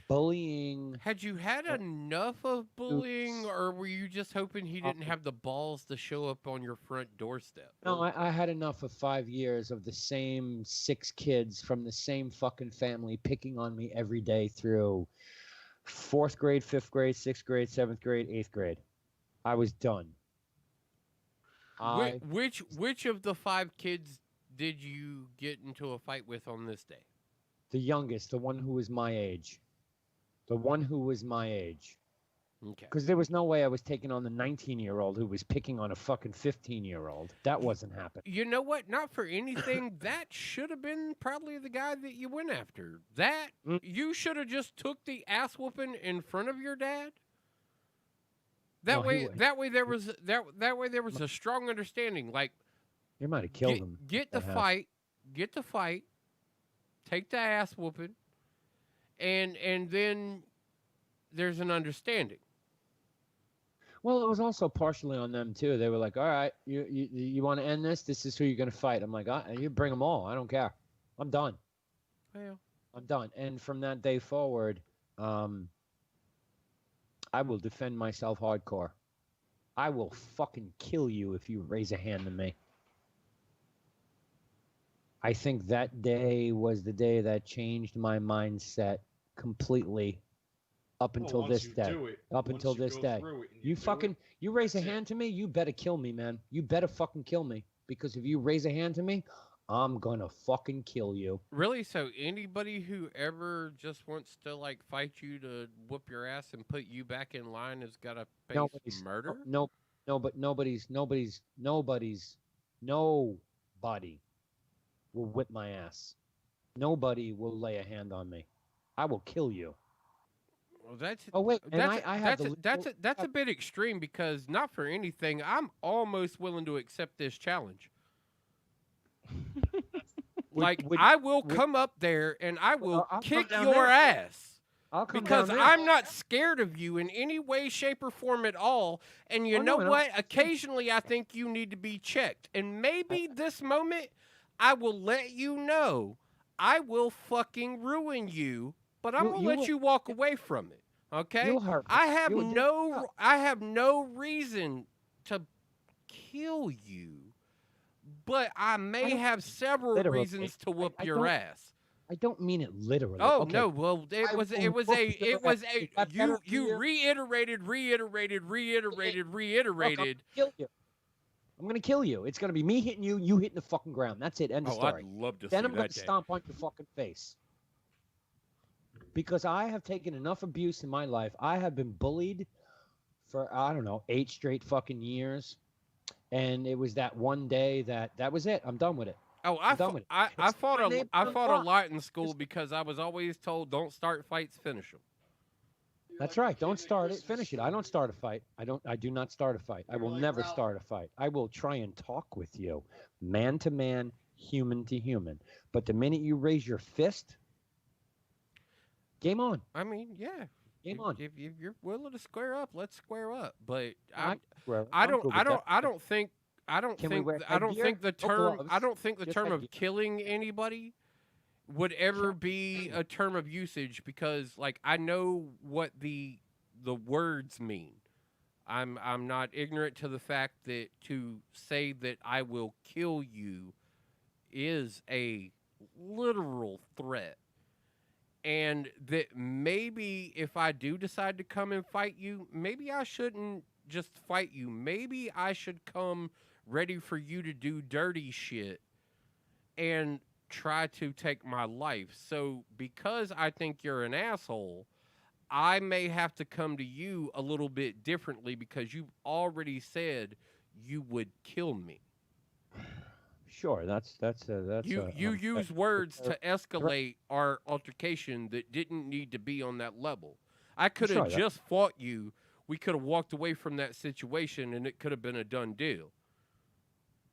bullying. Had you had enough of bullying, or were you just hoping he didn't have the balls to show up on your front doorstep? No, I had enough of 5 years of the same 6 kids from the same fucking family picking on me every day through 4th grade, 5th grade, 6th grade, 7th grade, 8th grade. I was done. Which of the 5 kids did you get into a fight with on this day? The youngest, the one who was my age. The one who was my age. Okay. Because there was no way I was taking on the 19-year-old who was picking on a fucking 15-year-old. That wasn't happening. You know what? Not for anything. That should have been probably the guy that you went after. That you should have just took the ass whooping in front of your dad. That No, way, that way there was a strong understanding. Like, you might have killed him. Get the fight. Take the ass whooping, and then there's an understanding. Well, it was also partially on them too. They were like, "All right, you want to end this? This is who you're going to fight." I'm like, "You bring them all. I don't care. I'm done. Well, I'm done." And from that day forward, I will defend myself hardcore. I will fucking kill you if you raise a hand to me. I think that day was the day that changed my mindset completely. Up until this day. Up until this day. You raise a hand to me, you better kill me, man. You better fucking kill me. Because if you raise a hand to me, I'm gonna fucking kill you. Really? So anybody who ever just wants to like fight you to whoop your ass and put you back in line has got to face murder? Nobody will whip my ass. Nobody will lay a hand on me. I will kill you. Well, that's that's a bit extreme because not for anything, I'm almost willing to accept this challenge. I will come up there and I will kick your ass. Because I'm not scared of you in any way, shape, or form at all. And you know what? Occasionally, I think you need to be checked. And maybe this moment, I will let you know I will fucking ruin you. But I'm gonna let you walk away from it, okay? I have no reason to kill you, but I may have several reasons to whoop your ass. I don't mean it literally. Oh okay. no! Well, you reiterated. I'm gonna kill you. It's gonna be me hitting you, you hitting the fucking ground. That's it. End of story. I'd love to see then I'm gonna that day. stomp on your fucking face. Because I have taken enough abuse in my life. I have been bullied for, I don't know, 8 straight fucking years. And it was that one day that was it. I'm done with it. Oh, I fought a lot in school because I was always told, don't start fights, finish them. That's right. Don't start it, finish it. I don't start a fight. I do not start a fight. I will never start a fight. I will try and talk with you, man to man, human to human. But the minute you raise your fist, game on. I mean, yeah. Game on. If you're willing to square up, let's square up. But I don't think the term of killing anybody would ever be a term of usage because like I know what the words mean. I'm not ignorant to the fact that to say that I will kill you is a literal threat. And that maybe if I do decide to come and fight you, maybe I shouldn't just fight you. Maybe I should come ready for you to do dirty shit and try to take my life. So because I think you're an asshole, I may have to come to you a little bit differently because you've already said you would kill me. Sure, that's you use words to escalate our altercation that didn't need to be on that level. I could have just fought you. We could have walked away from that situation and it could have been a done deal.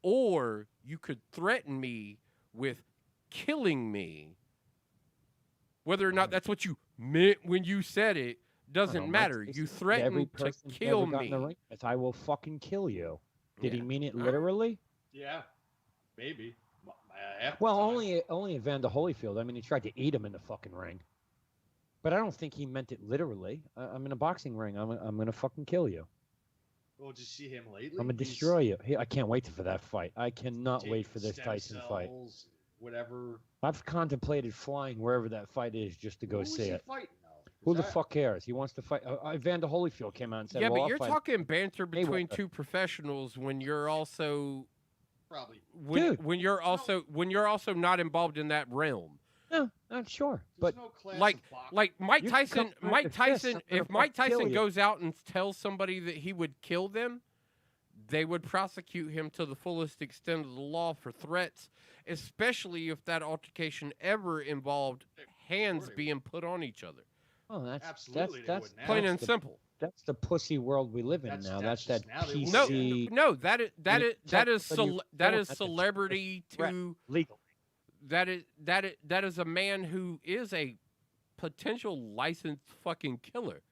Or you could threaten me with killing me. Whether or not that's what you meant when you said it doesn't matter. You threatened to kill me. I will fucking kill you. Did he mean it literally? Yeah. Maybe. Well, only Evander Holyfield. I mean, he tried to eat him in the fucking ring. But I don't think he meant it literally. I'm in a boxing ring. I'm gonna fucking kill you. Well, did you see him lately? I'm gonna destroy you. I can't wait for that fight. I cannot wait for this Tyson fight. Whatever. I've contemplated flying wherever that fight is just to go see it. Fighting, Who the fuck cares? He wants to fight. Evander Holyfield came out and said, "Yeah, well, but you're talking banter between two professionals when you're also." Probably. When you're also not involved in that realm. Yeah, not sure, but like Mike You Tyson, come through with fists, I'm gonna if Mike fucking kill Tyson you. goes out and tells somebody that he would kill them, they would prosecute him to the fullest extent of the law for threats, especially if that altercation ever involved hands being put on each other. Oh, that's Absolutely, they that's wouldn't have Plain it. and simple. That's the pussy world we live in now. That's that now they PC. wouldn't No, that is Somebody you that phone is at the celebrity threat, to legal. that is a man who is a potential licensed fucking killer.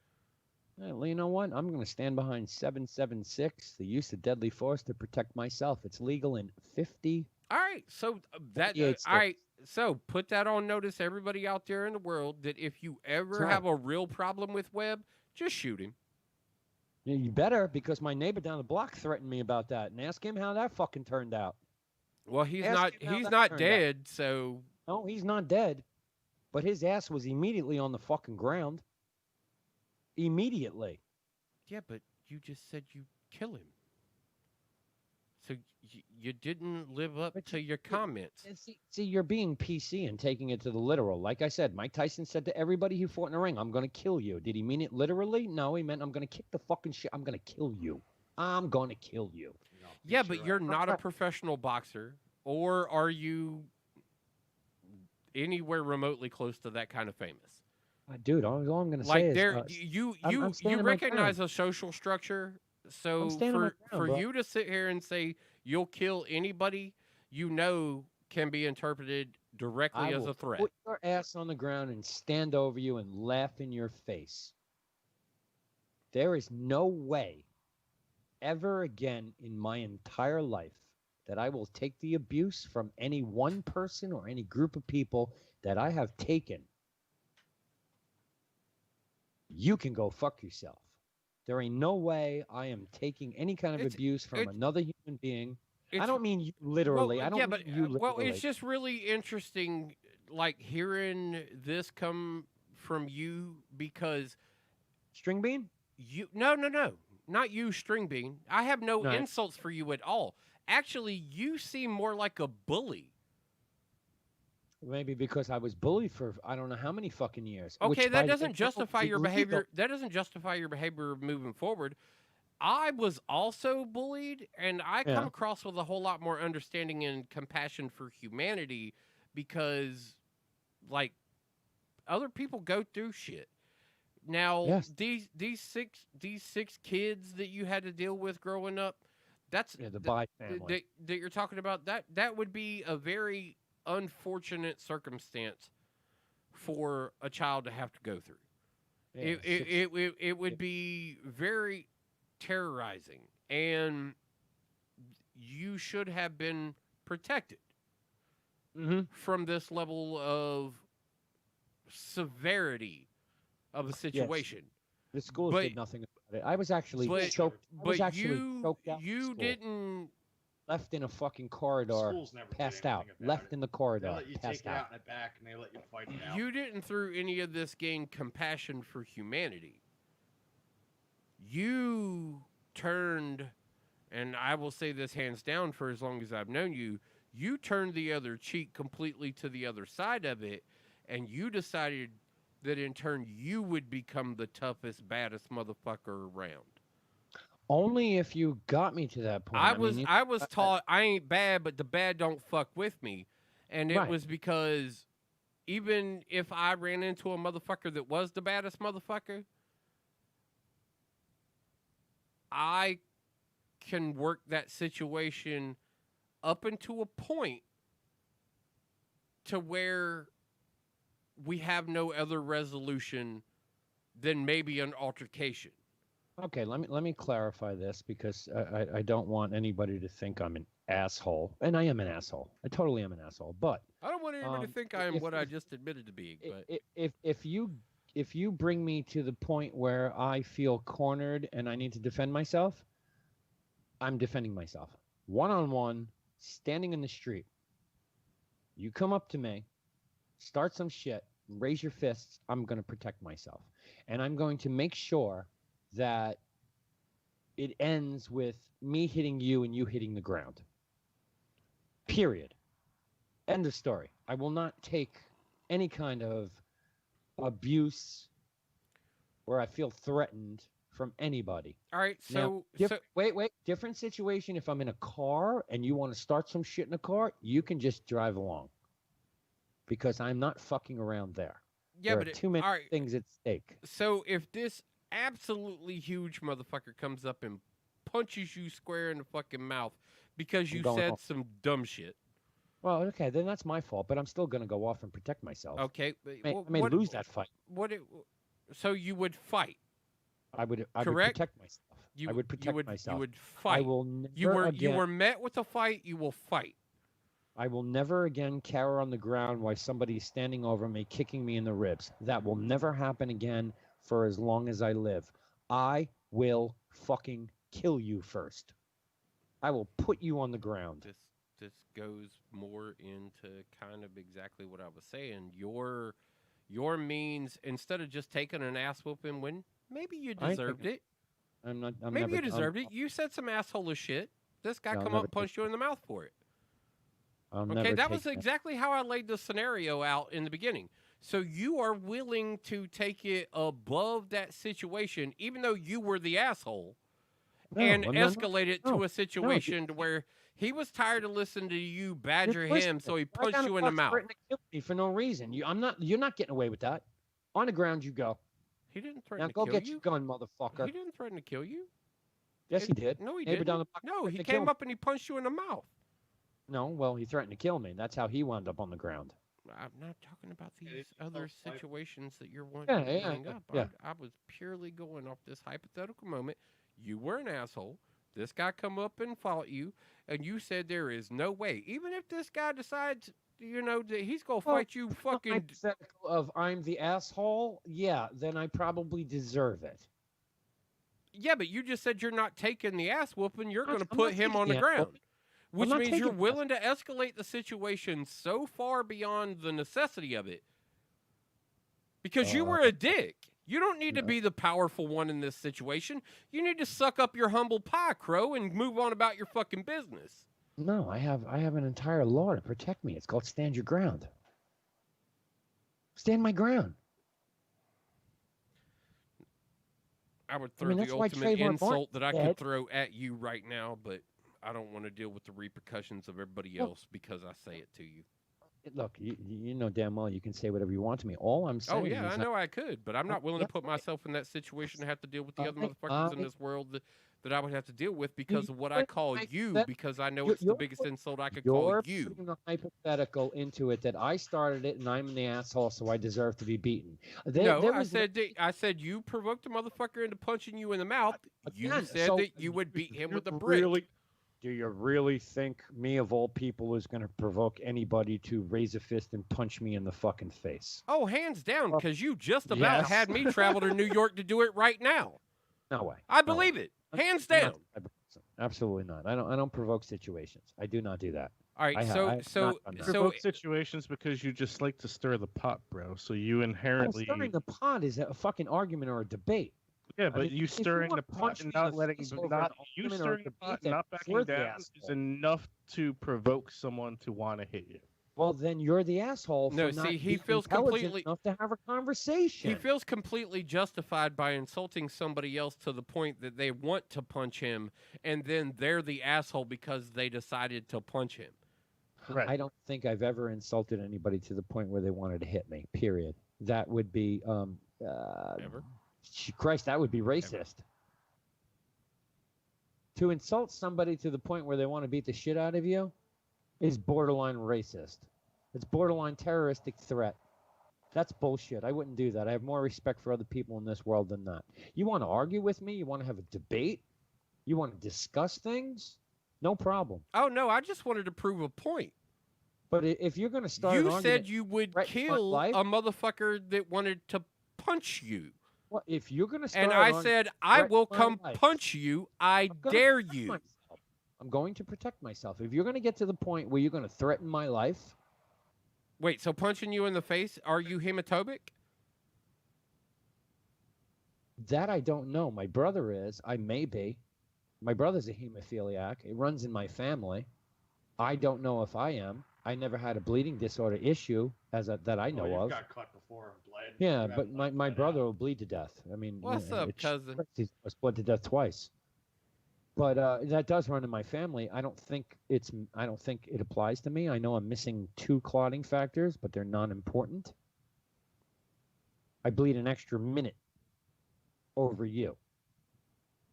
Well, you know what? I'm going to stand behind 776, the use of deadly force to protect myself. It's legal in 50. All right, so that 48 all right, so put that on notice, everybody out there in the world, that if you ever right. have a real problem with Webb, just shoot him. Yeah, you better, because my neighbor down the block threatened me about that, and ask him how that fucking turned out. Well, he's Ask him how he's that not turned out. dead, so No, he's not dead, but his ass was immediately on the fucking ground. Immediately. yeah, but you just said you kill him. So you didn't live up to your comments. And see, you're being PC and taking it to the literal. Like I said, Mike Tyson said to everybody who fought in the ring, I'm going to kill you. Did he mean it literally? No, he meant I'm going to kick the fucking shit. I'm going to kill you. I'm going to kill you. Yeah, but you're not a professional boxer, or are you anywhere remotely close to that kind of famous? Dude, all I'm going to say Like is... there, you standing my recognize ground. a social structure. So I'm standing my ground, for bro. you to sit here and say you'll kill anybody, you know, can be interpreted directly I as will a threat. put your ass on the ground and stand over you and laugh in your face. There is no way ever again in my entire life that I will take the abuse from any one person or any group of people that I have taken. You can go fuck yourself. There ain't no way I am taking any kind of abuse from another human being. I don't mean you literally. Well, I don't yeah, mean but you literally. well, it's just really interesting, like hearing this come from you, because String Bean. No, not you, String Bean. I have no No. insults for you at all. Actually, you seem more like a bully. Maybe because I was bullied for I don't know how many fucking years. Okay, which by that the doesn't way, justify your illegal. behavior. That doesn't justify your behavior moving forward. I was also bullied, and I come Yeah. across with a whole lot more understanding and compassion for humanity because, like, other people go through shit. Now, Yes. these six kids that you had to deal with growing up, that's the Bai family. that you're talking about. That would be a very unfortunate circumstance for a child to have to go through. Yeah, It would be very terrorizing, and you should have been protected from this level of severity of a situation. The schools But- did nothing about it. I was actually but- choked. I was but actually you- choked out. in you school. didn't left in a fucking corridor, Schools never did passed out. anything about Left in the They corridor, let you passed take it out out. in the back, and they let you fight it out. You didn't through any of this gain compassion for humanity. You turned, and I will say this hands down for as long as I've known you, you turned the other cheek completely to the other side of it, and you decided that in turn you would become the toughest, baddest motherfucker around. Only if you got me to that point. I mean, was taught I ain't bad, but the bad don't fuck with me. And it Right. was because even if I ran into a motherfucker that was the baddest motherfucker, I can work that situation up into a point to where we have no other resolution than maybe an altercation. Okay, let me clarify this because I don't want anybody to think I'm an asshole, and I am an asshole. I totally am an asshole. But I don't want anybody to think I am if- what I just admitted to being. But if you bring me to the point where I feel cornered and I need to defend myself, I'm defending myself. One-on-one, standing in the street. You come up to me, start some shit, raise your fists, I'm going to protect myself. And I'm going to make sure that it ends with me hitting you and you hitting the ground. Period. End of story. I will not take any kind of abuse where I feel threatened from anybody. All right, Now, so wait, different situation. If I'm in a car and you want to start some shit in a car, you can just drive along because I'm not fucking around there. Yeah, there but are too many all right. things at stake. So if this absolutely huge motherfucker comes up and punches you square in the fucking mouth because you going said off. some dumb shit. Well, okay, then that's my fault, but I'm still going to go off and protect myself. Okay, but I may lose that fight. So you would fight. I would Correct? protect myself. I would protect myself. You would fight. I will never you were met with a fight. You will fight. I will never again cower on the ground while somebody's standing over me, kicking me in the ribs. That will never happen again for as long as I live. I will fucking kill you first. I will put you on the ground. This goes more into kind of exactly what I was saying. Your means, instead of just taking an ass whooping when maybe you deserved it. Maybe you deserved it. You said some asshole shit. This guy come up and punched you in the mouth for it. Okay, that was exactly how I laid the scenario out in the beginning. So you are willing to take it above that situation, even though you were the asshole, and escalate it to a situation to where he was tired of listening to you badger him, so he punched you in the mouth. To kill me for no reason. You're not getting away with that. On the ground you go. He didn't threaten now to go kill get you. your gun, motherfucker. He didn't threaten to kill you. Yes, he did. No, he Neighbor didn't. down the block No, he threatened to kill came him. up and he punched you in the mouth. No, well, he threatened to kill me. That's how he wound up on the ground. I'm not talking about these other situations that you're wanting to bring up. I was purely going off this hypothetical moment. You were an asshole. This guy come up and fought you, and you said there is no way. Even if this guy decides, that he's going to fight you fucking... Hypothetical of I'm the asshole, yeah, then I probably deserve it. Yeah, but you just said you're not taking the ass whooping. You're going to put him on the ground. Which means you're willing to escalate the situation so far beyond the necessity of it. Because you were a dick. You don't need to be the powerful one in this situation. You need to suck up your humble pie, Crow, and move on about your fucking business. No, I have an entire law to protect me. It's called stand your ground. Stand my ground. I would throw the ultimate insult that I could throw at you right now, but I don't want to deal with the repercussions of everybody else because I say it to you. Look, you know damn well you can say whatever you want to me. All I'm saying is... I know I could, but I'm not willing to put myself in that situation to have to deal with the other motherfuckers in this world that I would have to deal with because of what I call you, because I know it's the biggest insult I could call you. You're putting a hypothetical into it that I started it and I'm the asshole, so I deserve to be beaten. I said you provoked a motherfucker into punching you in the mouth. You said that you would beat him with a brick. Do you really think me, of all people, is going to provoke anybody to raise a fist and punch me in the fucking face? Oh, hands down, because you just about had me travel to New York to do it right now. No way. I believe it. Hands down. Absolutely not. I don't provoke situations. I do not do that. All right, you provoke situations because you just like to stir the pot, bro. So you inherently... Stirring the pot is a fucking argument or a debate. Yeah, but you stirring the pot and not letting you stirring the pot and not backing down is enough to provoke someone to want to hit you. Well, then you're the asshole. No, see, he feels completely enough to have a conversation. He feels completely justified by insulting somebody else to the point that they want to punch him, and then they're the asshole because they decided to punch him. Right. I don't think I've ever insulted anybody to the point where they wanted to hit me. Period. That would be ever. Christ, that would be racist. To insult somebody to the point where they want to beat the shit out of you is borderline racist. It's borderline terroristic threat. That's bullshit. I wouldn't do that. I have more respect for other people in this world than that. You want to argue with me? You want to have a debate? You want to discuss things? No problem. Oh, no, I just wanted to prove a point. But if you're going to start You said you would kill a motherfucker that wanted to punch you. Well, if you're going to start... And I said, I will come punch you. I dare you. I'm going to protect myself. If you're going to get to the point where you're going to threaten my life... Wait, so punching you in the face, are you hematophic? That I don't know. My brother is. I may be. My brother's a hemophiliac. It runs in my family. I don't know if I am. I never had a bleeding disorder issue that I know You've of. got cut before and bled. Yeah, You but haven't, my, like, my bled brother out. will bleed to death. I mean, What's up, cousin? He's bled to death twice. But that does run in my family. I don't think it applies to me. I know I'm missing 2 clotting factors, but they're non-important. I bleed an extra minute over you.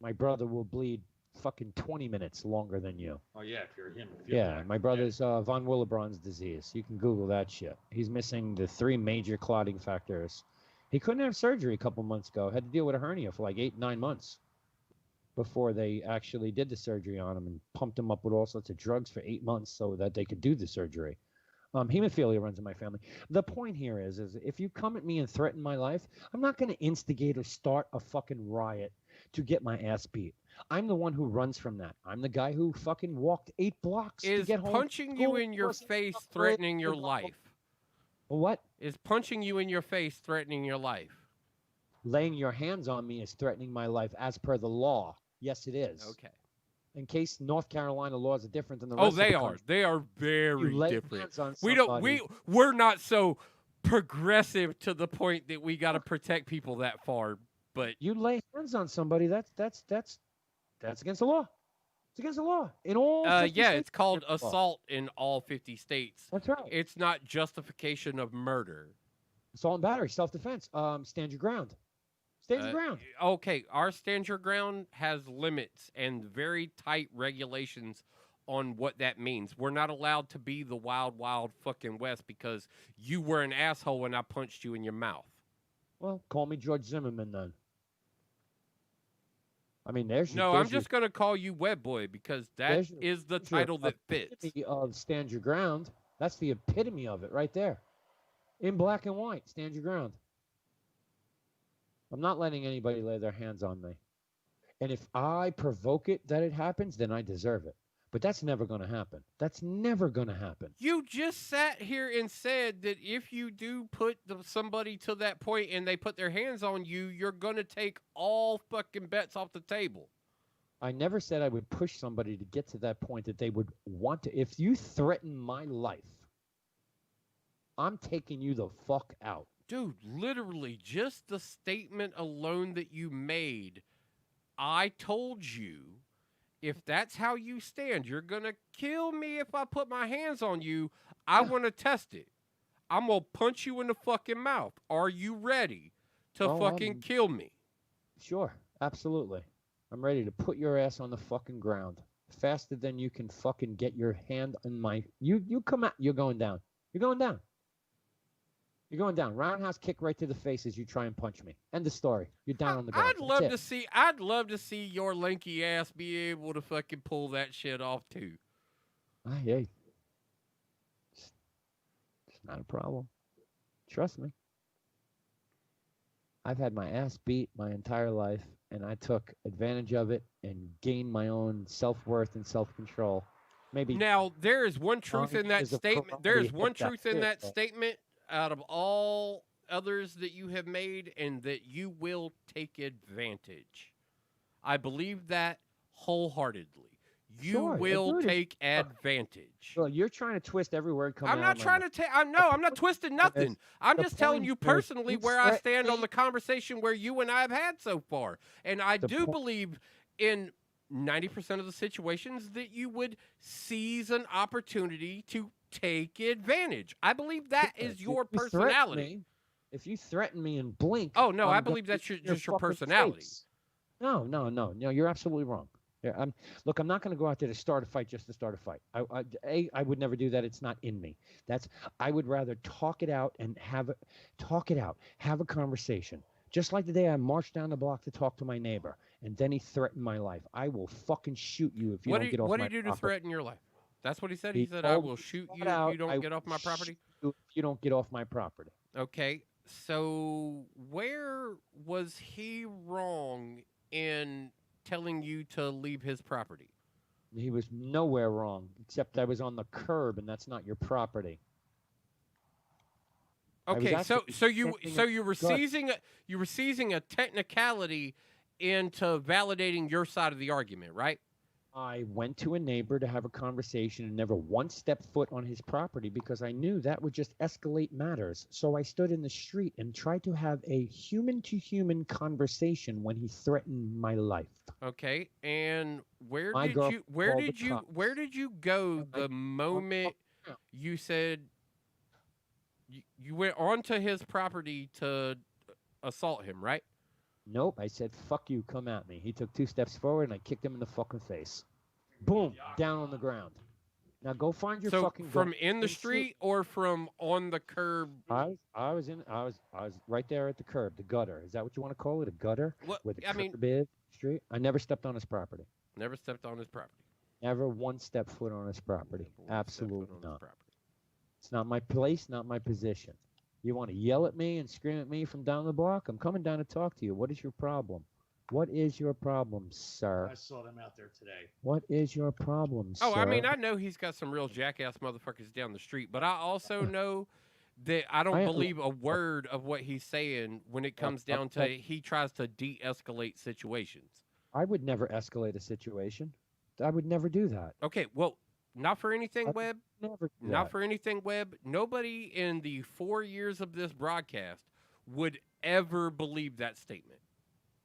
My brother will bleed fucking 20 minutes longer than you. Oh yeah, if you're him. Yeah, my brother's von Willebrand's disease. You can Google that shit. He's missing the 3 major clotting factors. He couldn't have surgery a couple months ago. Had to deal with a hernia for like 8-9 months before they actually did the surgery on him and pumped him up with all sorts of drugs for 8 months so that they could do the surgery. Hemophilia runs in my family. The point here is if you come at me and threaten my life, I'm not going to instigate or start a fucking riot to get my ass beat. I'm the one who runs from that. I'm the guy who fucking walked 8 blocks to Is get home. punching you in your face threatening your life? What? Is punching you in your face threatening your life? Laying your hands on me is threatening my life as per the law. Yes, it is. Okay. In case North Carolina laws are different than the Oh, rest of they the are. country. They are very You lay different. hands on We don't. somebody- We're not so progressive to the point that we got to protect people that far. But you lay hands on somebody, that's against the law. It's against the law in all. 50 yeah, states, it's called against the law. assault in all 50 states. That's right. It's not justification of murder. Assault and battery, self-defense. Stand your ground. Stand your ground. Okay, our stand your ground has limits and very tight regulations on what that means. We're not allowed to be the wild, wild fucking West because you were an asshole when I punched you in your mouth. Well, call me George Zimmerman then. I mean, there's your, No, there's I'm just going to call you Web Boy because that there's your- is the there's your title that fits. epitome of stand your ground. That's the epitome of it right there. In black and white, stand your ground. I'm not letting anybody lay their hands on me. And if I provoke it that it happens, then I deserve it. But that's never going to happen. That's never going to happen. You just sat here and said that if you do put somebody to that point and they put their hands on you, you're going to take all fucking bets off the table. I never said I would push somebody to get to that point that they would want to. If you threaten my life, I'm taking you the fuck out. Dude, literally, just the statement alone that you made, I told you, if that's how you stand, you're going to kill me if I put my hands on you. I want to test it. I'm going to punch you in the fucking mouth. Are you ready to fucking kill me? Sure, absolutely. I'm ready to put your ass on the fucking ground. Faster than you can fucking get your hand on my... You come out, you're going down. You're going down. You're going down. Roundhouse kick right to the face as you try and punch me. End of story. You're down on the ground. I'd love to see your lanky ass be able to fucking pull that shit off too. Hey, it's not a problem. Trust me. I've had my ass beat my entire life, and I took advantage of it and gained my own self-worth and self-control. Maybe now there is one truth in that years of statement. There is karate one hit that truth in shit, that but- statement out of all others that you have made, and that you will take advantage. I believe that wholeheartedly. You Sure, will agreed. take advantage. Well, you're trying to twist every word coming I'm out not of my trying mouth. to take. I'm not twisting nothing. I'm the just telling point you is, personally you where I threaten stand on me- the conversation where you and I have had so far, and I The do point- believe in 90% of the situations that you would seize an opportunity to take advantage. I believe that is your If you threaten personality. me- If you threaten me and blink, Oh no, I I'm gonna believe that's get just your fucking personality. face. No, you're absolutely wrong. Yeah, I'm not going to go out there to start a fight just to start a fight. I would never do that. It's not in me. I would rather talk it out and have a conversation. Just like the day I marched down the block to talk to my neighbor, and then he threatened my life. I will fucking shoot you if you What don't did get off what my did he do to property. threaten your life? That's what he said. He He said, "I told will me shoot flat you if out, you don't I get off my will property." shoot you if you don't get off my property. Okay, so where was he wrong in telling you to leave his property? He was nowhere wrong, except I was on the curb, and that's not your property. I was Okay, actually so you standing were Go ahead. seizing a technicality into validating your side of the argument, right? I went to a neighbor to have a conversation and never once stepped foot on his property because I knew that would just escalate matters. So I stood in the street and tried to have a human-to-human conversation when he threatened my life. Okay, and where My did girl you called the cops. where did you go the moment you said you went onto his property to assault him, right? Nope. I said, fuck you, come at me. He took 2 steps forward and I kicked him in the fucking face. Boom, down on the ground. Now go find your So fucking from gun. in the street or from on the curb? I was right there at the curb, the gutter. Is that what you want to call it? A gutter? What Where the I mean, curb is, street? I never stepped on his property. never stepped on his property. Never one step foot on his property. Absolutely on his not. property. It's not my place, not my position. You want to yell at me and scream at me from down the block? I'm coming down to talk to you. What is your problem? What is your problem, sir? I saw them out there today. What is your problem, Oh, sir? I mean, I know he's got some real jackass motherfuckers down the street, but I also know that I don't believe a word of what he's saying when it comes down to he tries to de-escalate situations. I would never escalate a situation. I would never do that. Okay, well, not for anything, Webb. Never do Not that. for anything, Webb. Nobody in the 4 years of this broadcast would ever believe that statement.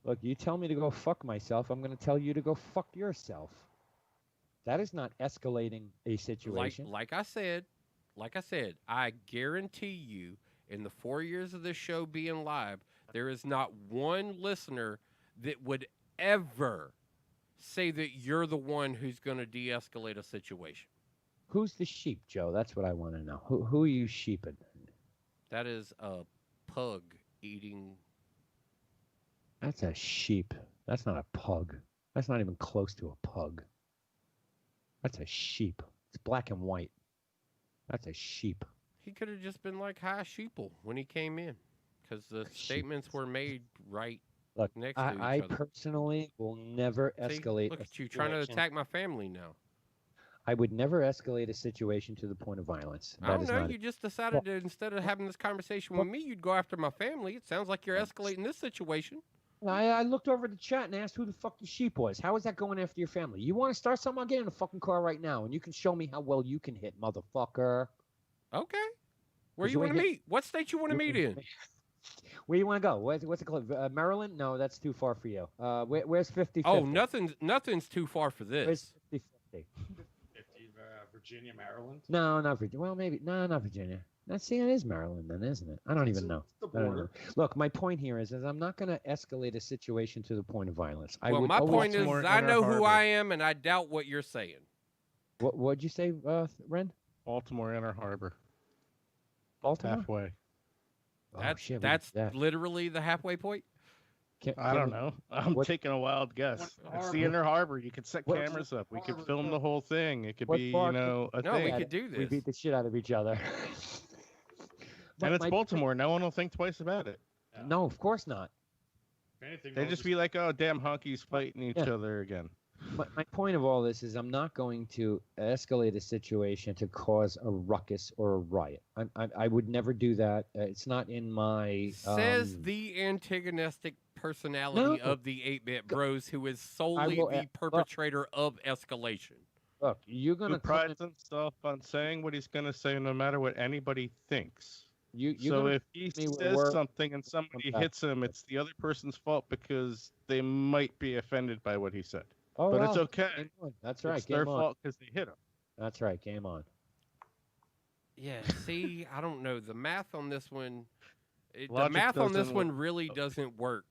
Look, you tell me to go fuck myself, I'm going to tell you to go fuck yourself. That is not escalating a situation. Like I said, I guarantee you, in the 4 years of this show being live, there is not one listener that would ever say that you're the one who's going to de-escalate a situation. Who's the sheep, Joe? That's what I want to know. Who are you sheeping? That is a pug eating. That's a sheep. That's not a pug. That's not even close to a pug. That's a sheep. It's black and white. That's a sheep. He could have just been like, "Hi, sheeple," when he came in, because the statements were made right Look, next to each I other. personally will never See, escalate. look a at you trying to situation. attack my family now. I would never escalate a situation to the point of violence. I That don't is know. not You just decided to, instead of having this conversation with me, you'd go after my family. It sounds like you're escalating this situation. I looked over the chat and asked who the fuck the sheep was. How is that going after your family? You want to start something? I'll get in a fucking car right now, and you can show me how well you can hit, motherfucker. Okay. Where 'Cause you want ain't to hit- meet? What state you want to meet in? Where you want to go? What's it called? Maryland? No, that's too far for you. Where's 50-50? Oh, nothing's too far for this. Where's 50-50? 50, Virginia, Maryland. No, not Virginia. Well, maybe. No, not Virginia. Let's see, it is Maryland then, isn't it? I don't even know. the I don't know. border. Look, my point here is I'm not going to escalate a situation to the point of violence. I Well, would my always- point is, I know who I am, and I doubt what you're saying. What'd you say, Ren? Baltimore Inner Harbor. Baltimore? Halfway. That's literally the halfway point. I don't know. I'm taking a wild guess. It's the Inner Harbor. You could set cameras up. We could film the whole thing. It could What be, bar- a No, thing. we could do We this. beat the shit out of each other. And it's my- Baltimore. No one will think twice about it. No, of course not. They just be like, oh, damn honkies fighting each Yeah. other again. My point of all this is I'm not going to escalate a situation to cause a ruckus or a riot. I would never do that. It's not in my... Says the antagonistic personality No. of the 8-Bit Bros, who is solely will- the perpetrator of escalation. Look, you're Who prides himself on saying what he's going to say no matter what anybody thinks. You're So gonna if he me with says words something and somebody back. hits him, it's the other person's fault because they might be offended by what he said. Oh, but it's well, okay. game on. That's right. It's their game on. fault because they hit him. That's right. Game on. Yeah, see, I don't know. The math on this one, the Logic math on this doesn't one work. really doesn't work.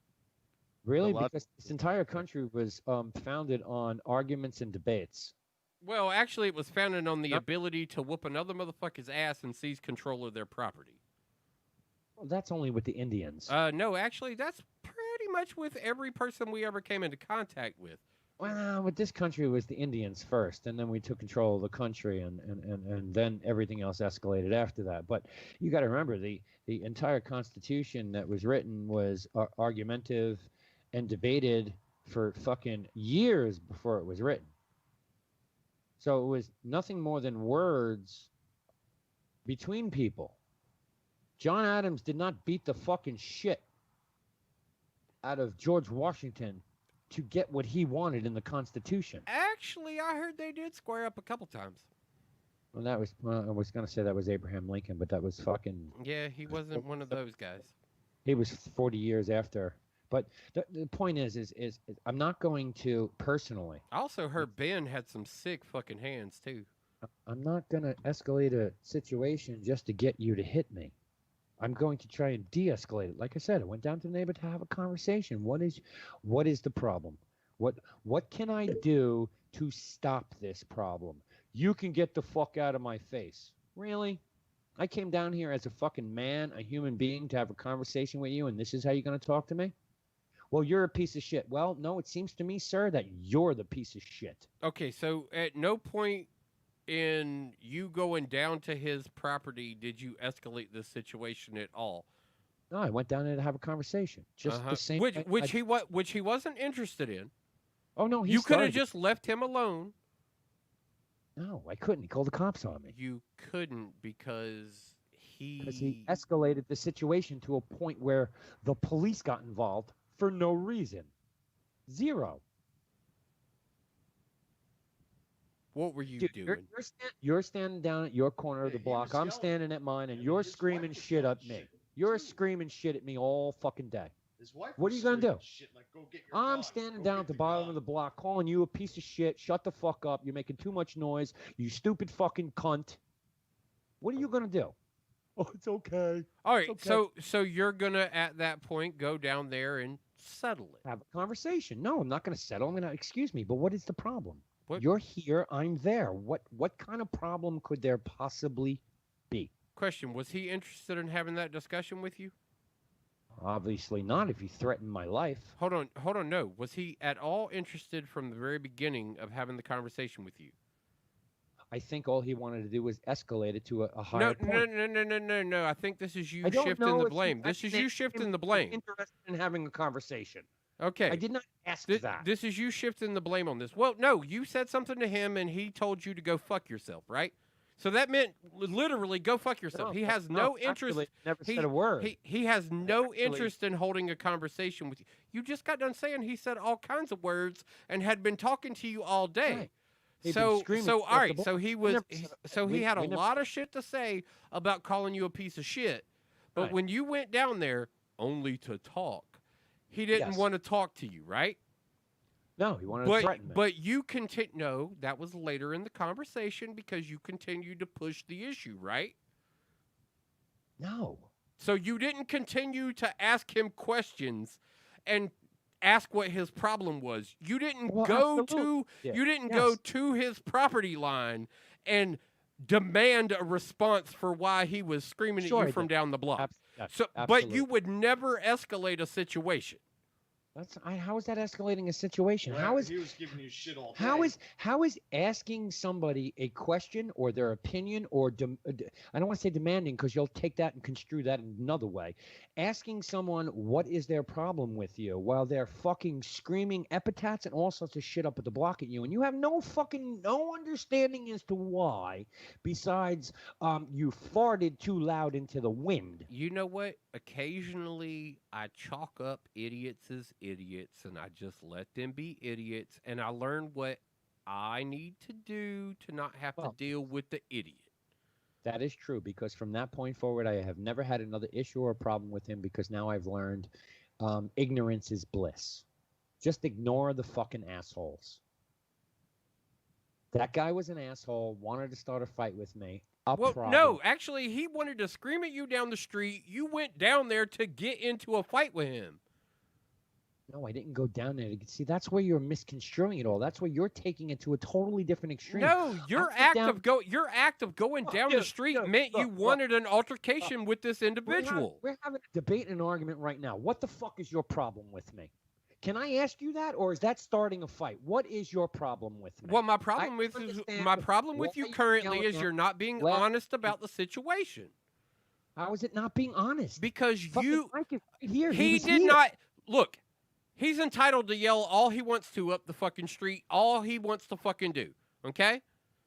Really? lot- Because this entire country was founded on arguments and debates. Well, actually, it was founded on the ability to whoop another motherfucker's ass and seize control of their property. Well, that's only with the Indians. No, actually, that's pretty much with every person we ever came into contact with. Well, with this country, it was the Indians first, and then we took control of the country, and then everything else escalated after that. But you got to remember, the entire Constitution that was written was argumentative and debated for fucking years before it was written. So it was nothing more than words between people. John Adams did not beat the fucking shit out of George Washington to get what he wanted in the Constitution. Actually, I heard they did square up a couple times. Well, I was going to say that was Abraham Lincoln, but that was fucking... Yeah, he wasn't one of those guys. He was 40 years after. But the point is I'm not going to, personally... I also heard Ben had some sick fucking hands, too. I'm not going to escalate a situation just to get you to hit me. I'm going to try and de-escalate it. Like I said, I went down to the neighbor to have a conversation. What is the problem? What can I do to stop this problem? You can get the fuck out of my face. Really? I came down here as a fucking man, a human being, to have a conversation with you, and this is how you're going to talk to me? Well, you're a piece of shit. Well, no, it seems to me, sir, that you're the piece of shit. Okay, so at no point in you going down to his property did you escalate this situation at all? No, I went down there to have a conversation. Just the same. Which he wasn't interested in. Oh no, you could have just left him alone. No, I couldn't. He called the cops on me. You couldn't because he escalated the situation to a point where the police got involved for no reason. Zero. What were you Dude, doing? You're standing down at your corner of the block. I'm standing at mine, and you're screaming shit at me. You're screaming shit at me all fucking day. What are you going to do? I'm standing down at the bottom of the block calling you a piece of shit. Shut the fuck up. You're making too much noise. You stupid fucking cunt. What are you going to do? Oh, it's okay. All right, okay. So you're going to, at that point, go down there and settle it. Have a conversation. No, I'm not going to settle. I'm going to, excuse me, but what is the problem? What? You're here. I'm there. What kind of problem could there possibly be? Question, was he interested in having that discussion with you? Obviously not if you threaten my life. Hold on, no. Was he at all interested from the very beginning of having the conversation with you? I think all he wanted to do was escalate it to a higher point. No. I think this is you shifting the blame. This is you shifting the blame. Interested in having a conversation. Okay. I did not ask that. This is you shifting the blame on this. Well, no, you said something to him and he told you to go fuck yourself, right? So that meant literally go fuck yourself. No, he has no interest. Actually, never said a word. He has no interest in holding a conversation with you. You just got done saying he said all kinds of words and had been talking to you all day. Right. So all right. So he had a lot of shit to say about calling you a piece of shit. But when you went down there only to talk, he didn't want to talk to you, right? No, he wanted to threaten me. But you continue. No, that was later in the conversation because you continued to push the issue, right? No. So you didn't continue to ask him questions and ask what his problem was. You didn't go to his property line and demand a response for why he was screaming at you from down the block. But you would never escalate a situation. How is that escalating a situation? Well, he was giving you shit all day. How is asking somebody a question or their opinion or I don't want to say demanding because you'll take that and construe that in another way. Asking someone what is their problem with you while they're fucking screaming epithets and all sorts of shit up at the block at you, and you have no understanding as to why, besides you farted too loud into the wind. You know what? Occasionally I chalk up idiots as idiots and I just let them be idiots, and I learn what I need to do to not have to deal with the idiot. That is true, because from that point forward, I have never had another issue or problem with him, because now I've learned ignorance is bliss. Just ignore the fucking assholes. That guy was an asshole, wanted to start a fight with me. No, actually, he wanted to scream at you down the street. You went down there to get into a fight with him. No, I didn't go down there. See, that's where you're misconstruing it all. That's where you're taking it to a totally different extreme. No, your act of going down the street meant you wanted an altercation with this individual. We're having a debate and an argument right now. What the fuck is your problem with me? Can I ask you that, or is that starting a fight? What is your problem with me? Well, my problem with you currently is you're not being honest about the situation. How is it not being honest? Because he did not look. He's entitled to yell all he wants to up the fucking street, all he wants to fucking do. Okay?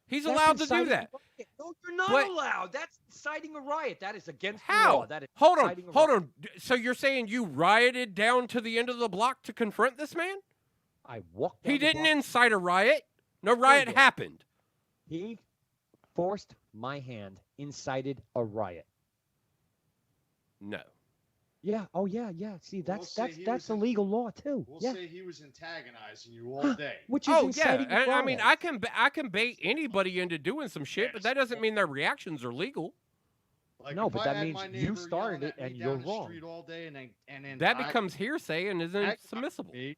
He's allowed to do that. No, you're not allowed. That's inciting a riot. That is against the law. That is hold on. So you're saying you rioted down to the end of the block to confront this man? I walked. He down the didn't block. incite a riot. No riot did. happened. He forced my hand, incited a riot. No. Yeah. Oh yeah. Yeah. See, We'll that's say he that's was illegal law too. We'll yeah. say he was antagonizing you all day. Which is Oh yeah, inciting a and, I riot. mean, I can bait anybody into doing some shit, but that doesn't mean their reactions are legal. Like, No, if but I that had means my you neighbor started yelling it at me and down you're the wrong. street all day, and then That becomes hearsay and isn't submissible.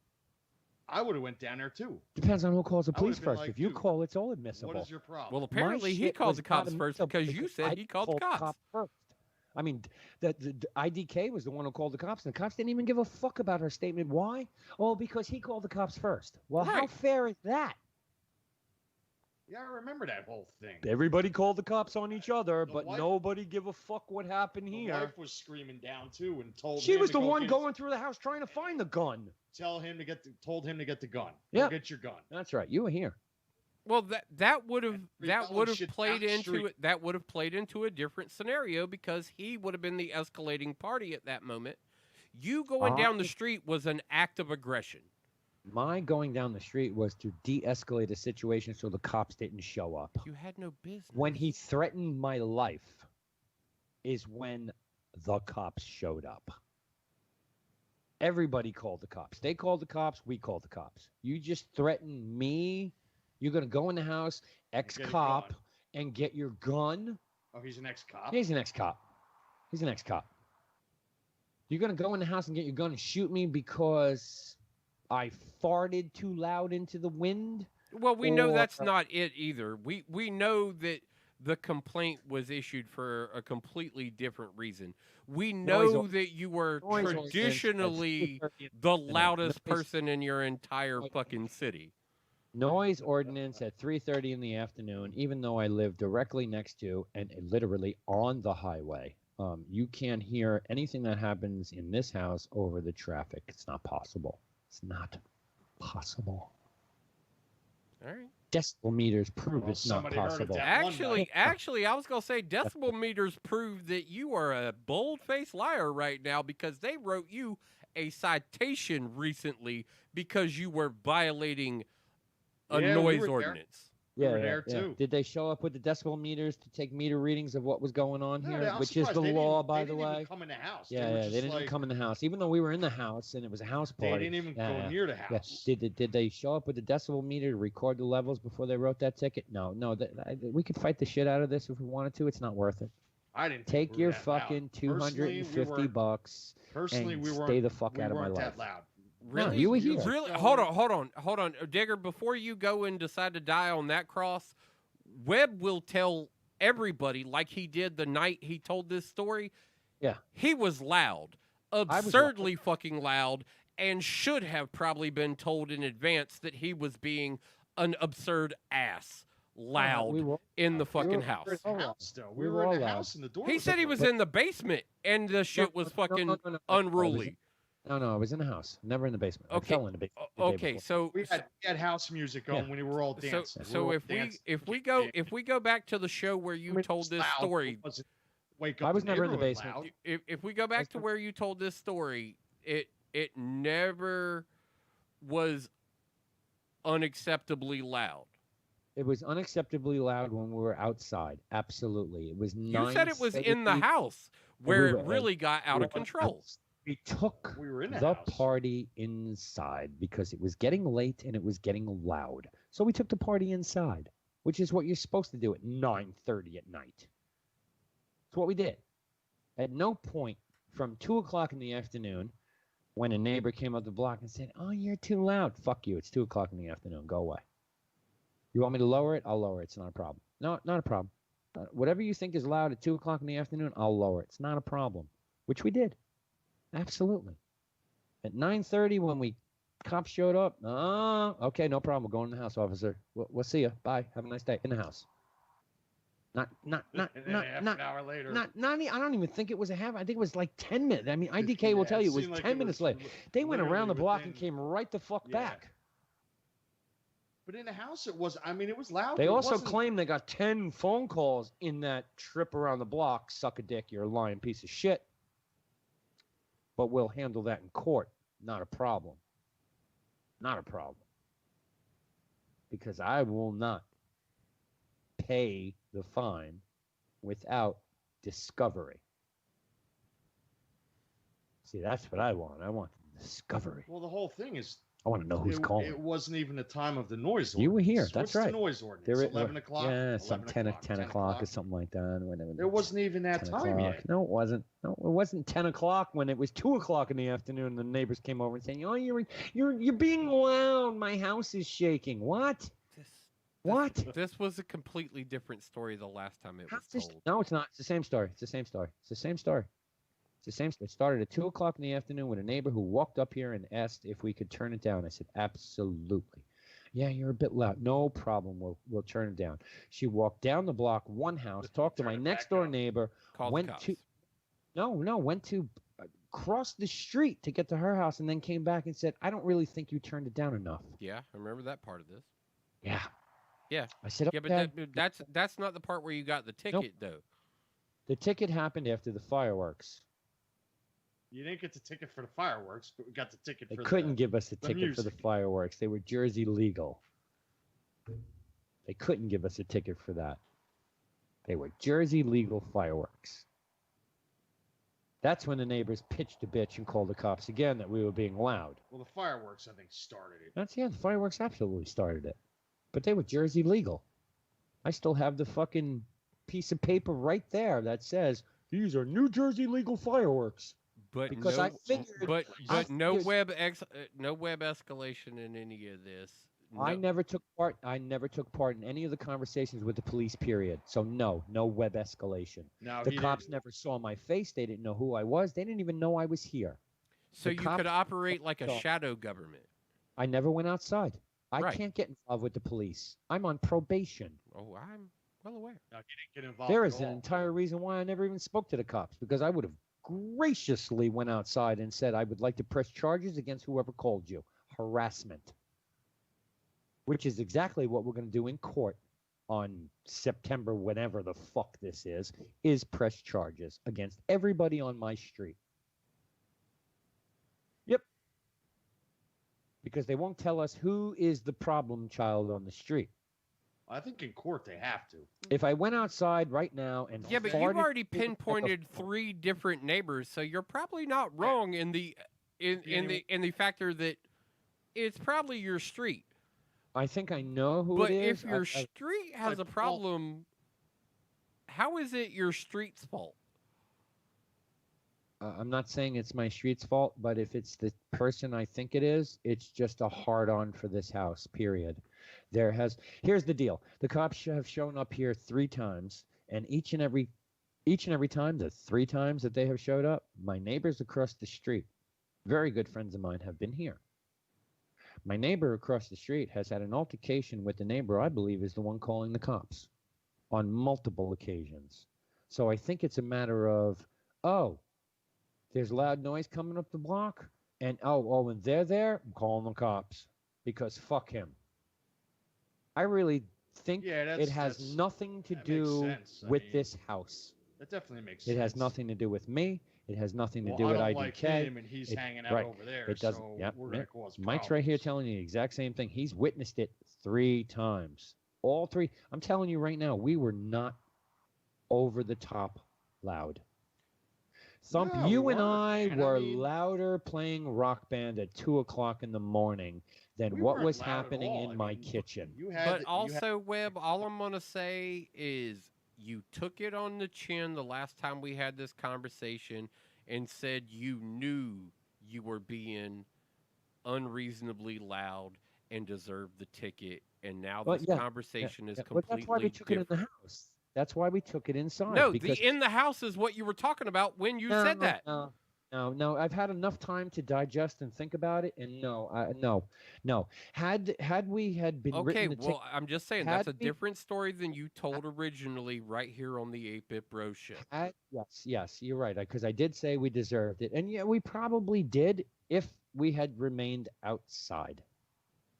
I would have went down there too. Depends on who calls the I would've police been first. like, if you dude, call, it's all admissible. What is your problem? Well, My apparently he shit called was the cops not first admissible because you said I he called the cops. first. I mean, the IDK was the one who called the cops, and the cops didn't even give a fuck about her statement. Why? Oh, because he called the cops first. Well, how Right. fair is that? Yeah, I remember that whole thing. Everybody called the cops on each other, but wife- nobody give a fuck what happened The here. wife was screaming down too, and told She him was to the go one get- going through the house trying to find the gun. told him to get the gun. Yeah. Go get your gun. That's right. You were here. Well, that would have throwing shit played down the into street. it. That would have played into a different scenario because he would have been the escalating party at that moment. You going down the street was an act of aggression. My going down the street was to de-escalate a situation so the cops didn't show up. You had no business. When he threatened my life is when the cops showed up. Everybody called the cops. They called the cops. We called the cops. You just threatened me. You're going to go in the house, ex-cop, and get your gun. Oh, he's an ex-cop? He's an ex-cop. He's an ex-cop. You're going to go in the house and get your gun and shoot me because I farted too loud into the wind? Well, we know that's not it either. We know that the complaint was issued for a completely different reason. We know that you were traditionally the loudest person in your entire fucking city. Noise ordinance at 3:30 in the afternoon, even though I live directly next to and literally on the highway. You can't hear anything that happens in this house over the traffic. It's not possible. It's not possible. All right. Decibel meters prove it's not possible. Actually, I was going to say decibel meters prove that you are a bold-faced liar right now because they wrote you a citation recently because you were violating a noise ordinance. Yeah. Did they show up with the decibel meters to take meter readings of what was going on here? I'm Which is the surprised. law, They by didn't the even way. come in the house. Yeah, were they just didn't like, even come in the house, even though we were in the house and it was a house They party. didn't even go near the house. Yeah. Did they show up with the decibel meter to record the levels before they wrote that ticket? No. We could fight the shit out of this if we wanted to. It's not worth it. I didn't take think we your were that loud. fucking Personally, $250 Personally, and we weren't. stay the fuck we out of my weren't life. that loud. Really? No, you were here. Really? Hold on. Digger, before you go and decide to die on that cross, Webb will tell everybody, like he did the night he told this story. Yeah. He was loud. Absurdly fucking loud, and should have probably been told in advance that he was being an absurd ass loud in the fucking house. We were in the house and the door. He was said he open. was in the basement and the shit was fucking unruly. No, I was in the house, never in the basement. I fell in the basement. the day Okay, before. so we had house music on when we were all dancing. So if we go back to the show where you told this story, wake up. I was the never in the neighborhood basement. loud. if we go back to where you told this story, it never was unacceptably loud. It was unacceptably loud when we were outside. Absolutely, it was. You said it was in the house where it really got out of control. We took We were in the the house. party inside because it was getting late and it was getting loud. So we took the party inside, which is what you're supposed to do at 9:30 at night. That's what we did. At no point from 2 o'clock in the afternoon, when a neighbor came up the block and said, "Oh, you're too loud." Fuck you. It's 2 o'clock in the afternoon. Go away. You want me to lower it? I'll lower it. It's not a problem. No, not a problem. Whatever you think is loud at 2 o'clock in the afternoon, I'll lower it. It's not a problem. Which we did. Absolutely. At 9:30, when cops showed up, okay, no problem. We're going in the house, officer. We'll see you. Bye. Have a nice day. In the house. Not Half an hour later. I don't even think it was a half. I think it was like 10 minutes. I mean, IDK will tell you it was seemed like 10 it minutes was later. They went around the literally block and within- came right the fuck back. But in the house, it was. I mean, it was loud. They but it also wasn't- claim they got 10 phone calls in that trip around the block. Suck a dick, you're a lying piece of shit. But we'll handle that in court. Not a problem. Not a problem. Because I will not pay the fine without discovery. See, that's what I want. I want discovery. Well, the whole thing is I want to know who's calling. It wasn't even the time of the noise ordinance. You were here. That's What's right. the noise ordinance? There 11 o'clock? Yeah, some 10 o'clock. o'clock or something like that. Whenever It wasn't even that 10 time o'clock. yet. No, it wasn't. No, it wasn't 10 o'clock when it was 2 o'clock in the afternoon. And the neighbors came over and saying, "Oh, you're being loud. My house is shaking." What? What? This was a completely different story the last time it was told. No, it's not. It's the same story. It's the same story. It's the same story. It's the same story. It started at 2 o'clock in the afternoon with a neighbor who walked up here and asked if we could turn it down. I said, absolutely. Yeah, you're a bit loud. No problem. We'll turn it down. She walked down the block, one house, talked to my next door neighbor, went to cross the street to get to her house, and then came back and said, "I don't really think you turned it down enough." Yeah, I remember that part of this. Yeah. Yeah. I said, yeah, okay. but that's not the part where you got the ticket, though. The ticket happened after the fireworks. You didn't get the ticket for the fireworks, but we got the ticket They for couldn't give us a ticket for the music. fireworks. They were Jersey legal. They couldn't give us a ticket for that. They were Jersey legal fireworks. That's when the neighbors pitched a bitch and called the cops again that we were being loud. Well, the fireworks, I think, started it. The fireworks absolutely started it. But they were Jersey legal. I still have the fucking piece of paper right there that says, "These are New Jersey legal fireworks." But because no, I figured, but no web escalation in any of this. No. I never took part in any of the conversations with the police, period. So no web escalation. No, the cops never saw my face. They didn't know who I was. They didn't even know I was here. So you could operate like a shadow government. I never went outside. I Right. can't get involved with the police. I'm on probation. Oh, I'm well aware. No, you didn't get involved There at is an all. entire reason why I never even spoke to the cops, because I would have graciously went outside and said I would like to press charges against whoever called you. Harassment. Which is exactly what we're going to do in court on September, whenever the fuck this is press charges against everybody on my street. Yep. Because they won't tell us who is the problem child on the street. I think in court they have to. If I went outside right now and Yeah, but you've already pinpointed 3 different neighbors, so you're probably not wrong in the factor that it's probably your street. I think I know who But it is. if your street has a problem, how is it your street's fault? I'm not saying it's my street's fault, but if it's the person I think it is, it's just a hard-on for this house, period. Here's the deal. The cops have shown up here 3 times, and each and every time, the 3 times that they have showed up, my neighbors across the street, very good friends of mine, have been here. My neighbor across the street has had an altercation with the neighbor I believe is the one calling the cops on multiple occasions. So I think it's a matter of, there's loud noise coming up the block, and and they're there, I'm calling the cops because fuck him. I really think it has nothing to do with this house. That definitely makes sense. It has nothing to do with me. It has nothing to Well, do with I IDK. don't like him, and he's hanging out over there, It doesn't. so Yep, we're gonna cause Mike's right here telling you the exact same thing. He's witnessed it 3 times. All 3. I'm telling you right now, we were not over the top loud. Thump, No, you we and I weren't, man. were louder playing Rock Band at 2 o'clock in the morning than We what weren't was loud at happening all. in my kitchen. But also, Webb, all I'm going to say is you took it on the chin the last time we had this conversation and said you knew you were being unreasonably loud and deserved the ticket. And now this conversation is completely That's why we took it in the house. That's why we took it inside. No, because the in the house is what you were talking about when you said that. No. I've had enough time to digest and think about it, and no. Had we been okay, written well, I'm just saying that's a different story than you told originally, right here on the 8-Bit Bro Show. Yes, you're right. Because I did say we deserved it, and yeah, we probably did if we had remained outside,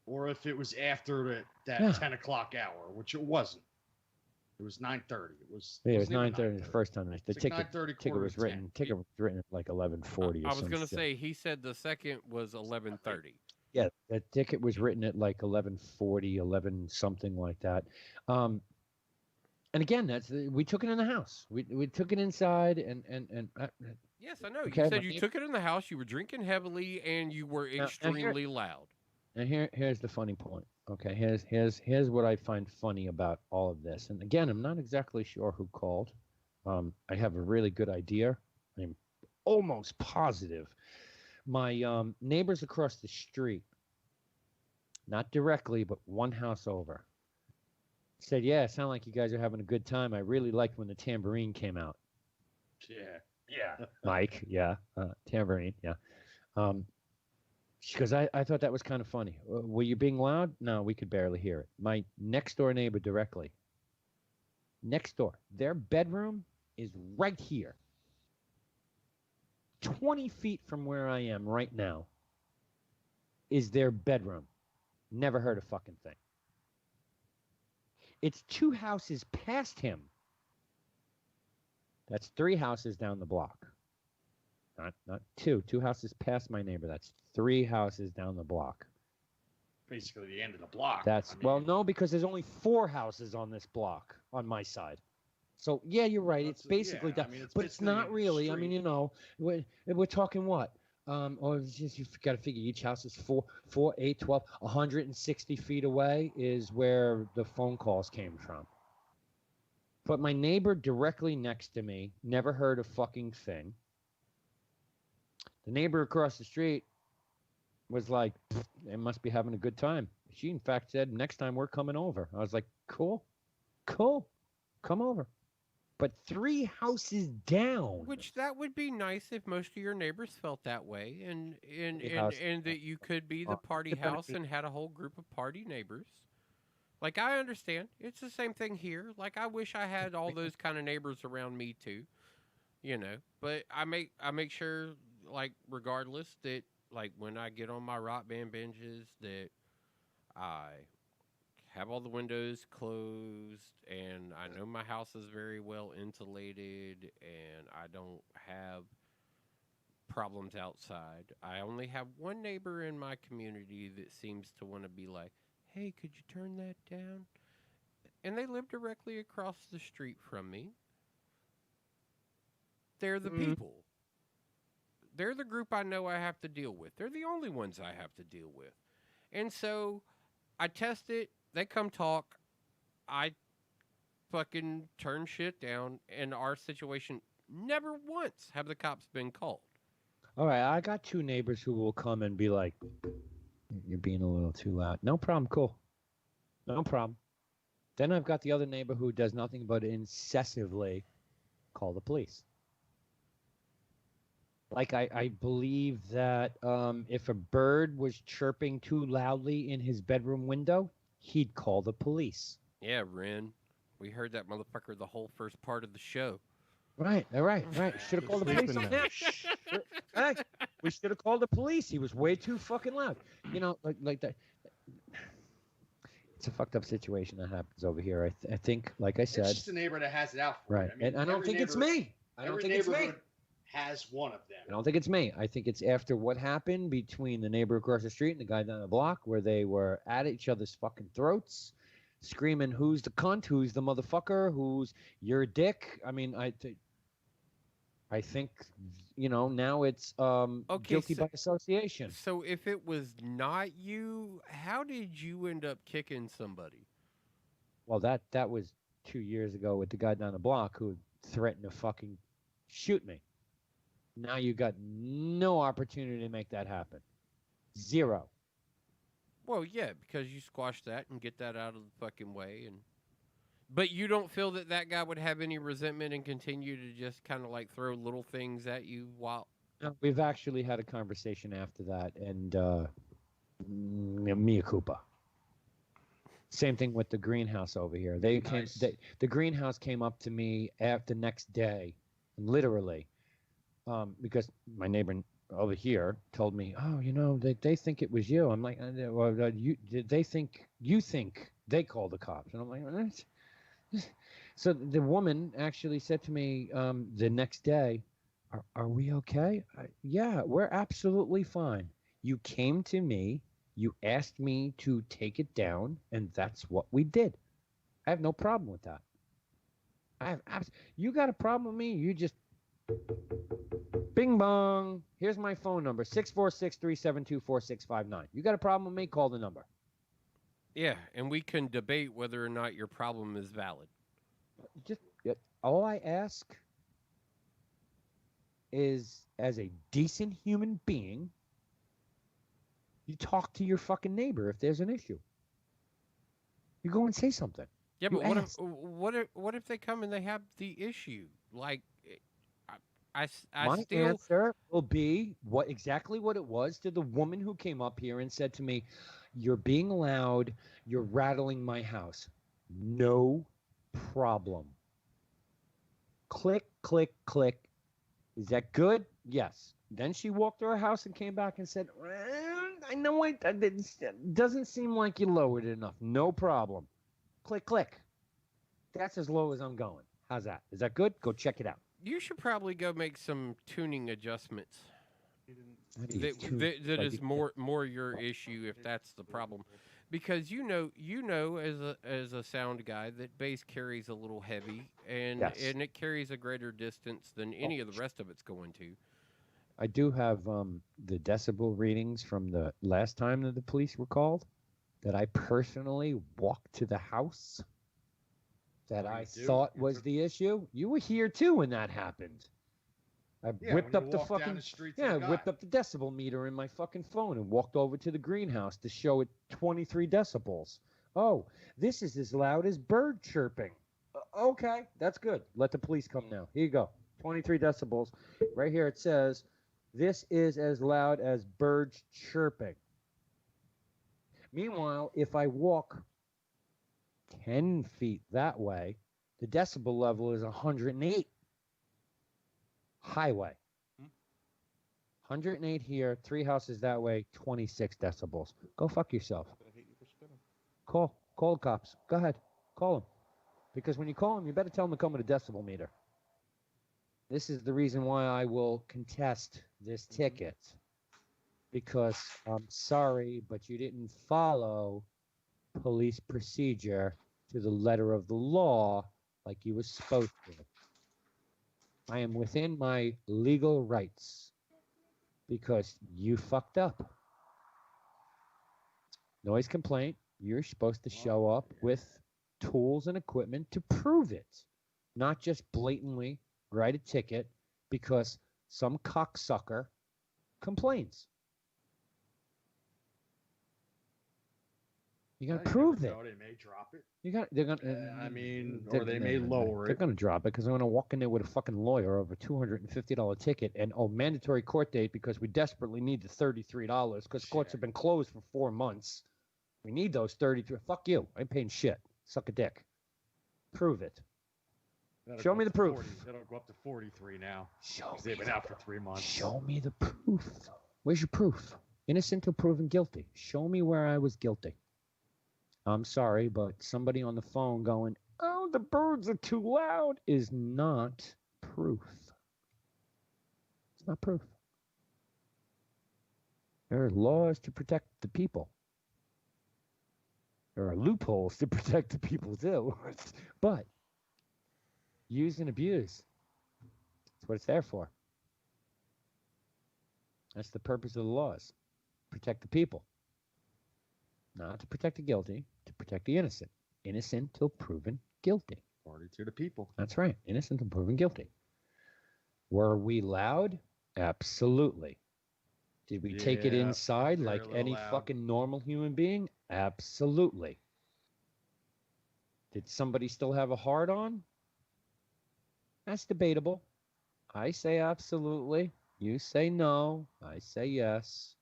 or if it was after that 10 o'clock hour, which it wasn't. It was 9:30. It was 9:30 the first time. The It's ticket, like 9:30, ticket was 9:45. written. Ticket was written at like 11:40. I was going to say he said the second was 11:30. Yeah, that ticket was written at like 11:40, 11 something like that. And again, we took it in the house. We took it inside, and Yes, I know. okay, You said you took it in the house. You were drinking heavily, and you were extremely loud. And here's the funny point. Okay, here's what I find funny about all of this. And again, I'm not exactly sure who called. I have a really good idea. I'm almost positive. My neighbors across the street, not directly, but one house over, said, "Yeah, it sounded like you guys are having a good time. I really liked when the tambourine came out." Yeah. Mike, yeah, tambourine, yeah. Because I thought that was kind of funny. Were you being loud? No, we could barely hear it. My next door neighbor directly, next door, their bedroom is right here, 20 feet from where I am right now is their bedroom. Never heard a fucking thing. It's 2 houses past him. That's 3 houses down the block. Not 2. 2 houses past my neighbor. That's 3 houses down the block. Basically the end of the block. Well, no, because there's only 4 houses on this block on my side. So yeah, you're right. It's basically done, but it's not really. I mean, you know, we're talking what? Or it's just, you've got to figure each house is 4, 8, 12, 160 feet away is where the phone calls came from. But my neighbor directly next to me never heard a fucking thing. The neighbor across the street was like, they must be having a good time. She, in fact, said, next time we're coming over. I was like, cool, come over. But 3 houses down. Which that would be nice if most of your neighbors felt that way, and that you could be the party house and had a whole group of party neighbors. Like, I understand. It's the same thing here. Like, I wish I had all those kind of neighbors around me too, you know. But I make sure, like, regardless, that, like, when I get on my rock band binges, that I have all the windows closed, and I know my house is very well insulated, and I don't have problems outside. I only have one neighbor in my community that seems to want to be like, hey, could you turn that down? And they live directly across the street from me. They're the people. They're the group I know I have to deal with. They're the only ones I have to deal with. And so I test it. They come talk. I fucking turn shit down. And our situation, never once have the cops been called. All right, I got 2 neighbors who will come and be like, you're being a little too loud. No problem, cool. No problem. Then I've got the other neighbor who does nothing but incessantly call the police. Like, I believe that if a bird was chirping too loudly in his bedroom window, he'd call the police. Yeah, Wren. We heard that motherfucker the whole first part of the show. Right. Should have called the police on him. Hey, we should have called the police. He was way too fucking loud. You know, like that. It's a fucked up situation that happens over here. I think, like I said, it's just a neighbor that has it out for right. you. I mean, and I don't think it's me. I don't think it's me. Has one of them. I don't think it's me. I think it's after what happened between the neighbor across the street and the guy down the block, where they were at each other's fucking throats, screaming, "Who's the cunt? Who's the motherfucker? Who's your dick?" I mean, I think, you know, now it's guilty by association. So if it was not you, how did you end up kicking somebody? Well, that was 2 years ago with the guy down the block who threatened to fucking shoot me. Now you got no opportunity to make that happen. 0. Well, yeah, because you squash that and get that out of the fucking way. But you don't feel that guy would have any resentment and continue to just kind of like throw little things at you while... No, we've actually had a conversation after that, and mea culpa. Same thing with the greenhouse over here. The greenhouse came up to me the next day, literally, because my neighbor over here told me, "Oh, you know, they think it was you." I'm like, "Well, they think they called the cops?" And I'm like, "What?" So the woman actually said to me the next day, "Are we okay?" Yeah, we're absolutely fine. You came to me You asked me to take it down, and that's what we did. I have no problem with that. You got a problem with me? You just bing bong. Here's my phone number, 646-372-4659. You got a problem with me? Call the number. Yeah, and we can debate whether or not your problem is valid. Just all I ask is, as a decent human being, you talk to your fucking neighbor if there's an issue. You go and say something. Yeah, You but ask. what if they come and they have the issue? Like, I My still answer will be exactly what it was to the woman who came up here and said to me, "You're being loud. You're rattling my house." No problem. Click, click, click. Is that good? Yes. Then she walked to her house and came back and said, "I know it doesn't seem like you lowered it enough." No problem. Click, click. That's as low as I'm going. How's that? Is that good? Go check it out. You should probably go make some tuning adjustments. That is more your issue if that's the problem, because you know as a sound guy that bass carries a little heavy and it carries a greater distance than any of the rest of it's going to. I do have the decibel readings from the last time that the police were called, that I personally walked to the house that I thought was the issue. You were here too when that happened. I whipped up the fucking whipped up the decibel meter in my fucking phone and walked over to the greenhouse to show it 23 decibels. Oh, this is as loud as bird chirping. Okay, that's good. Let the police come now. Here you go. 23 decibels. Right here it says, "This is as loud as birds chirping." Meanwhile, if I walk 10 feet that way, the decibel level is 108. Highway. 108 here, 3 houses that way, 26 decibels. Go fuck yourself. Call the cops. Go ahead. Call them. Because when you call them, you better tell them to come with a decibel meter. This is the reason why I will contest this ticket. Because I'm sorry, but you didn't follow police procedure to the letter of the law like you were supposed to. I am within my legal rights because you fucked up. Noise complaint, you're supposed to show up with tools and equipment to prove it, not just blatantly write a ticket because some cocksucker complains. You gotta prove it. They may drop it. They're gonna. Or they may lower it. They're gonna drop it because I'm gonna walk in there with a fucking lawyer over $250 ticket and mandatory court date because we desperately need the $33 because courts have been closed for 4 months. We need those 33. Fuck you. I ain't paying shit. Suck a dick. Prove it. Show me the proof. That'll go up to 43 now. Show they've been out for 3 months. Show me the proof. Where's your proof? Innocent till proven guilty. Show me where I was guilty. I'm sorry, but somebody on the phone going, "Oh, the birds are too loud," is not proof. It's not proof. There are laws to protect the people. There are loopholes to protect the people too. But use and abuse. That's what it's there for. That's the purpose of the laws. Protect the people. Not to protect the guilty, to protect the innocent. Innocent till proven guilty. Party to the people. That's right. Innocent till proven guilty. Were we loud? Absolutely. Did we take it inside like any fucking normal human being? Absolutely. Did somebody still have a heart on? That's debatable. I say absolutely. You say no. I say yes.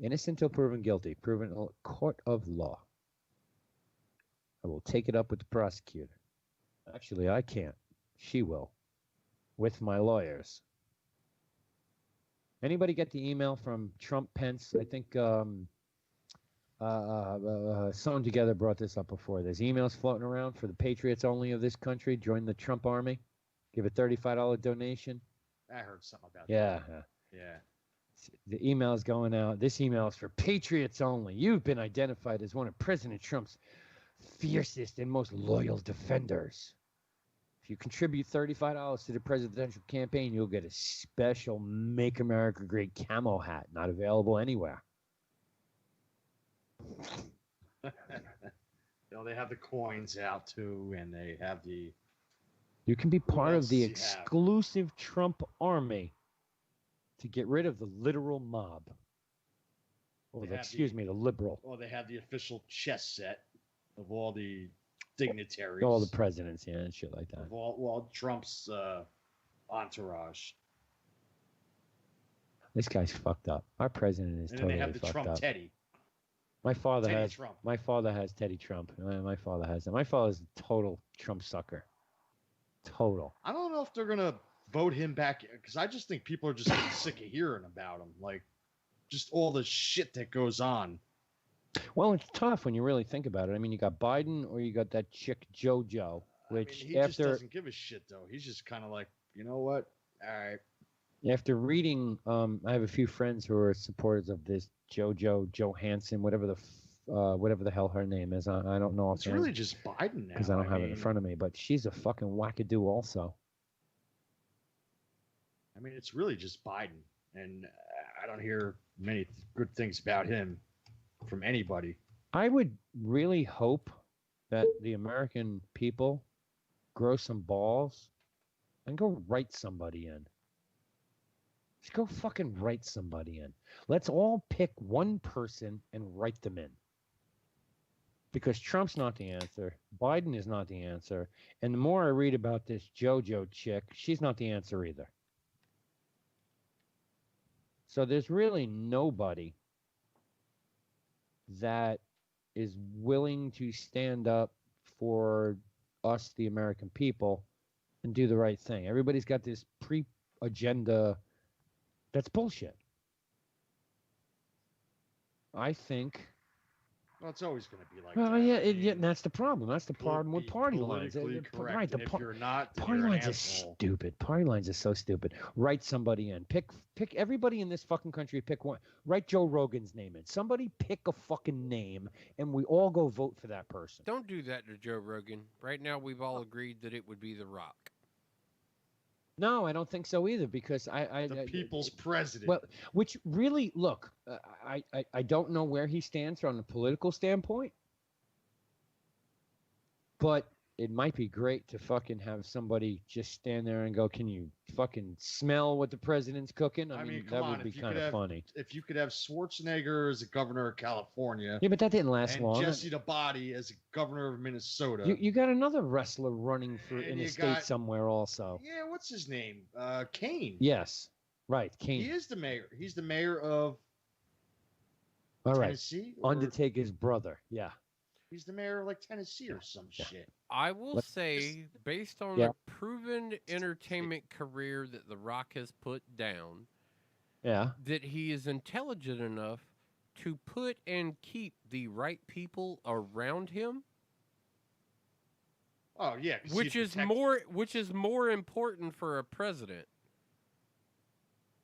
Innocent till proven guilty. Proven in a court of law. I will take it up with the prosecutor. Actually, I can't. She will. With my lawyers. Anybody get the email from Trump Pence? I think Sewn Together brought this up before. There's emails floating around for the patriots only of this country. Join the Trump army. Give a $35 donation. I heard something about that. Yeah. The email is going out. This email is for patriots only. You've been identified as one of President Trump's fiercest and most loyal defenders. If you contribute $35 to the presidential campaign, you'll get a special Make America Great camo hat, not available anywhere. They have the coins out too, and they have the. You can be part of the else does he have? exclusive Trump army to get rid of the literal mob. Or They have the liberal. Or they have the official chess set of all the dignitaries. All the presidents, yeah, and shit like that. Of all Trump's entourage. This guy's fucked up. Our president is And then totally they have the fucked Trump up. Teddy. My father Teddy has Trump. My father has Teddy Trump. My father has that. My father's a total Trump sucker. Total. I don't know if they're gonna vote him back because I just think people are just getting sick of hearing about him. Like, just all the shit that goes on. Well, it's tough when you really think about it. I mean, you got Biden or you got that chick JoJo, which He just doesn't give a shit though. He's just kind of like, you know what? All right. after reading, I have a few friends who are supporters of this JoJo Johansson, whatever the hell her name is. I don't know. It's really just Biden now. Because I don't have it in front of me, but she's a fucking wackadoo also. I mean, it's really just Biden, and I don't hear many good things about him from anybody. I would really hope that the American people grow some balls and go write somebody in. Just go fucking write somebody in. Let's all pick one person and write them in. Because Trump's not the answer. Biden is not the answer. And the more I read about this JoJo chick, she's not the answer either. So there's really nobody that is willing to stand up for us, the American people, and do the right thing. Everybody's got this pre-agenda that's bullshit. I think. Well, it's always going to be like Well, that. yeah, and that's the problem. That's the problem with party lines. Politically correct. Right, And if you're not, then party you're an lines are asshole. stupid. Party lines are so stupid. Write somebody in. Pick everybody in this fucking country. Pick one. Write Joe Rogan's name in. Somebody pick a fucking name, and we all go vote for that person. Don't do that to Joe Rogan. Right now, we've all agreed that it would be The Rock. No, I don't think so either, because The people's president. Well, which really, look, I don't know where he stands from a political standpoint, but it might be great to fucking have somebody just stand there and go, can you fucking smell what the president's cooking? I mean, that come on, would be if you kind could of have- funny. If you could have Schwarzenegger as a governor of California, Yeah, but that didn't last and long. Jesse the Body as a governor of Minnesota. You got another wrestler running for And in the you state got- somewhere also. Yeah, what's his name? Kane. Yes, right, Kane. He is the mayor. He's the mayor of All right, Tennessee. or- Undertaker's brother. Yeah. He's the mayor of like Tennessee or some shit. I will Let's- say, based on Yeah. the proven entertainment career that The Rock has put down, Yeah. that he is intelligent enough to put and keep the right people around him, Oh yeah, 'cause which he is protects- more important for a president,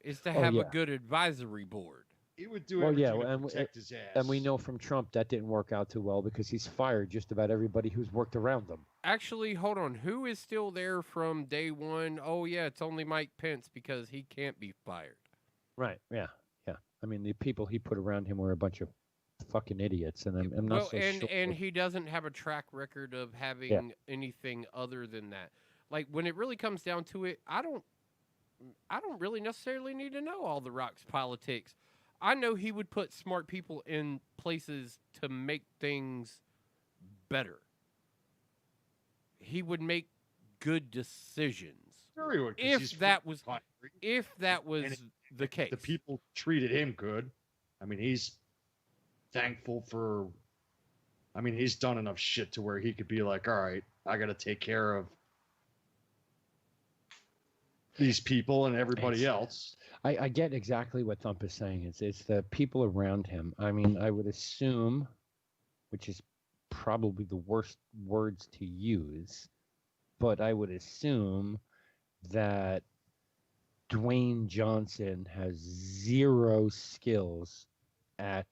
is to Oh, have yeah. a good advisory board. He would do Well, everything yeah, to and protect his ass. And we know from Trump that didn't work out too well because he's fired just about everybody who's worked around him. Actually, hold on. Who is still there from day one? Oh, yeah, it's only Mike Pence because he can't be fired. Right. Yeah. Yeah. I mean, the people he put around him were a bunch of fucking idiots, and I'm not Well, so and, sure. and he doesn't have a track record of having anything other than that. Like, when it really comes down to it, I don't really necessarily need to know all the Rock's politics. I know he would put smart people in places to make things better. He would make good decisions. Sure he would, 'cause If he's that from was the country. the case. The people treated him good. I mean, he's thankful for. I mean, he's done enough shit to where he could be like, all right, I got to take care of these people and everybody else. I get exactly what Thump is saying. It's the people around him. I mean, I would assume, which is probably the worst words to use, but I would assume that Dwayne Johnson has zero skills at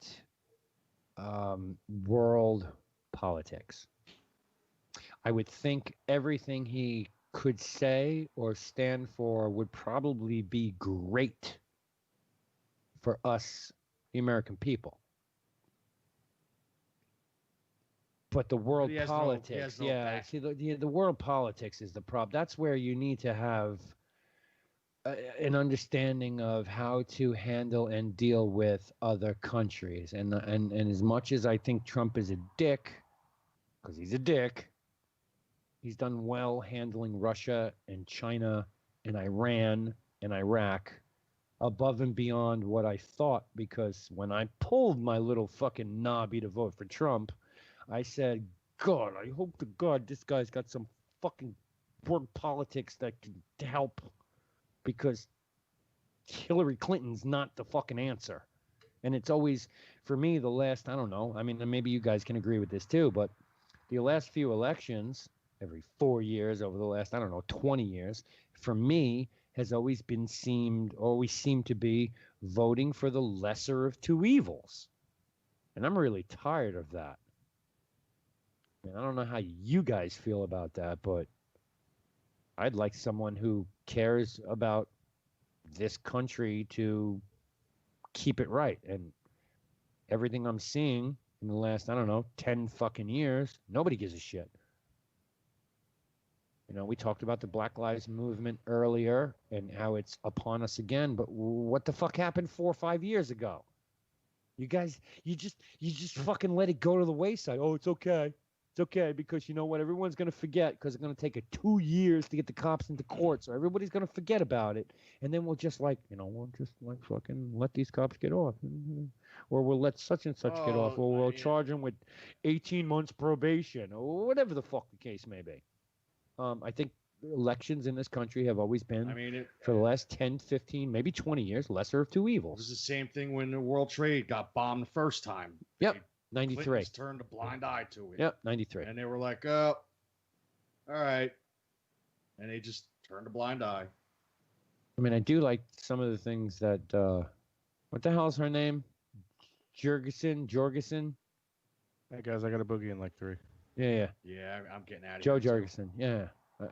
world politics. I would think everything he could say or stand for would probably be great for us, the American people. But the world he has politics, no yeah. back. See, the world politics is the problem. That's where you need to have an understanding of how to handle and deal with other countries. And as much as I think Trump is a dick, because he's a dick, he's done well handling Russia and China and Iran and Iraq above and beyond what I thought, because when I pulled my little fucking knobby to vote for Trump, I said, God, I hope to God this guy's got some fucking world politics that can help, because Hillary Clinton's not the fucking answer. And it's always, for me, the last, I don't know, I mean, maybe you guys can agree with this too, but the last few elections, every 4 years over the last, I don't know, 20 years, for me, has always seemed to be voting for the lesser of two evils. And I'm really tired of that. I don't know how you guys feel about that, but I'd like someone who cares about this country to keep it right. And everything I'm seeing in the last, I don't know, 10 fucking years, nobody gives a shit. We talked about the Black Lives Movement earlier and how it's upon us again, but what the fuck happened 4 or 5 years ago? You guys, you just fucking let it go to the wayside. Oh, it's okay. It's okay, because you know what? Everyone's going to forget, because it's going to take 2 years to get the cops into court. So everybody's going to forget about it. And then we'll just fucking let these cops get off. Or we'll let such and such get off. Or we'll charge them with 18 months probation, or whatever the fuck the case may be. I think elections in this country have always been, for the last 10, 15, maybe 20 years, lesser of two It evils. was the same thing when the World Trade got bombed the first time. Yep, 93. Clintons turned a blind eye to it. Yep, 93. And they were like, oh, all right. And they just turned a blind eye. I mean, I do like some of the things that, what the hell's her name? Jorgensen? Hey, guys, I got a boogie in like 3. Yeah. Yeah, I'm getting out of Joe here. Jorgensen, yeah.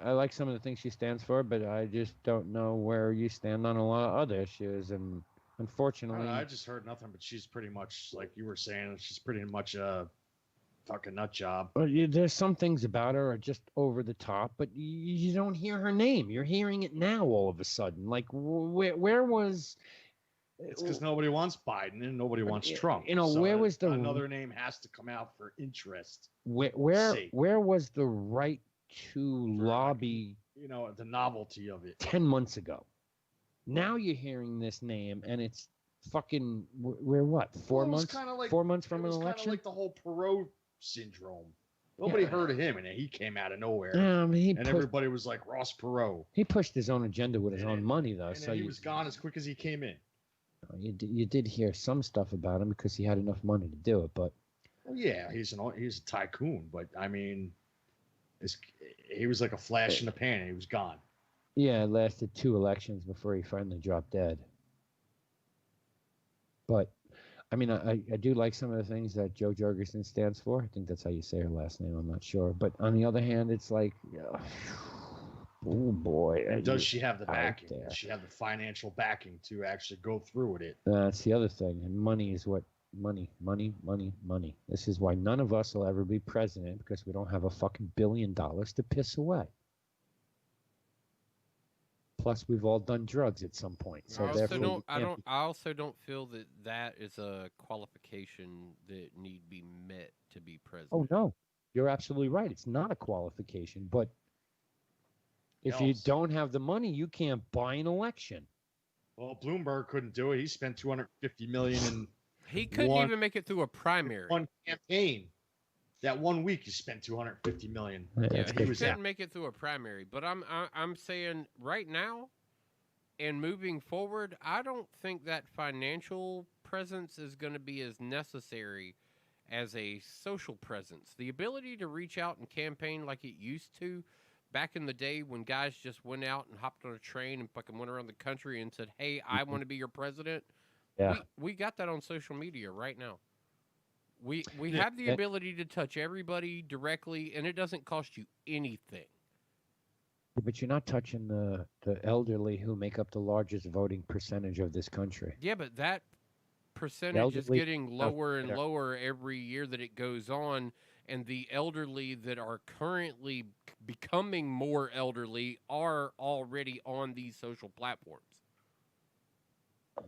I like some of the things she stands for, but I just don't know where you stand on a lot of other issues. And unfortunately, I just heard nothing, but she's pretty much, like you were saying, she's pretty much a fucking nut job. There's some things about her are just over the top, but you don't hear her name. You're hearing it now all of a sudden. Like, where was... It's because nobody wants Biden and nobody wants Trump. Where was the... Another name has to come out for interest. Where was the right to lobby... the novelty of it. 10 months ago. Now you're hearing this name, and it's fucking... We're what? 4 months? 4 months from an election? It was kind of like the whole Perot syndrome. Nobody heard of him, and he came out of nowhere. Everybody was like, Ross Perot. He pushed his own agenda with his own money, though. And he was gone as quick as he came in. You did hear some stuff about him because he had enough money to do it, but... Well, yeah, he's a tycoon, but I mean, he was like a flash in the pan, and he was gone. Yeah, it lasted 2 elections before he finally dropped dead. But, I mean, I do like some of the things that Joe Jorgensen stands for. I think that's how you say her last name. I'm not sure. But on the other hand, it's like... Oh boy! And does she have the backing? Does she have the financial backing to actually go through with it? That's the other thing. And money is what money. This is why none of us will ever be president, because we don't have a fucking $1 billion to piss away. Plus, we've all done drugs at some point. So I also don't feel that is a qualification that need be met to be president. Oh no, you're absolutely right. It's not a qualification, but. If you don't have the money, you can't buy an election. Well, Bloomberg couldn't do it. He spent $250 million in. He couldn't even make it through a primary. One campaign. That 1 week, he spent $250 million. Yeah, he couldn't make it through a primary. But I'm saying right now, and moving forward, I don't think that financial presence is going to be as necessary as a social presence. The ability to reach out and campaign like it used to back in the day when guys just went out and hopped on a train and fucking went around the country and said, "Hey, I want to be your president." Yeah. We got that on social media right now. We Yeah. have the ability to touch everybody directly, and it doesn't cost you anything. But you're not touching the elderly who make up the largest voting percentage of this country. Yeah, but that percentage is elderly- getting lower and Yeah. lower every year that it goes on, and the elderly that are currently becoming more elderly are already on these social platforms.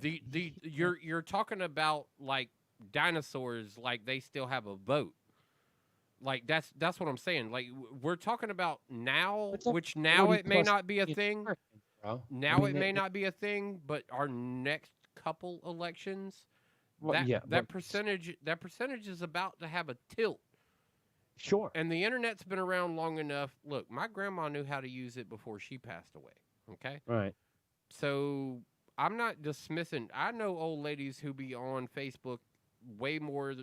You're talking about like dinosaurs, like they still have a vote. Like that's what I'm saying. Like we're talking about now, which now it may not be a thing. Now it may not be a thing, but our next couple elections, that percentage is about to have a tilt. Sure. And the internet's been around long enough. Look, my grandma knew how to use it before she passed away. Okay? Right. So I'm not dismissing. I know old ladies who be on Facebook way more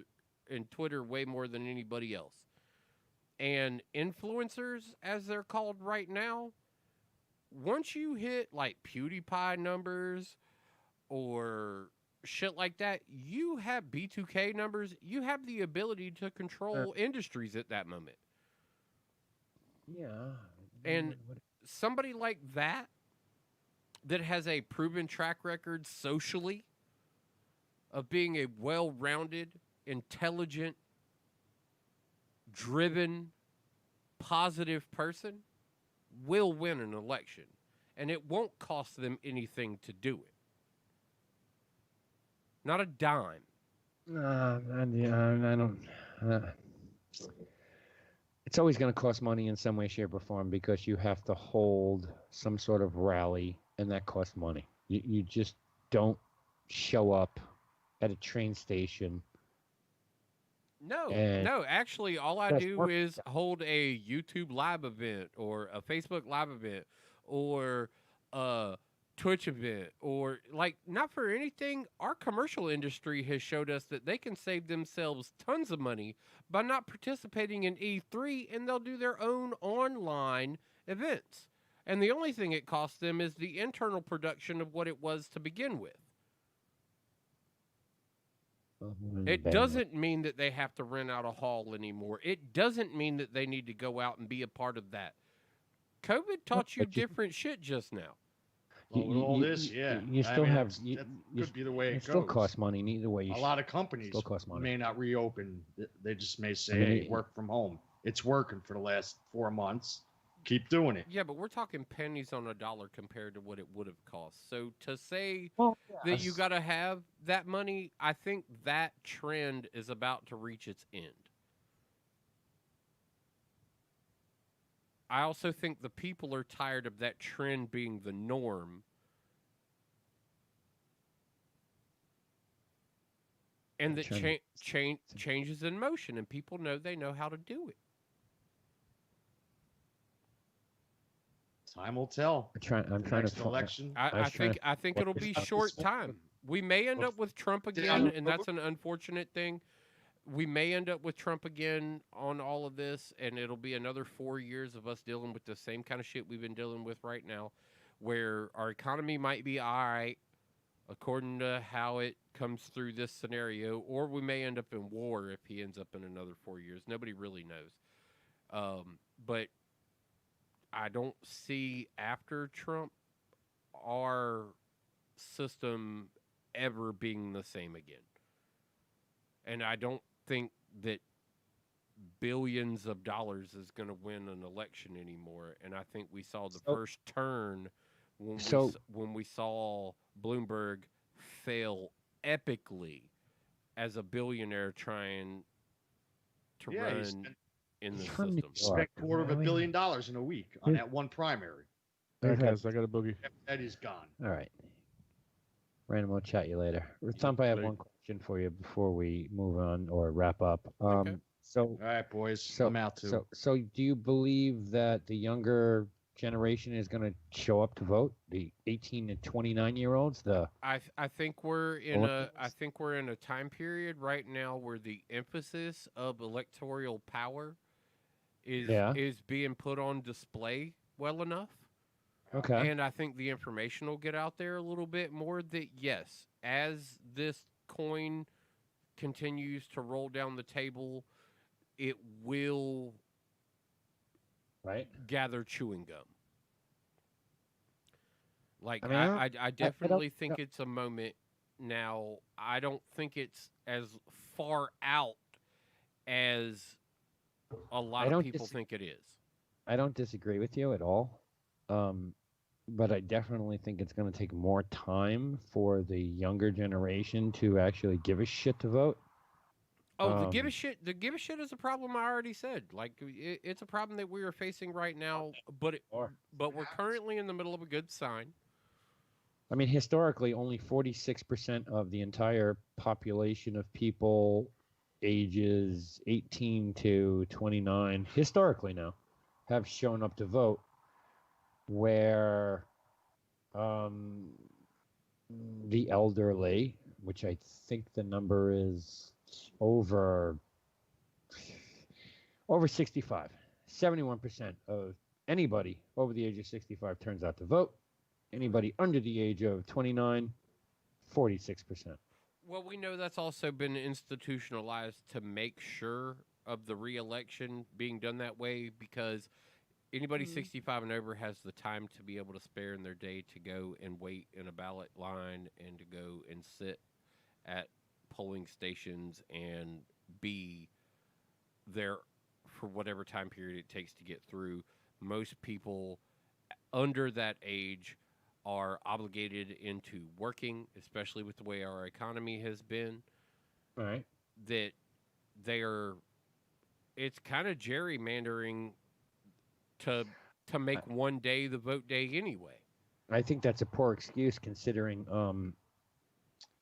and Twitter way more than anybody else. And influencers, as they're called right now, once you hit like PewDiePie numbers or shit like that, you have B2K numbers, you have the ability to control industries at that moment. Yeah. And somebody like that has a proven track record socially of being a well-rounded, intelligent, driven, positive person will win an election. And it won't cost them anything to do it. Not a dime. I don't. It's always going to cost money in some way, shape, or form because you have to hold some sort of rally, and that costs money. You just don't show up at a train station. No. Actually, all I do is hold a YouTube live event or a Facebook live event or a Twitch event or like not for anything. Our commercial industry has showed us that they can save themselves tons of money by not participating in E3, and they'll do their own online events. And the only thing it costs them is the internal production of what it was to begin with. It doesn't mean that they have to rent out a hall anymore. It doesn't mean that they need to go out and be a part of that. COVID taught you different shit just now. Well, with all this, yeah. You still have. That could be the way it goes. Still costs money. Neither way. A lot of companies still cost money. may not reopen. They just may say, hey, work from home. It's working for the last 4 months. Keep doing it. Yeah, but we're talking pennies on a dollar compared to what it would have cost. So to say yes. that you got to have that money, I think that trend is about to reach its end. I also think the people are tired of that trend being the norm. And that change is in motion, and people know they know how to do it. Time will tell. I'm trying to election. I think it'll be short time. We may end up with Trump again, and that's an unfortunate thing. We may end up with Trump again on all of this, and it'll be another 4 years of us dealing with the same kind of shit we've been dealing with right now, where our economy might be all right according to how it comes through this scenario, or we may end up in war if he ends up in another 4 years. Nobody really knows. But I don't see after Trump our system ever being the same again. And I don't think that billions of dollars is going to win an election anymore. And I think we saw the first turn when we saw Bloomberg fail epically as a billionaire trying to run in the system. Spent $250 million in a week on that one primary. I got a boogie. Eddie's gone. All right. Random, we'll chat you later. Thump, I have one question for you before we move on or wrap up. Okay. So, all right, boys. I'm out too. So, do you believe that the younger generation is going to show up to vote? The 18 to 29-year-olds. I think we're in a time period right now where the emphasis of electoral power is being put on display well enough. Okay. And I think the information will get out there a little bit more that, yes, as this coin continues to roll down the table, it will gather chewing gum. Like, I definitely think it's a moment now. I don't think it's as far out as a lot of people think it is. I don't disagree with you at all. But I definitely think it's going to take more time for the younger generation to actually give a shit to vote. Oh, the give a shit is a problem. I already said. Like, it's a problem that we are facing right now. But we're currently in the middle of a good sign. I mean, historically, only 46% of the entire population of people ages 18 to 29, historically now, have shown up to vote. Where the elderly, which I think the number is over 65, 71% of anybody over the age of 65 turns out to vote. Anybody under the age of 29, 46%. Well, we know that's also been institutionalized to make sure of the re-election being done that way, because anybody 65 and over has the time to be able to spare in their day to go and wait in a ballot line and to go and sit at polling stations and be there for whatever time period it takes to get through. Most people under that age are obligated into working, especially with the way our economy has been. Right. That it's kind of gerrymandering to make one day the vote day anyway. I think that's a poor excuse, considering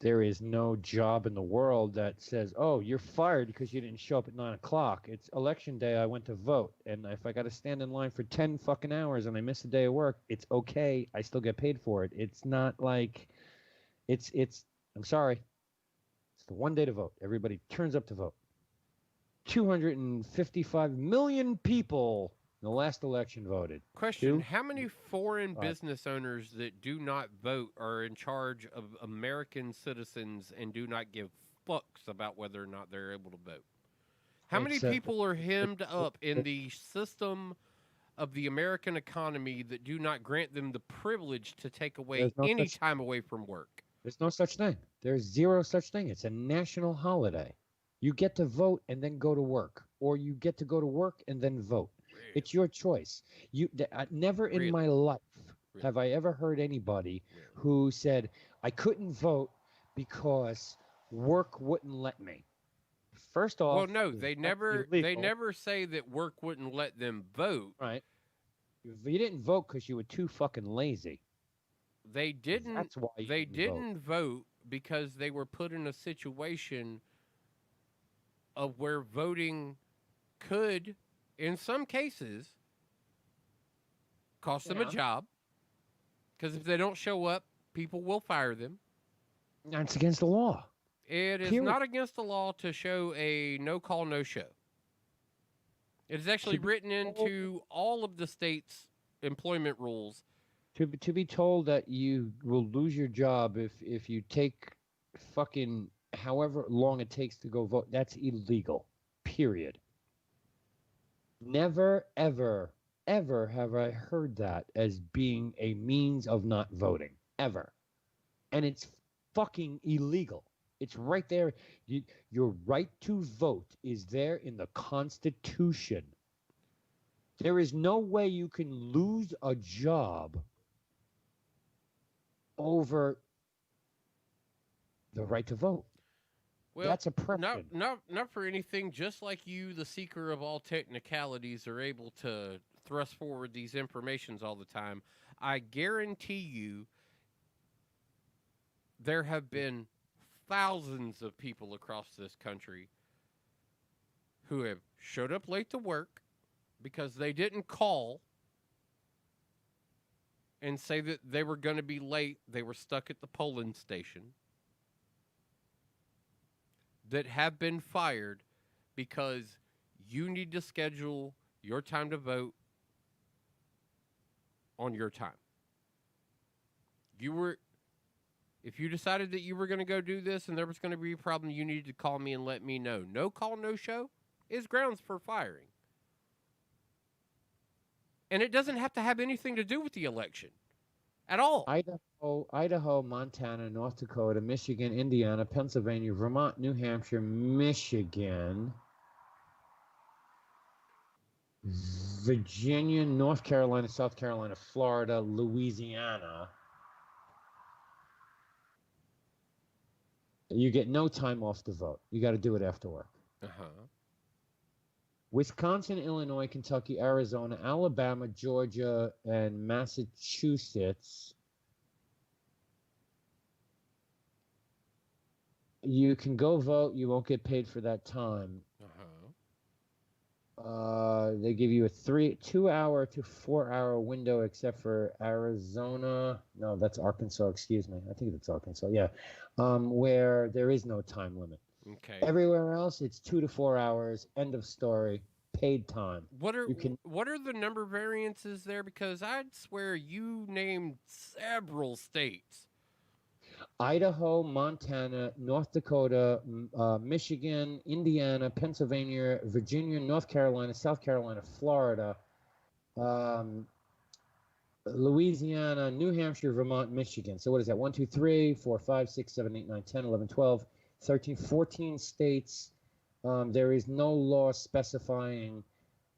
there is no job in the world that says, "Oh, you're fired because you didn't show up at 9 o'clock." It's election day. I went to vote, and if I got to stand in line for 10 fucking hours and I miss a day of work, it's okay. I still get paid for it. It's not like it's. I'm sorry. It's the one day to vote. Everybody turns up to vote. 255 million people in the last election voted. Question: how many foreign business owners that do not vote are in charge of American citizens and do not give fucks about whether or not they're able to vote? How many people are hemmed up in the system of the American economy that do not grant them the privilege to take away any time away from work? There's no such thing. There's zero such thing. It's a national holiday. You get to vote and then go to work, or you get to go to work and then vote. It's your choice. Never in my life have I ever heard anybody who said, "I couldn't vote because work wouldn't let me." First off, well, no, they never say that work wouldn't let them vote. Right. You didn't vote because you were too fucking lazy. They didn't. That's why they didn't vote because they were put in a situation of where voting could, in some cases, cost them a job. Because if they don't show up, people will fire them. That's against the law. It is not against the law to show a no-call, no-show. It is actually written into all of the state's employment rules. To be told that you will lose your job if you take fucking however long it takes to go vote, that's illegal. Period. Never, ever, ever have I heard that as being a means of not voting. Ever. And it's fucking illegal. It's right there. Your right to vote is there in the Constitution. There is no way you can lose a job over the right to vote. Well, that's oppression. Not for anything. Just like you, the seeker of all technicalities, are able to thrust forward these informations all the time. I guarantee you, there have been thousands of people across this country who have showed up late to work because they didn't call and say that they were going to be late. They were stuck at the polling station. That have been fired because you need to schedule your time to vote on your time. If you decided that you were going to go do this and there was going to be a problem, you needed to call me and let me know. No call, no show is grounds for firing. And it doesn't have to have anything to do with the election at all. Idaho, Montana, North Dakota, Michigan, Indiana, Pennsylvania, Vermont, New Hampshire, Michigan, Virginia, North Carolina, South Carolina, Florida, Louisiana. You get no time off to vote. You got to do it after work. Uh-huh. Wisconsin, Illinois, Kentucky, Arizona, Alabama, Georgia, and Massachusetts. You can go vote. You won't get paid for that time. They give you a 2-hour to 4-hour window, except for Arizona. No, that's Arkansas. Excuse me. I think it's Arkansas. Yeah, where there is no time limit. Okay. Everywhere else, it's 2 to 4 hours. End of story. Paid time. What are the number variances there? Because I'd swear you named several states. Idaho, Montana, North Dakota, Michigan, Indiana, Pennsylvania, Virginia, North Carolina, South Carolina, Florida, Louisiana, New Hampshire, Vermont, Michigan. So what is that? 1, 2, 3, 4, 5, 6, 7, 8, 9, 10, 11, 12, 13, 14 states. There is no law specifying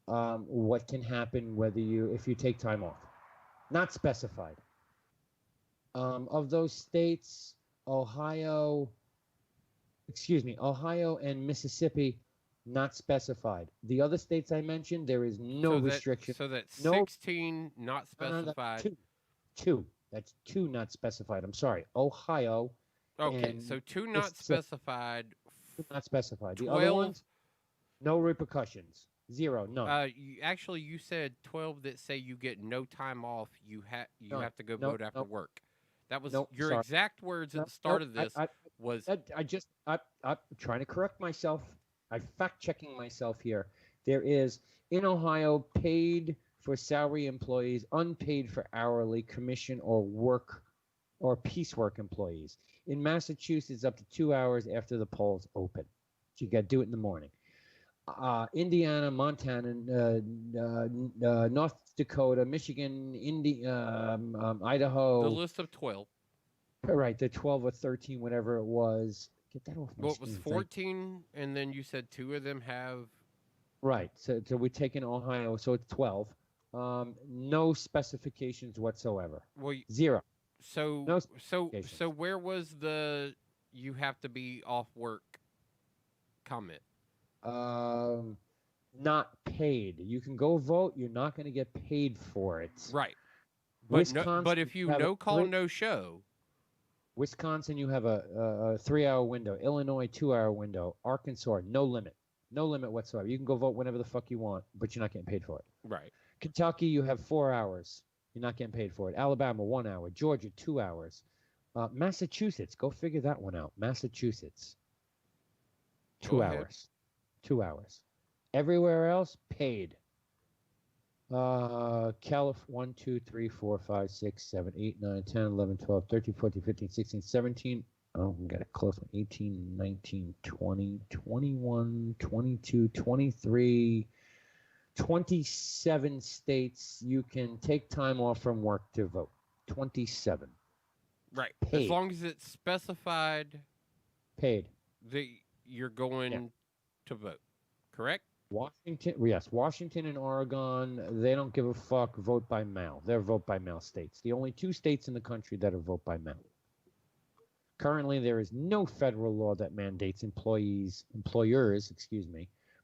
what can happen if you take time off. Not specified. Of those states, Ohio and Mississippi, not specified. The other states I mentioned, there is no restriction. So that's 16 not specified. No, two. That's 2 not specified. I'm sorry. Ohio. Okay, so 2 not specified. 2 not specified. The 12, other ones, no repercussions. 0, none. You said 12 that say you get no time off. You have to go vote after work. That was your exact words at the start of this. I'm trying to correct myself. I'm fact-checking myself here. There is, in Ohio, paid for salary employees, unpaid for hourly, commission, or work or piecework employees. In Massachusetts, up to 2 hours after the polls open. So you got to do it in the morning. Indiana, Montana, North Dakota, Michigan, Idaho. The list of 12. Right, the 12 or 13, whatever it was. Get that off my What was 14, and then you said 2 of them have... Right, so we're taking Ohio, so it's 12. No specifications whatsoever. Well, 0. So where was the you have to be off work comment? Not paid. You can go vote. You're not going to get paid for it. Right. But if you no call, no show. Wisconsin, you have a 3-hour window. Illinois, 2-hour window. Arkansas, no limit. No limit whatsoever. You can go vote whenever the fuck you want, but you're not getting paid for it. Right. Kentucky, you have 4 hours. You're not getting paid for it. Alabama, 1 hour. Georgia, 2 hours. Massachusetts, go figure that one out. Massachusetts, 2 hours. 2 hours. Everywhere else, paid. California, 1, 2, 3, 4, 5, 6, 7, 8, 9, 10, 11, 12, 13, 14, 15, 16, 17. Oh, we got a close one. 18, 19, 20, 21, 22, 23, 27 states you can take time off from work to vote. 27. Right. Paid. As long as it's specified. Paid. You're going to vote. Correct? Washington and Oregon, they don't give a fuck. Vote by mail. They're vote by mail states. The only 2 states in the country that are vote by mail. Currently, there is no federal law that mandates employers,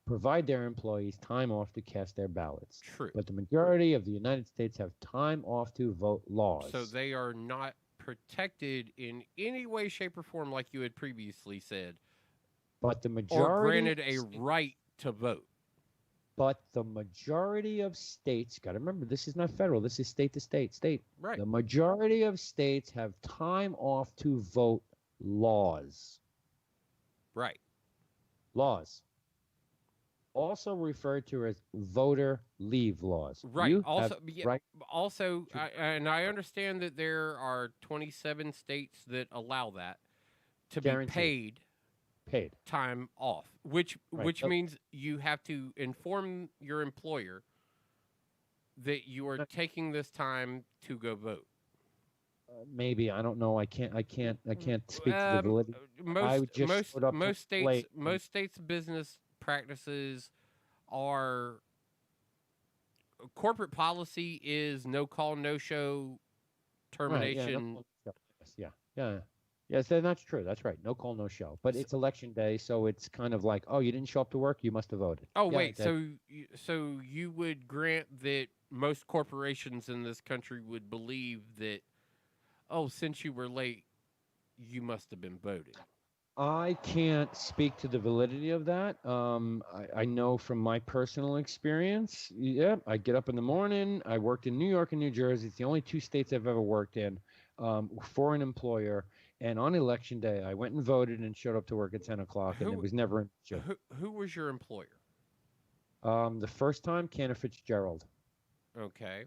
provide their employees time off to cast their ballots. True. But the majority of the United States have time off to vote laws. So they are not protected in any way, shape, or form like you had previously said. But the majority... Or granted a right to vote. But the majority of states, got to remember, this is not federal. This is state to state. Right. The majority of states have time off to vote laws. Right. Laws. also referred to as voter leave laws. Right. You Also, have yeah, right. also, and I understand that there are 27 states that allow that to be Guaranteed. Paid time off, which Right. So- means you have to inform your employer that you are taking this time to go vote. Maybe I don't know. I can't speak to the validity. I just showed up most states late. most states business practices are corporate policy is no call no show termination. Right, yeah. Yes, that's true. That's right. No call, no show. But it's election day, so it's kind of like, oh, you didn't show up to work, you must have voted. Oh Yeah, wait, so you would grant that most corporations in this country would believe that, oh, since you were late, you must have been voted. I can't speak to the validity of that. I know from my personal experience. Yeah, I get up in the morning. I worked in New York and New Jersey. It's the only two states I've ever worked in for an employer. And on election day, I went and voted and showed up to work at 10 o'clock, and it was never an issue. Who was your employer? The first time, Cantor Fitzgerald. Okay.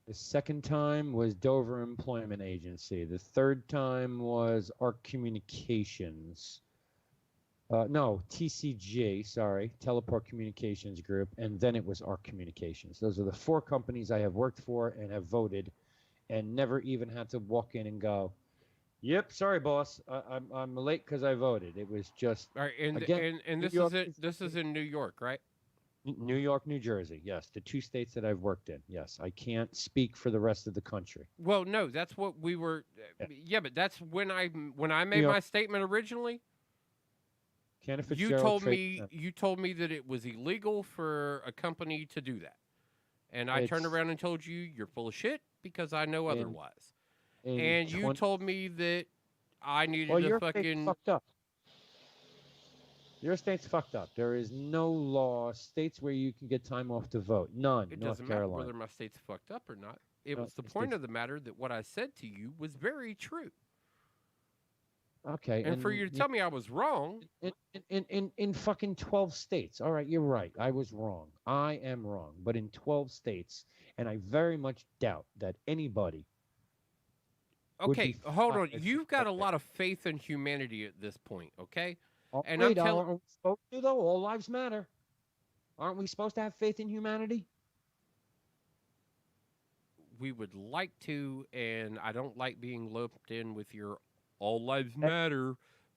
The second time was Dover Employment Agency. The third time was Arc Communications. No, TCG, sorry, Teleport Communications Group, and then it was Arc Communications. Those are the four companies I have worked for and have voted, and never even had to walk in and go, "Yep, sorry, boss, I'm late because I voted." It was just All right, and again, and this New York is it. This is in New York, right? New York, New Jersey, yes, the two states that I've worked in. Yes, I can't speak for the rest of the country. Well, no, that's what we were. Yeah, but that's when I made York. my statement originally. Cantor You Fitzgerald told Trade me Center. that it was illegal for a company to do that, and I turned It's- around and told you you're full of shit because I know In- otherwise. in And you 20 told me that I needed Well, to your state's fucking. fucked up. Your state's fucked up. There is no law states where you can get time off to vote. None. It North doesn't matter Carolina. whether my state's fucked up or not. It No, was the your point state's- of the matter that what I said to you was very true. Okay. And for you to tell me I was wrong. In fucking 12 states. All right, you're right. I was wrong. I am wrong. But in 12 states, and I very much doubt that anybody. would Okay, be hold on. fired You've got a for lot of faith in humanity at this point, okay? that. And Wait, I'm telling. aren't we supposed to, though? All lives matter. Aren't we supposed to have faith in humanity? We would like to, and I don't like being lumped in with your all lives matter.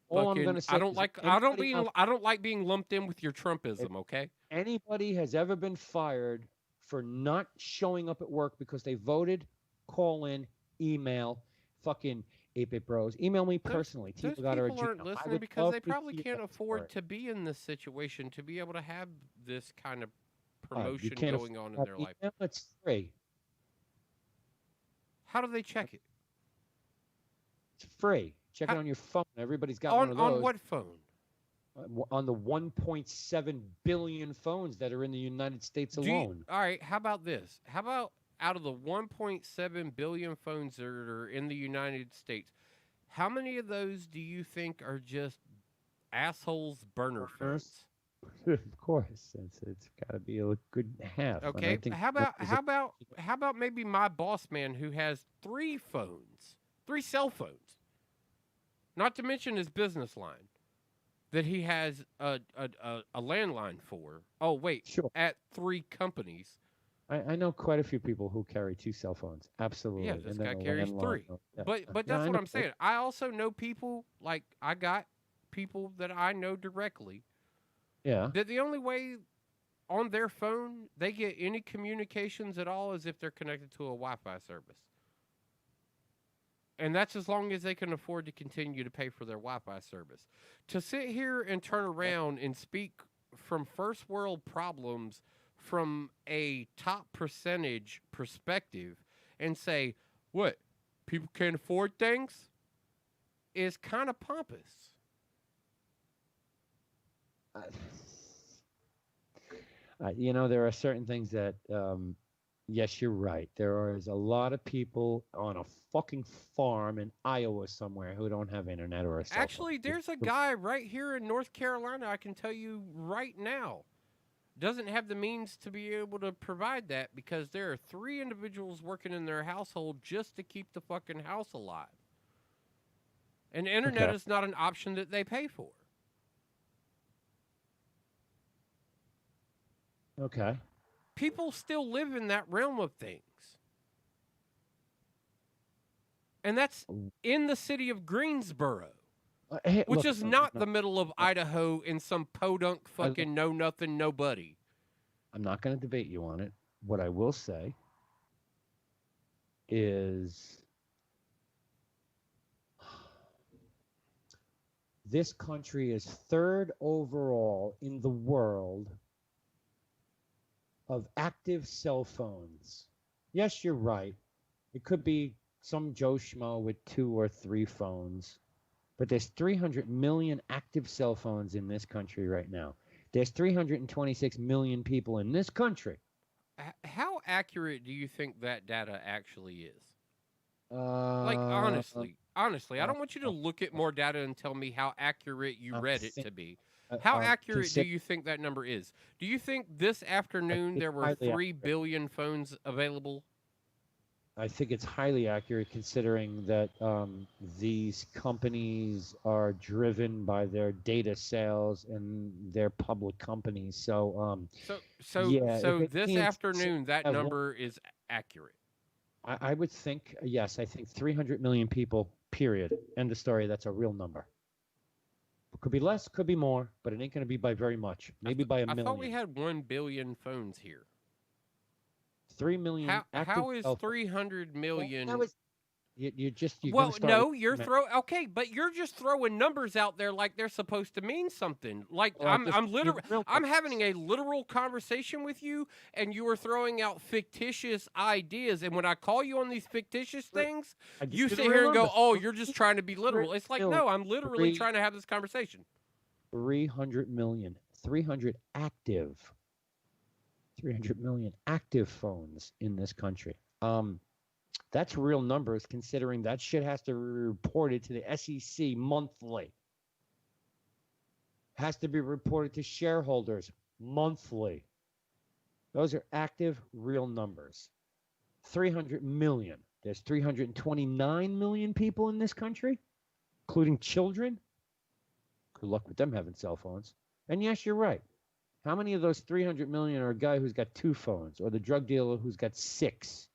All I'm fucking- gonna say I don't is like if I don't anybody being else- I don't like being lumped in with your Trumpism, okay? Anybody has ever been fired for not showing up at work because they voted, call in, email, fucking 8-Bit Bros. Email me personally. Those People got our people aren't Gmail. I listening would because love they to probably see can't that for afford it. to be in this situation to be able to have this kind of You promotion can't going on in afford their email, life. It's free. How do they check it? It's free. Check it on your phone. Everybody's got one of those. On what phone? On the 1.7 billion phones that are in the United States alone. All right, how about this? How about out of the 1.7 billion phones that are in the United States, how many of those do you think are just assholes burner phones? Of course, it's got to be a good half. and I Okay, think how that is a- how about maybe my boss man who has 3 phones, 3 cell phones, not to mention his business line that he has a landline for. Oh wait, Sure. at 3 companies. I know quite a few people who carry 2 cell phones. Absolutely. Yeah, this and then guy a carries landline. 3. Yeah. But Yeah, that's I what know. I'm saying. I also know people like I got people that I know directly. Yeah. That the only way on their phone they get any communications at all is if they're connected to a Wi-Fi service. And that's as long as they can afford to continue to pay for their Wi-Fi service. To sit here and turn around and speak from first world problems from a top percentage perspective and say, what, people can't afford things, is kind of pompous. There are certain things that, yes, you're right. There is a lot of people on a fucking farm in Iowa somewhere who don't have internet or a cell phone. Actually, there's a guy right here in North Carolina, I can tell you right now, doesn't have the means to be able to provide that because there are 3 individuals working in their household just to keep the fucking house alive. And internet Okay. is not an option that they pay for. Okay. People still live in that realm of things. And that's in the city of Greensboro, Hey, which look, is not the middle of Idaho in some podunk fucking know-nothing nobody. I'm not going to debate you on it. What I will say is this country is 3rd overall in the world of active cell phones. Yes, you're right. It could be some Joe Schmo with 2 or 3 phones. But there's 300 million active cell phones in this country right now. There's 326 million people in this country. How accurate do you think that data actually is? Like, honestly, I don't want you to look at more data and tell me how accurate you read it to be. How accurate do you think that number is? Do you think this afternoon there were 3 billion phones available? I think it's highly accurate considering that these companies are driven by their data sales and they're public companies. So this afternoon that number is accurate. I would think, yes, I think 300 million people, period. End of story. That's a real number. It could be less, could be more, but it ain't going to be by very much. Maybe by a million. I thought we had 1 billion phones here. 3 million. How is 300 million? Well, you're okay, but you're just throwing numbers out there like they're supposed to mean something. Like I'm having a literal conversation with you, and you are throwing out fictitious ideas. And when I call you on these fictitious things, you sit here and go, "Oh, you're just trying to be literal." It's like, no, I'm literally trying to have this conversation. 300 million, 300 million active phones in this country. That's real numbers considering that shit has to be reported to the SEC monthly. Has to be reported to shareholders monthly. Those are active real numbers. 300 million. There's 329 million people in this country, including children. Good luck with them having cell phones. And yes, you're right. How many of those 300 million are a guy who's got 2 phones, or the drug dealer who's got 6?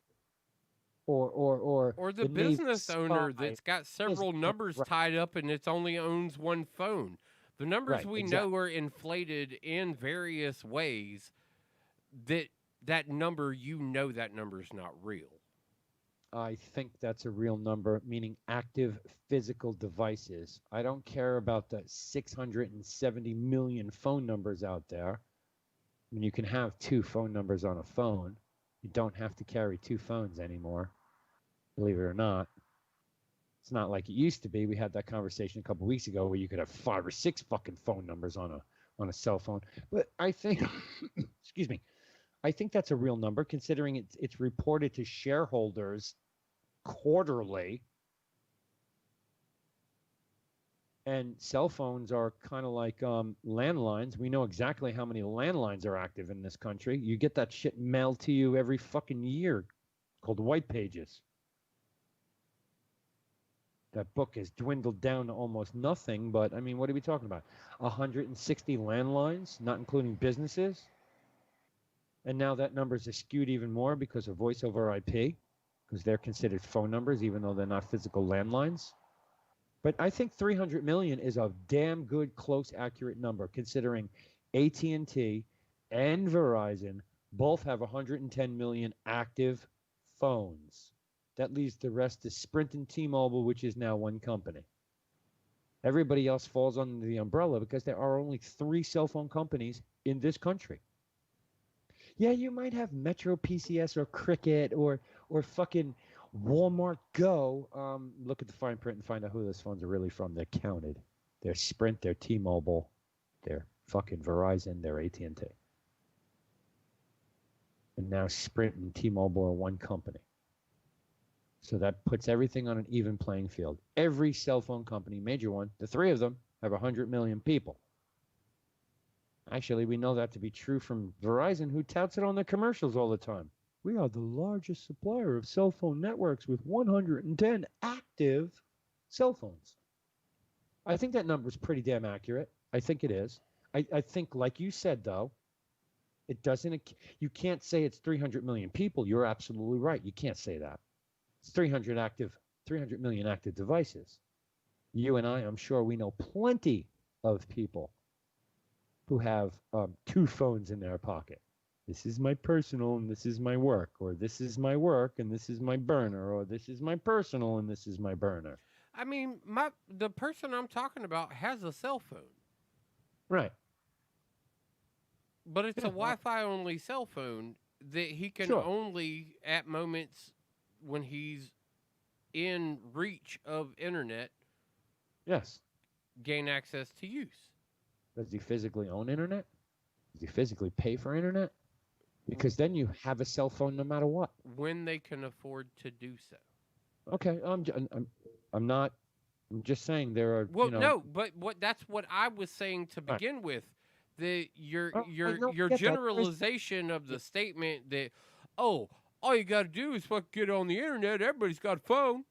Or the business owner that's got several numbers tied up and it only owns 1 phone. The numbers know are inflated in various ways. That number, that number is not real. I think that's a real number, meaning active physical devices. I don't care about the 670 million phone numbers out there. I mean, you can have 2 phone numbers on a phone. You don't have to carry 2 phones anymore, believe it or not. It's not like it used to be. We had that conversation a couple weeks ago where you could have 5 or 6 fucking phone numbers on a cell phone. But I think, excuse me, I think that's a real number considering it's reported to shareholders quarterly. And cell phones are kind of like landlines. We know exactly how many landlines are active in this country. You get that shit mailed to you every fucking year called White Pages. That book has dwindled down to almost nothing, but I mean, what are we talking about? 160 landlines, not including businesses. And now that number's skewed even more because of voice over IP, because they're considered phone numbers, even though they're not physical landlines. But I think 300 million is a damn good, close, accurate number, considering AT&T and Verizon both have 110 million active phones. That leaves the rest to Sprint and T-Mobile, which is now one company. Everybody else falls under the umbrella because there are only 3 cell phone companies in this country. Yeah, you might have Metro PCS or Cricket or fucking Walmart Go. Look at the fine print and find out who those phones are really from. They're counted. They're Sprint, they're T-Mobile, they're fucking Verizon, they're AT&T. And now Sprint and T-Mobile are one company. So that puts everything on an even playing field. Every cell phone company, major one, the 3 of them, have 100 million people. Actually, we know that to be true from Verizon, who touts it on their commercials all the time. We are the largest supplier of cell phone networks with 110 active cell phones. I think that number is pretty damn accurate. I think it is. I think, like you said, though, it doesn't. You can't say it's 300 million people. You're absolutely right. You can't say that. It's 300 million active devices. You and I'm sure we know plenty of people who have 2 phones in their pocket. This is my personal and this is my work, or this is my work and this is my burner, or this is my personal and this is my burner. I mean, the person I'm talking about has a cell phone. Right. But it's a Wi-Fi only cell phone that he can only, at moments when he's in reach of internet, yes, gain access to use. Does he physically own internet? Does he physically pay for internet? Because then you have a cell phone no matter what. When they can afford to do so. Okay, I'm not. I'm just saying there are. Well, no, but that's what I was saying to begin with. Your generalization of the statement that, all you got to do is fucking get on the internet. Everybody's got a phone.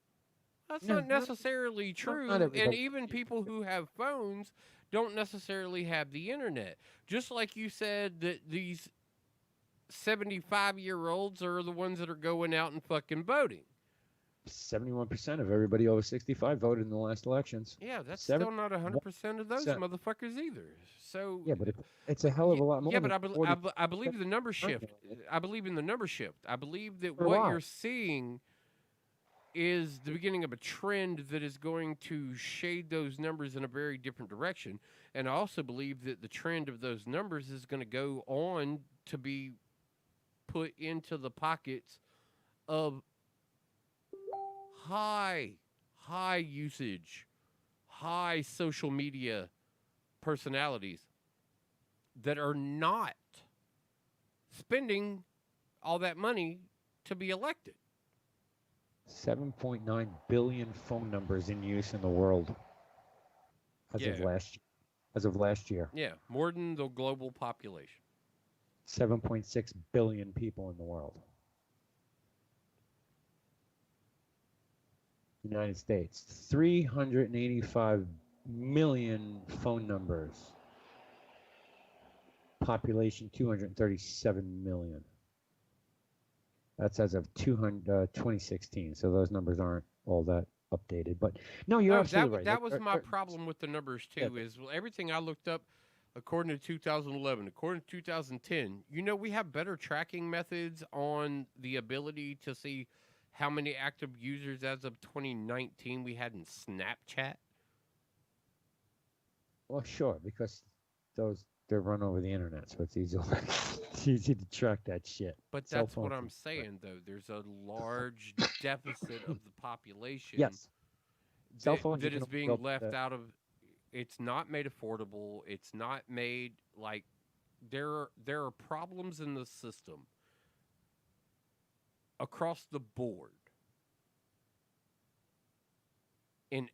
That's not necessarily true. And even people who have phones don't necessarily have the internet. Just like you said that these 75-year-olds are the ones that are going out and fucking voting. 71% of everybody over 65 voted in the last elections. Yeah, that's still not 100% of those motherfuckers either. So yeah, but it's a hell of a lot more. Yeah, but I believe the number shift. I believe in the number shift. I believe that what you're seeing is the beginning of a trend that is going to shade those numbers in a very different direction. And I also believe that the trend of those numbers is going to go on to be put into the pockets of high usage, high social media personalities that are not spending all that money to be elected. 7.9 billion phone numbers in use in the world as of last year. Yeah, more than the global population. 7.6 billion people in the world. United States, 385 million phone numbers. Population 237 million. That's as of 2016. So those numbers aren't all that updated. But no, you're absolutely right. That was my problem with the numbers too. Is everything I looked up, according to 2011, according to 2010. We have better tracking methods on the ability to see how many active users as of 2019 we had in Snapchat. Well, sure, because they're run over the internet, so it's easy. It's easy to track that shit. But that's what I'm saying, though. There's a large deficit of the population. Yes. That is being left out of. It's not made affordable. It's not made like there are problems in the system across the board in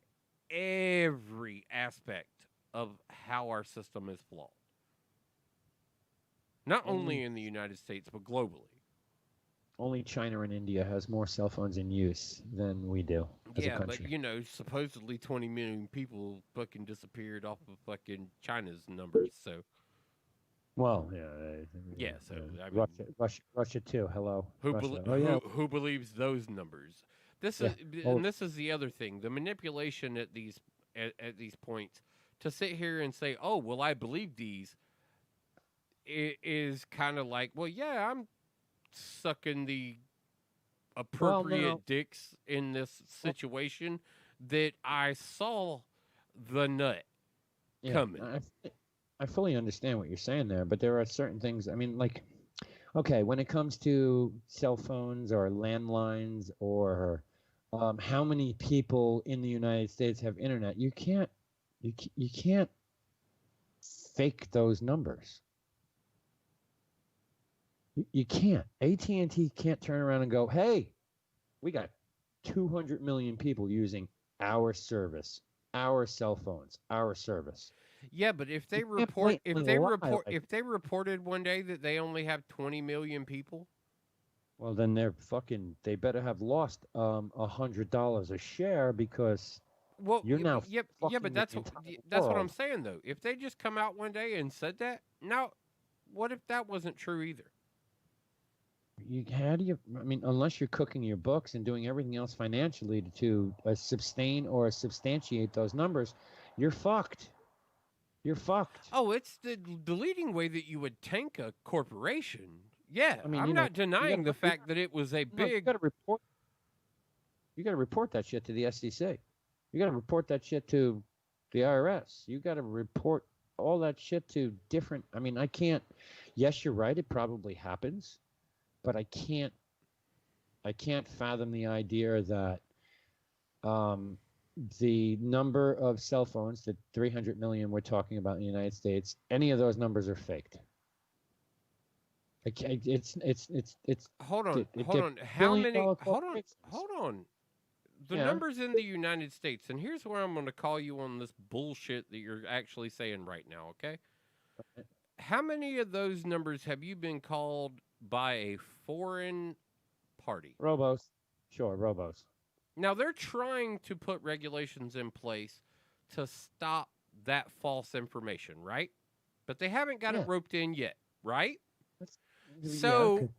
every aspect of how our system is flawed. Not only in the United States, but globally. Only China and India has more cell phones in use than we do as a country. But, supposedly 20 million people fucking disappeared off of fucking China's numbers, so. Well, yeah. So I mean, Russia too. Hello. Who believes those numbers? This is the other thing. The manipulation at these points to sit here and say, "Oh, well, I believe these," is kind of like, well, yeah, I'm sucking the appropriate dicks in this situation that I saw the nut coming. I fully understand what you're saying there, but there are certain things. I mean, like, okay, when it comes to cell phones or landlines or how many people in the United States have internet, you can't fake those numbers. You can't. AT&T can't turn around and go, hey, we got 200 million people using our service, our cell phones, our service. Yeah, but if they You can't report, blatantly lie like if they reported one day that they only have 20 million people, Well, then they better have lost $100 a share because well, you're now yeah, fucking but the that's entire that's what I'm world. saying though. If they just come out one day and said that, now, what if that wasn't true either? How do you? I mean, unless you're cooking your books and doing everything else financially to sustain or substantiate those numbers, you're fucked. You're fucked. Oh, it's the leading way that you would tank a corporation. Yeah, I mean, I'm not denying the you fact that it was a no, you big. got to report. You got to report that shit to the SEC. You got to report that shit to the IRS. You got to report all that shit to different. I mean, I can't. Yes, you're right. It probably happens, but I can't fathom the idea that the number of cell phones, the 300 million we're talking about in the United States, any of those numbers are faked. It's Hold on, it hold gets on. How many? billion-dollar Hold on, corporations. hold on. The Yeah. numbers in the United States, and here's where I'm going to call you on this bullshit that you're actually saying right now. Okay. How many of those numbers have you been called by a foreign party? Robos. Sure, robos. Now, they're trying to put regulations in place to stop that false information, right? But they haven't got it roped in yet, right? So,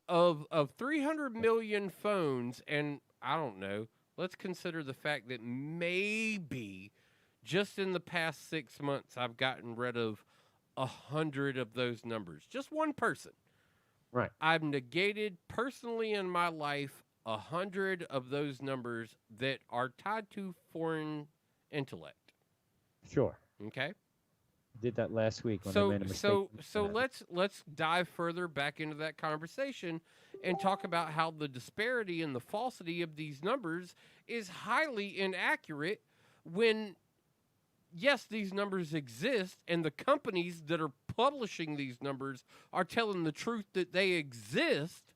of 300 million phones, and I don't know, let's consider the fact that maybe just in the past 6 months, I've gotten rid of 100 of those numbers. Just one person. Right. I've negated personally in my life 100 of those numbers that are tied to foreign intellect. Sure. Okay. Did that last week when I made a mistake. So let's dive further back into that conversation and talk about how the disparity and the falsity of these numbers is highly inaccurate when, yes, these numbers exist and the companies that are publishing these numbers are telling the truth that they exist,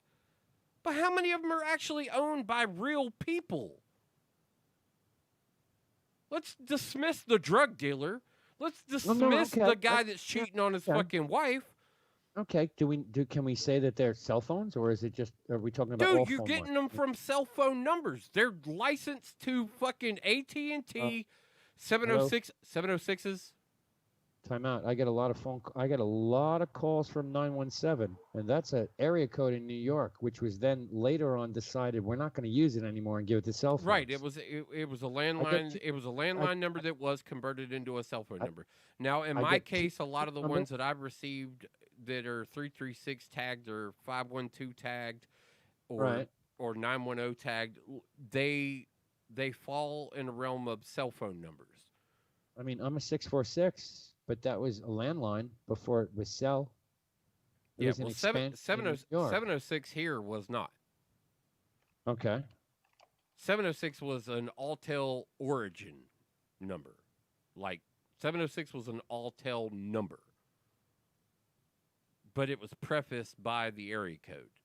but how many of them are actually owned by real people? Let's dismiss the drug dealer. Let's dismiss the guy that's cheating on his fucking wife. Okay. Can we say that they're cell phones, or is it just? Are we talking about? Dude, you're getting them from cell phone numbers. They're licensed to fucking AT&T 706s. Time out. I get a lot of calls from 917, and that's an area code in New York, which was then later on decided we're not going to use it anymore and give it to cell phones. Right. It was a landline. It was a landline number that was converted into a cell phone number. Now, in my case, a lot of the ones that I've received that are 336 tagged or 512 tagged, or 910 tagged, they fall in the realm of cell phone numbers. I mean, I'm a 646. But that was a landline before it was cell. It was an expansion in New York. 706 here was not. Okay. 706 was an Alltel origin number. Like, 706 was an Alltel number. But it was prefaced by the area code.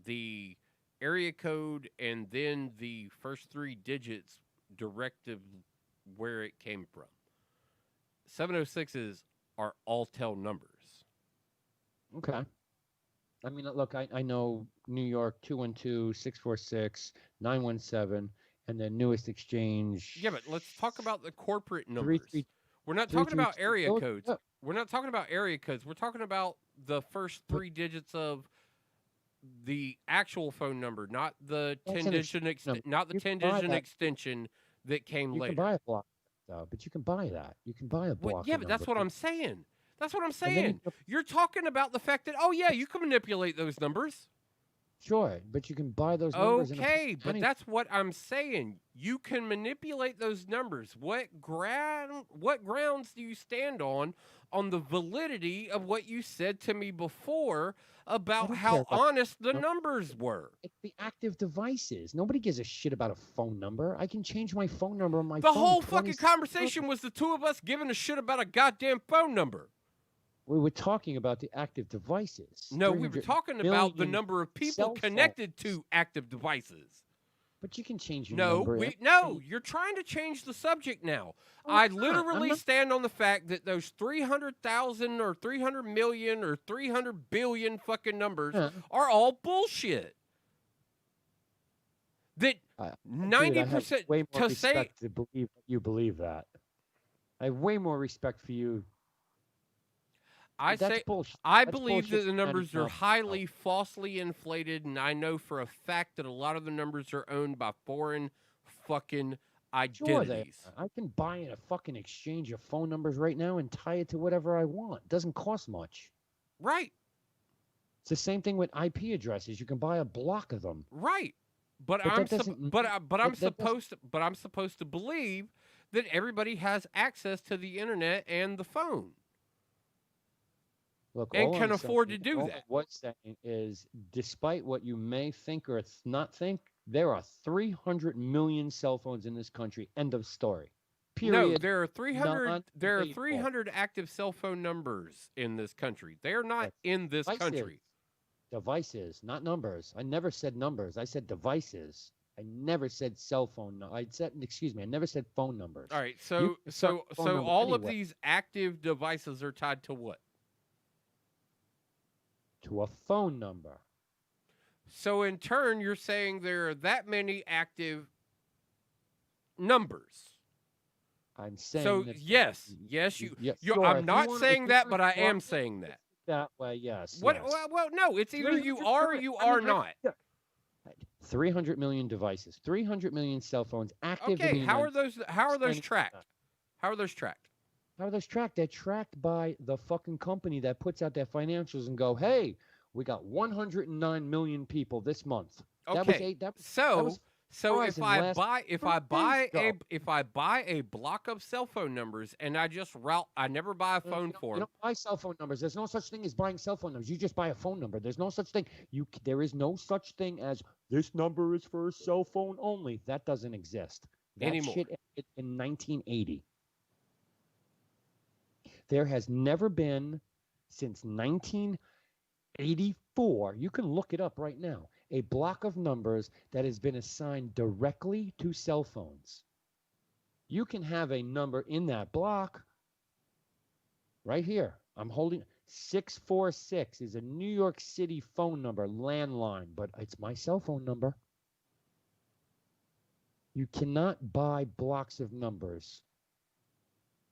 The area code and then the first 3 digits directive where it came from. 706s are Alltel numbers. Okay. I mean, look, I know New York 212, 646, 917, and the newest exchange. Yeah, but let's talk about the corporate numbers. We're not talking about area codes. We're not talking about area codes. We're talking about the first 3 digits of the actual phone number, not the 10-digit extension that came later. You can buy a block. But you can buy that. You can buy a block. Yeah, but that's what I'm saying. That's what I'm saying. You're talking about the fact that, oh, yeah, you can manipulate those numbers. Sure, but you can buy those numbers. Okay, but that's what I'm saying. You can manipulate those numbers. What grounds do you stand on the validity of what you said to me before about how honest the numbers were? It's the active devices. Nobody gives a shit about a phone number. I can change my phone number on my phone. The whole fucking conversation was the two of us giving a shit about a goddamn phone number. We were talking about the active devices. No, we were talking about the number of people connected to active devices. But you can change your No, number. you're trying to change the subject now. No, I I'm not. literally stand on the fact that those 300,000 or 300 million or 300 billion fucking numbers are all bullshit. That Dude, 90% I have way more to say respect to believe you believe that. I have way more respect for you. That's bullshit. I That's believe bullshit that the numbers are 99%. highly falsely inflated, and I know for a fact that a lot of the numbers are owned by foreign fucking Sure, identities. I can buy a fucking exchange of phone numbers right now and tie it to whatever I want. It doesn't cost much. Right. It's the same thing with IP addresses. You can buy a block of them. Right. But But I'm that doesn't I'm supposed to believe that everybody has access to the internet and the phone. Look, and all can I'm afford saying- to do all that. What's saying is, despite what you may think or not think, there are 300 million cell phones in this country. End of story. Period. No, there are 300 Non-debatable. active cell phone numbers in this country. They are not in this country. Devices, not numbers. I never said numbers. I said devices. I never said cell phone. I never said phone numbers. All right, You so can start a phone number all of anywhere. these active devices are tied to what? To a phone number. So in turn, you're saying there are that many active numbers. I'm saying So that- yes, sure, I'm if not you wanna- saying if you that, but I wanna am walk saying that. that way, yes. What? yes. Well, no, it's either you are or you are not. 300 million devices, 300 million cell phones active. in Okay, the how are United those? How are those States. tracked? How are those tracked? How are those tracked? They're tracked by the fucking company that puts out their financials and go, hey, we got 109 million people this month. Okay, so if surprising I last buy if 3 I days buy a ago. if I buy a block of cell phone numbers and I just route, I never buy a phone for You them. don't buy cell phone numbers. There's no such thing as buying cell phone numbers. You just buy a phone number. There's no such thing. There is no such thing as this number is for a cell phone only. That doesn't exist. That Anymore. shit ended in 1980. There has never been since 1984. You can look it up right now. A block of numbers that has been assigned directly to cell phones. You can have a number in that block right here. I'm holding 646 is a New York City phone number, landline, but it's my cell phone number. You cannot buy blocks of numbers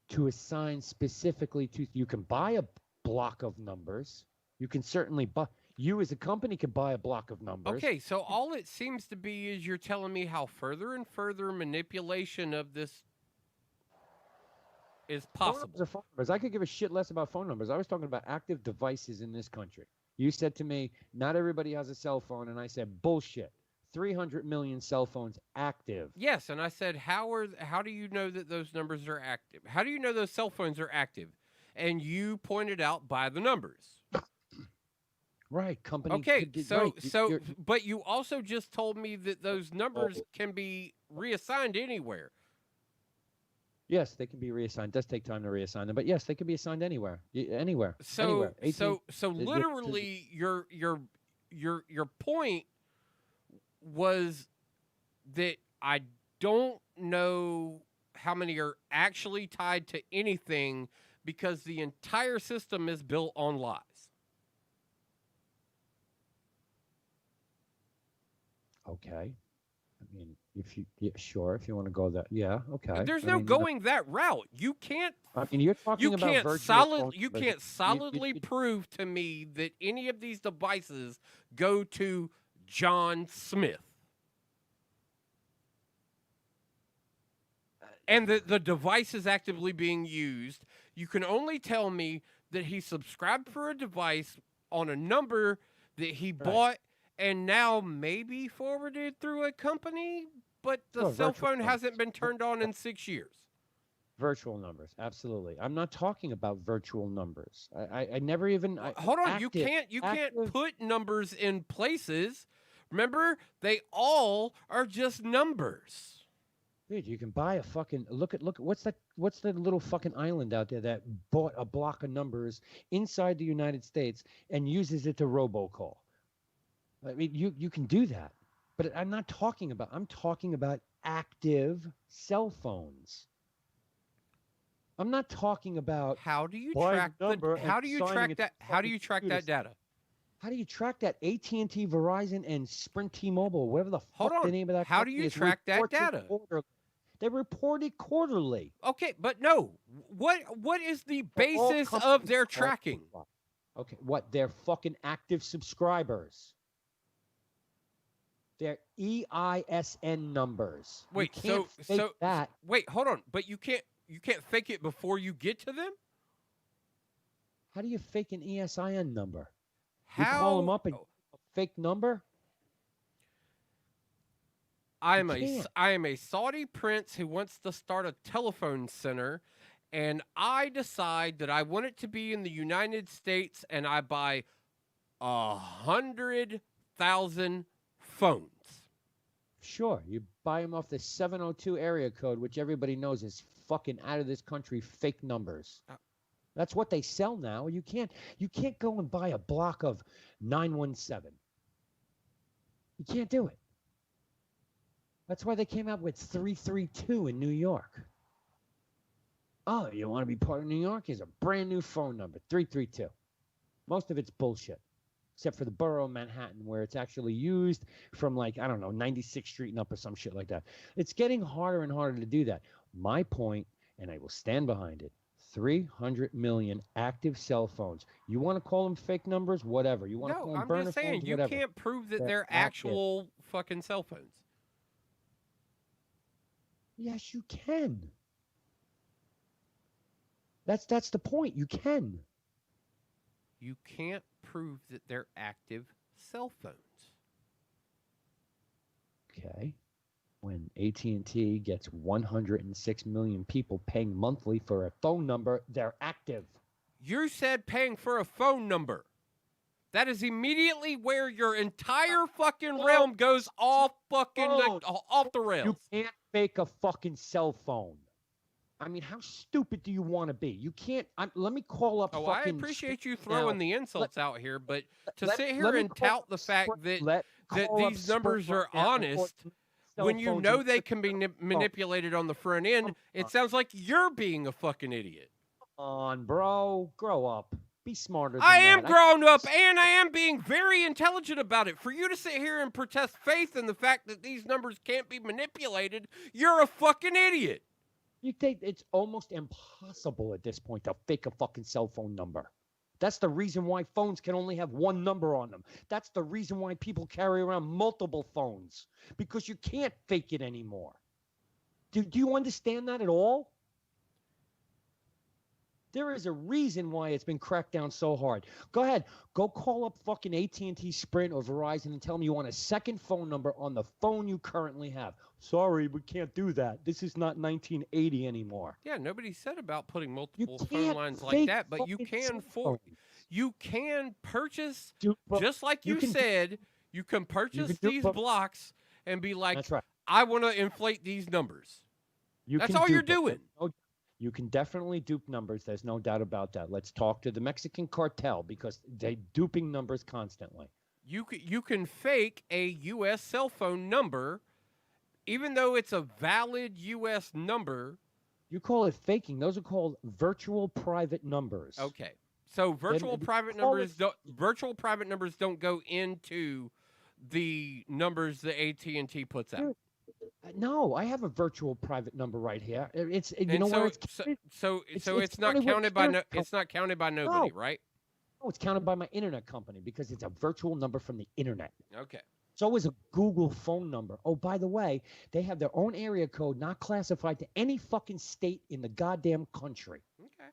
to assign specifically to. You can buy a block of numbers. You can certainly buy. You as a company can buy a block of numbers. Okay, so all it seems to be is you're telling me how further and further manipulation of this is Phone possible. numbers are phone numbers. I could give a shit less about phone numbers. I was talking about active devices in this country. You said to me, not everybody has a cell phone, and I said, bullshit. 300 million cell phones active. Yes, and I said, how do you know that those numbers are active? How do you know those cell phones are active? And you pointed out by the numbers. Right, company. Okay, right. But you also just told me that those numbers can be reassigned anywhere. Yes, they can be reassigned. It does take time to reassign them, but yes, they can be assigned anywhere. Anywhere. So anywhere. so literally your point was that I don't know how many are actually tied to anything because the entire system is built on lies. Okay. I mean, if you sure, if you want to go that, yeah, okay. There's I no mean, going that route. You can't. I mean, you're talking about virtual phone You numbers. can't solidly prove to me that any of these devices go to John Smith, and that the device is actively being used. You can only tell me that he subscribed for a device on a number that he bought and now maybe forwarded through a company, but the No, cell virtual phone numbers. hasn't been turned on in 6 years. Virtual numbers, absolutely. I'm not talking about virtual numbers. I never even. Hold on, you can't put numbers in places. Remember, they all are just numbers. Dude, you can buy a fucking look at what's the little fucking island out there that bought a block of numbers inside the United States and uses it to robocall. I mean, you can do that. But I'm talking about active cell phones. I'm not talking about how do you buying track a number how and do you signing track it that? to How do fucking you track computer. that data? How do you track that? AT&T, Verizon, and Sprint T-Mobile, whatever the Hold fuck the on. name of that How do company you is, track that reports it data? quarterly. They report it quarterly. Okay, but no. What is the All basis of companies their are tracking? Okay, what? They're fucking active subscribers. They're EISN numbers. Wait, you can't fake that. Wait, hold on. But you can't fake it before you get to them? How do you fake an ESIN number? How? You call them up and a fake number? I am a Saudi prince who wants to start a telephone center, and I decide that I want it to be in the United States, and I buy 100,000 phones. Sure, you buy them off the 702 area code, which everybody knows is fucking out of this country fake numbers. That's what they sell now. You can't go and buy a block of 917. You can't do it. That's why they came out with 332 in New York. Oh, you want to be part of New York? Here's a brand new phone number, 332. Most of it's bullshit, except for the borough of Manhattan, where it's actually used from, like, I don't know, 96th Street and up or some shit like that. It's getting harder and harder to do that. My point, and I will stand behind it, 300 million active cell phones. You want to call them fake numbers? Whatever. You want to call them burner just saying, phones? you Whatever. can't prove that They're they're active. actual fucking cell phones. Yes, you can. That's the point. You can. You can't prove that they're active cell phones. Okay. When AT&T gets 106 million people paying monthly for a phone number, they're active. You said paying for a phone number. That is immediately where your entire fucking realm goes off off the rails. You can't fake a fucking cell phone. I mean, how stupid do you want to be? You can't. Let me call up. Oh, fucking I appreciate you throwing the insults out here, but to sit here let me and call tout the fact that call up these numbers Sprint are right now and honest, cell when you phones know and- they can be manipulated on the front end, it sounds like you're being a fucking idiot. Come on, bro, grow up. Be smarter. I than am that. grown up, and I am being very intelligent about it. For you to sit here and protest faith in the fact that these numbers can't be manipulated, you're a fucking idiot. You think it's almost impossible at this point to fake a fucking cell phone number. That's the reason why phones can only have one number on them. That's the reason why people carry around multiple phones, because you can't fake it anymore. Do you understand that at all? There is a reason why it's been cracked down so hard. Go ahead. Go call up fucking AT&T, Sprint, or Verizon and tell them you want a second phone number on the phone you currently have. Sorry, we can't do that. This is not 1980 anymore. Yeah, nobody said about putting multiple phone can't lines like fake that, but you fucking can cell you can purchase, but just like you you can do- said, you can purchase can do- these but- blocks and be like, That's right. I want to inflate these numbers. That's can all you're dupe them. doing. You can definitely dupe numbers. There's no doubt about that. Let's talk to the Mexican cartel because they're duping numbers constantly. You can fake a U.S. cell phone number, even though it's a valid U.S. number. You call it faking. Those are called virtual private numbers. Okay. So virtual Then private call numbers don't go into the numbers that AT&T puts out. No, I have a virtual private number right here. It's you And know so, where it's so it's it's not counted with counted by internet it's not counted by nobody, right? No, it's counted by my internet company because it's a virtual number from the internet. Okay. So is a Google phone number. Oh, by the way, they have their own area code, not classified to any fucking state in the goddamn country. Okay.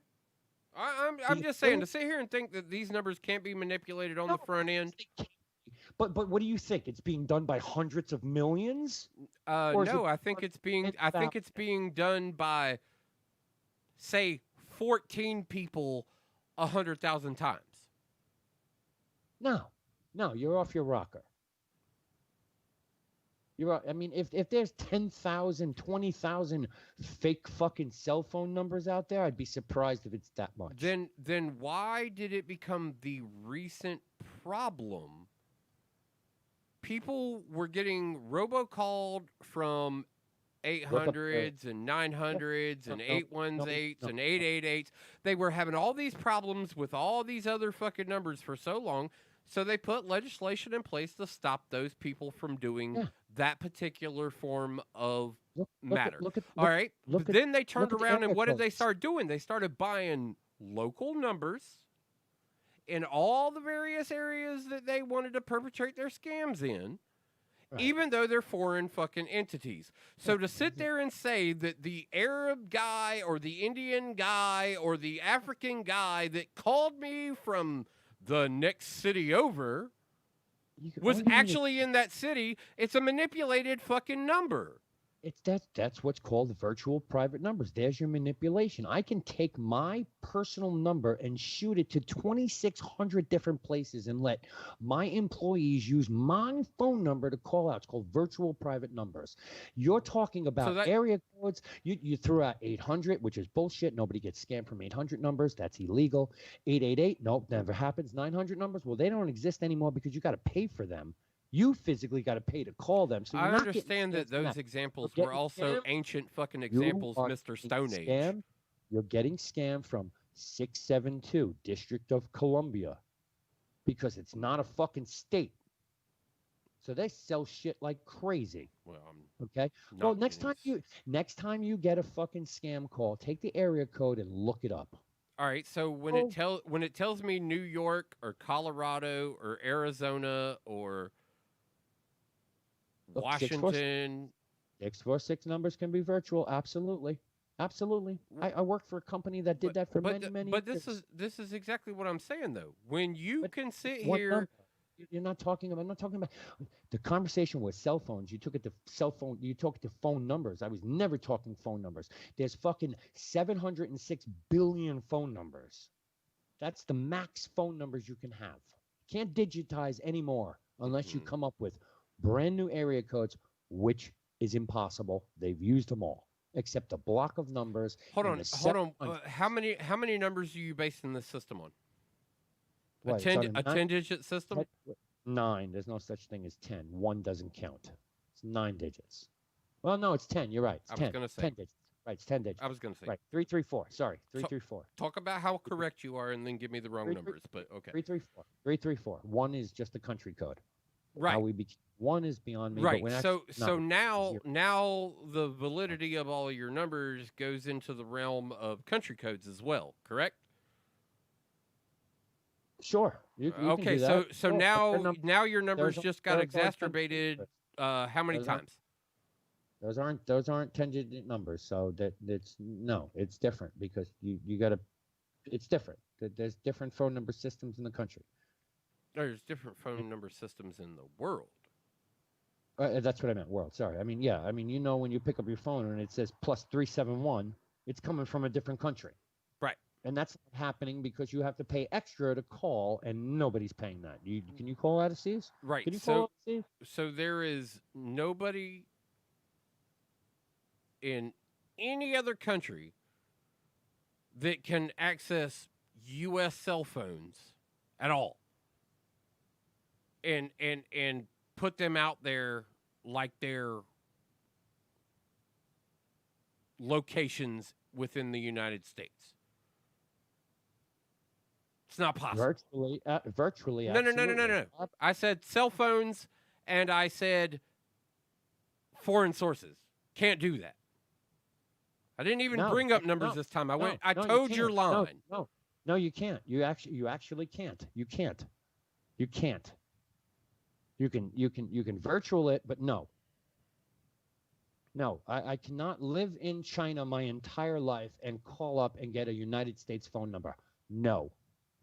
I'm just saying, to sit here and think that these numbers can't be manipulated on the front end. But what do you think? It's being done by hundreds of millions? Or is No, it I think it's being done by, say, 14 people 100,000 times. No, you're off your rocker. I mean, if there's 10,000, 20,000 fake fucking cell phone numbers out there, I'd be surprised if it's that much. Then why did it become the recent problem people were getting robocalled from 800s and 900s and 818s and 888s. They were having all these problems with all these other fucking numbers for so long, so they put legislation in place to stop those people from doing that particular form of matter. All right? But then they turned around and what did they start doing? They started buying local numbers in all the various areas that they wanted to perpetrate their scams in. Even though they're foreign fucking entities. So to sit there and say that the Arab guy or the Indian guy or the African guy that called me from the next city over was actually in that city, it's a manipulated fucking number. That's what's called virtual private numbers. There's your manipulation. I can take my personal number and shoot it to 2,600 different places and let my employees use my phone number to call out. It's called virtual private numbers. You're talking about area codes. You threw out 800, which is bullshit. Nobody gets scammed from 800 numbers. That's illegal. 888, nope, never happens. 900 numbers, well, they don't exist anymore because you got to pay for them. You physically got to pay to call them. So I understand that those examples were also ancient fucking examples, Mr. Stone Age. You're getting scammed from 672, District of Columbia, because it's not a fucking state. So they sell shit like crazy. Well, okay. Well, next time you get a fucking scam call, take the area code and look it up. All right, so when it tells me New York or Colorado or Arizona or Washington. 646 numbers can be virtual. Absolutely. I worked for a company that did that for many years. But this is exactly what I'm saying though. When you can sit here, I'm not talking about the conversation with cell phones. You took it to cell phone. You took it to phone numbers. I was never talking phone numbers. There's fucking 706 billion phone numbers. That's the max phone numbers you can have. Can't digitize anymore unless you come up with brand new area codes, which is impossible. They've used them all except a block of numbers. Hold on. How many numbers are you basing this system on? A 10-digit system? 9. There's no such thing as 10. 1 doesn't count. It's 9 digits. Well, no, it's 10. You're right. It's 10. I was going to say 10 digits. Right, it's 10 digits. I was going to say. Right, 334. Sorry, 334. Talk about how correct you are and then give me the wrong numbers, but okay. 334. 334. 1 is just a country code. Right. 1 is beyond me. Right. But so now the validity of all of your numbers goes into the realm of country codes as well, correct? Sure. You okay. Can do that. So now your numbers just got exacerbated. How many times? Those aren't 10-digit numbers. So it's different because you got to. It's different. There's different phone number systems in the country. There's different phone number systems in the world. That's what I meant. World. Sorry. I mean, yeah. I mean, when you pick up your phone and it says +371, it's coming from a different country. Right. And that's not happening because you have to pay extra to call, and nobody's paying that. Can you call out of C's? Right. Can you call out of C's? So there is nobody in any other country that can access U.S. cell phones at all. And put them out there like they're locations within the United States. It's not possible. Virtually. No. I said cell phones, and I said foreign sources. Can't do that. I didn't even bring up numbers this time. I told your line. No, you can't. You actually can't. You can't. You can virtual it, but no. No, I cannot live in China my entire life and call up and get a United States phone number. No,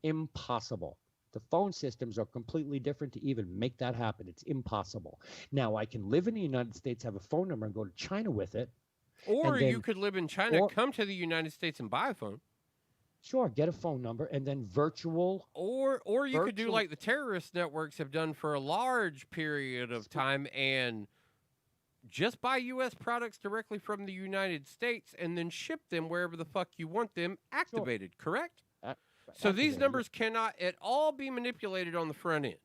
impossible. The phone systems are completely different to even make that happen. It's impossible. Now, I can live in the United States, have a phone number, and go to China with it. Or you could live in China, come to the United States and buy a phone. Sure, get a phone number and then virtual. Or you could do like the terrorist networks have done for a large period of time and just buy U.S. products directly from the United States and then ship them wherever the fuck you want them activated, correct? So these numbers cannot at all be manipulated on the front end.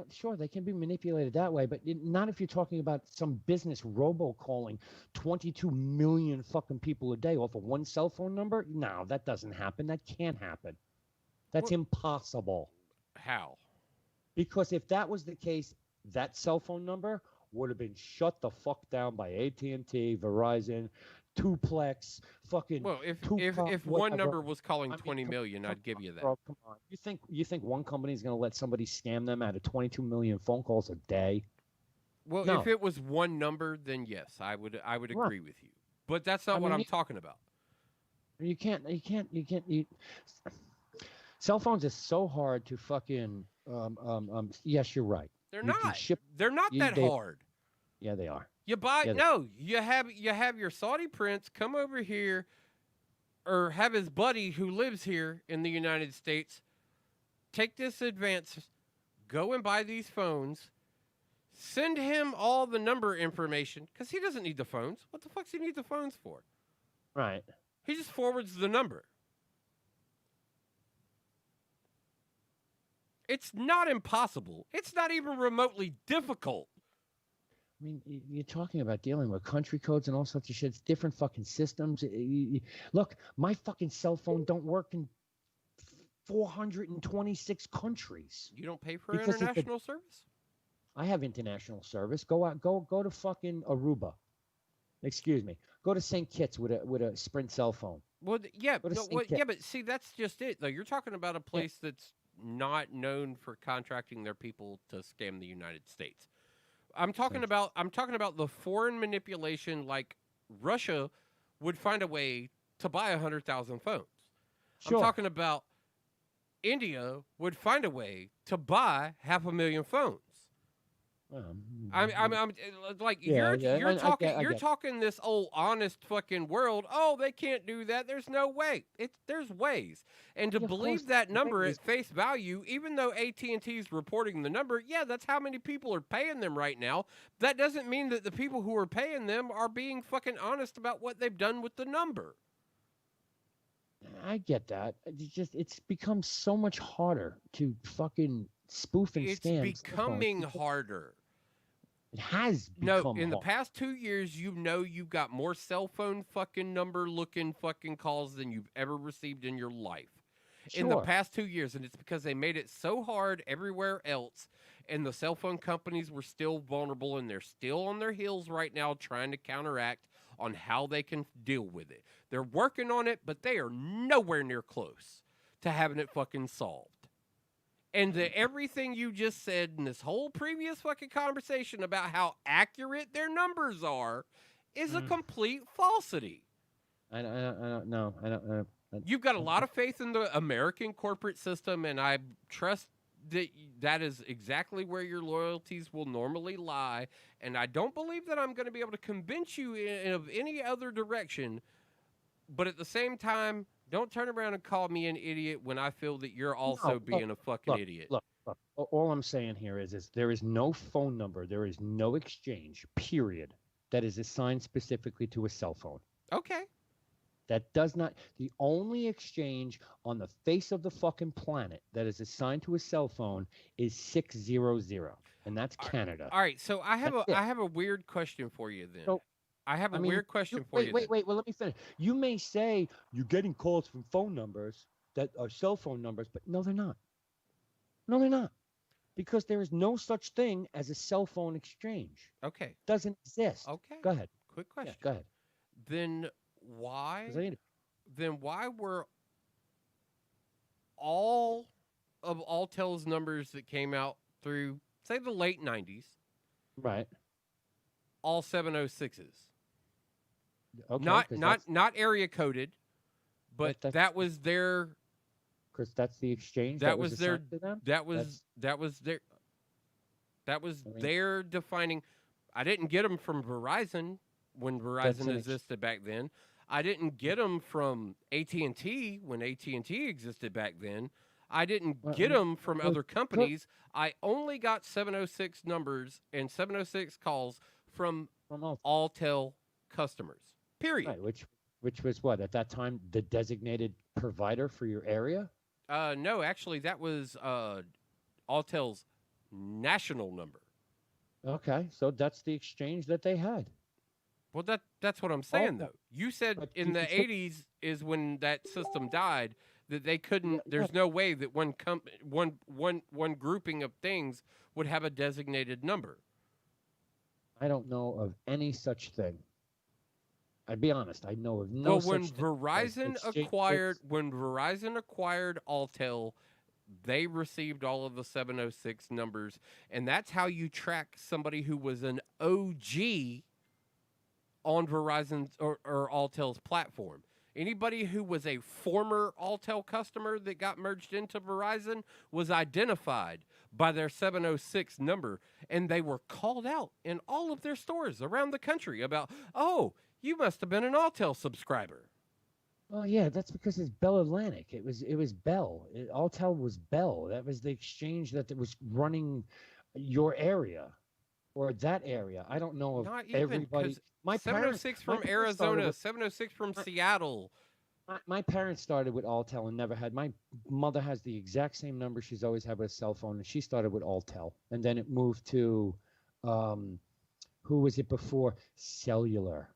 Sure, they can be manipulated that way, but not if you're talking about some business robocalling 22 million fucking people a day off of one cell phone number. No, that doesn't happen. That can't happen. That's impossible. How? Because if that was the case, that cell phone number would have been shut the fuck down by AT&T, Verizon, Tuplex, fucking. Well, if Tupac, one whatever. number was calling I mean, 20 million, I'd give you that. Bro, come on. You think one company is going to let somebody scam them out of 22 million phone calls a day? Well, No. if it was one number, then yes, I would agree with you. But that's not what I'm talking about. You can't. Cell phones is so hard to fucking. Yes, you're right. They're You can not. ship- They're not that hard. Yeah, they are. You buy Yeah, no. You have your Saudi prince come over here, or have his buddy who lives here in the United States take this advance, go and buy these phones, send him all the number information because he doesn't need the phones. What the fuck's he need the phones for? Right. He just forwards the number. It's not impossible. It's not even remotely difficult. I mean, you're talking about dealing with country codes and all sorts of shit. It's different fucking systems. Look, my fucking cell phone don't work in 426 countries. You don't pay for Because it's a- international service? I have international service. Go to fucking Aruba. Excuse me. Go to St. Kitts with a Sprint cell phone. Well, yeah, Go to no, St. well, yeah, Kitts. but see, that's just it. Though you're talking about a place that's not known for contracting their people to scam the United States. I'm talking about the foreign manipulation, like Russia would find a way to buy 100,000 phones. Sure. I'm talking about India would find a way to buy 500,000 phones. I'm like Yeah, you're I talking get- I you're get- talking this old honest fucking world. Oh, they can't do that. There's no way. There's ways. And to Yeah, of believe course that there's number ways. at face value, even though AT&T is reporting the number, yeah, that's how many people are paying them right now. That doesn't mean that the people who are paying them are being fucking honest about what they've done with the number. I get that. It's become so much harder to fucking spoof and It's scam. becoming harder. It has No, become in the hard. past 2 years, you've got more cell phone fucking number looking fucking calls than you've ever received in your life. In the Sure. past 2 years, and it's because they made it so hard everywhere else, and the cell phone companies were still vulnerable, and they're still on their heels right now trying to counteract on how they can deal with it. They're working on it, but they are nowhere near close to having it fucking solved. And everything you just said in this whole previous fucking conversation about how accurate their numbers are is a complete falsity. I don't know. I don't. You've got a lot of faith in the American corporate system, and I trust that is exactly where your loyalties will normally lie. And I don't believe that I'm going to be able to convince you of any other direction. But at the same time, don't turn around and call me an idiot when I feel that you're also being a fucking idiot. Look. All I'm saying here is there is no phone number, there is no exchange, period, that is assigned specifically to a cell phone. Okay. That does not. The only exchange on the face of the fucking planet that is assigned to a cell phone is 600, and that's Canada. All right. So I have That's it. I have a weird question for you then. So, I have a weird question for wait, you. Wait, wait. Well, let me finish. You may say you're getting calls from phone numbers that are cell phone numbers, but no, they're not. No, they're not. Because there is no such thing as a cell phone exchange. Okay. Doesn't exist. Okay. Go ahead. Quick question. Yeah, go ahead. Then why? 'Cause I need it. Then why were all of Alltel's numbers that came out through, say, the late 90s, Right. all 706s? Okay. Not area coded, but that was their. Because that's the exchange. That was their. assigned to them? That was their. That was their defining. I didn't get them from Verizon when Verizon existed back then. I didn't get them from AT&T when AT&T existed back then. I didn't get them from other companies. I only got 706 numbers and 706 calls from Alltel customers. Period. Right, which was what at that time the designated provider for your area. No, actually, that was Alltel's national number. Okay, so that's the exchange that they had. Well, that's what I'm saying, though. You said but in you the can still- 80s is when that system died, that they couldn't. There's no way that one grouping of things would have a designated number. I don't know of any such thing. I'd be honest. I know of no Well, such when thing. as Verizon exchange acquired rates. Alltel, they received all of the 706 numbers, and that's how you track somebody who was an OG on Verizon's or Alltel's platform. Anybody who was a former Alltel customer that got merged into Verizon was identified by their 706 number, and they were called out in all of their stores around the country about, oh, you must have been an Alltel subscriber. Well, yeah, that's because it's Bell Atlantic. It was Bell. Alltel was Bell. That was the exchange that was running your area or that area. I don't know of Not even, everybody. 'cause My 706 parents, my from parents started Arizona, with- 706 from Seattle. My parents started with Alltel and never had. My mother has the exact same number she's always had with a cell phone, and she started with Alltel, and then it moved to, who was it before? Cellular,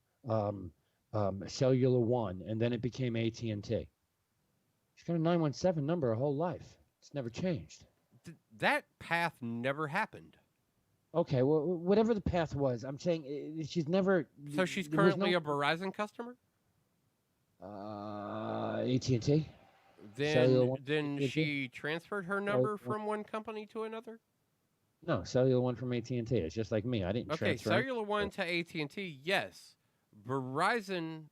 Cellular One, and then it became AT&T. She's got a 917 number her whole life. It's never changed. That path never happened. Okay, well, whatever the path was, I'm saying she's never. So she's there was currently no- a Verizon customer? AT&T. Then she transferred her number from one company to another? No, Cellular One from AT&T. It's just like me. I didn't Okay, transfer. Cellular One to AT&T, yes. Verizon,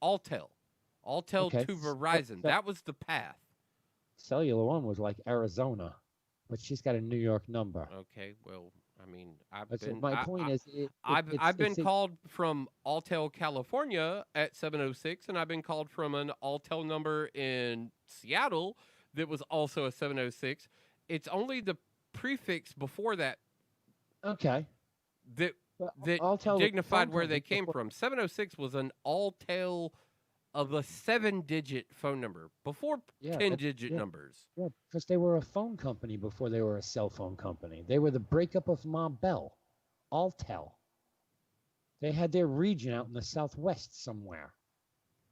Alltel. Alltel Okay, to so- Verizon. That was the path. Cellular One was like Arizona, but she's got a New York number. Okay, well, I mean, My point is, I've been called from Alltel, California at 706, and I've been called from an Alltel number in Seattle that was also a 706. It's only the prefix before that. Okay. That Alltel was a dignified phone where they company came from. 706 was an Alltel of a 7-digit phone number before 10-digit numbers. Yeah, because they were a phone company before they were a cell phone company. They were the breakup of Mom Bell, Alltel. They had their region out in the Southwest somewhere,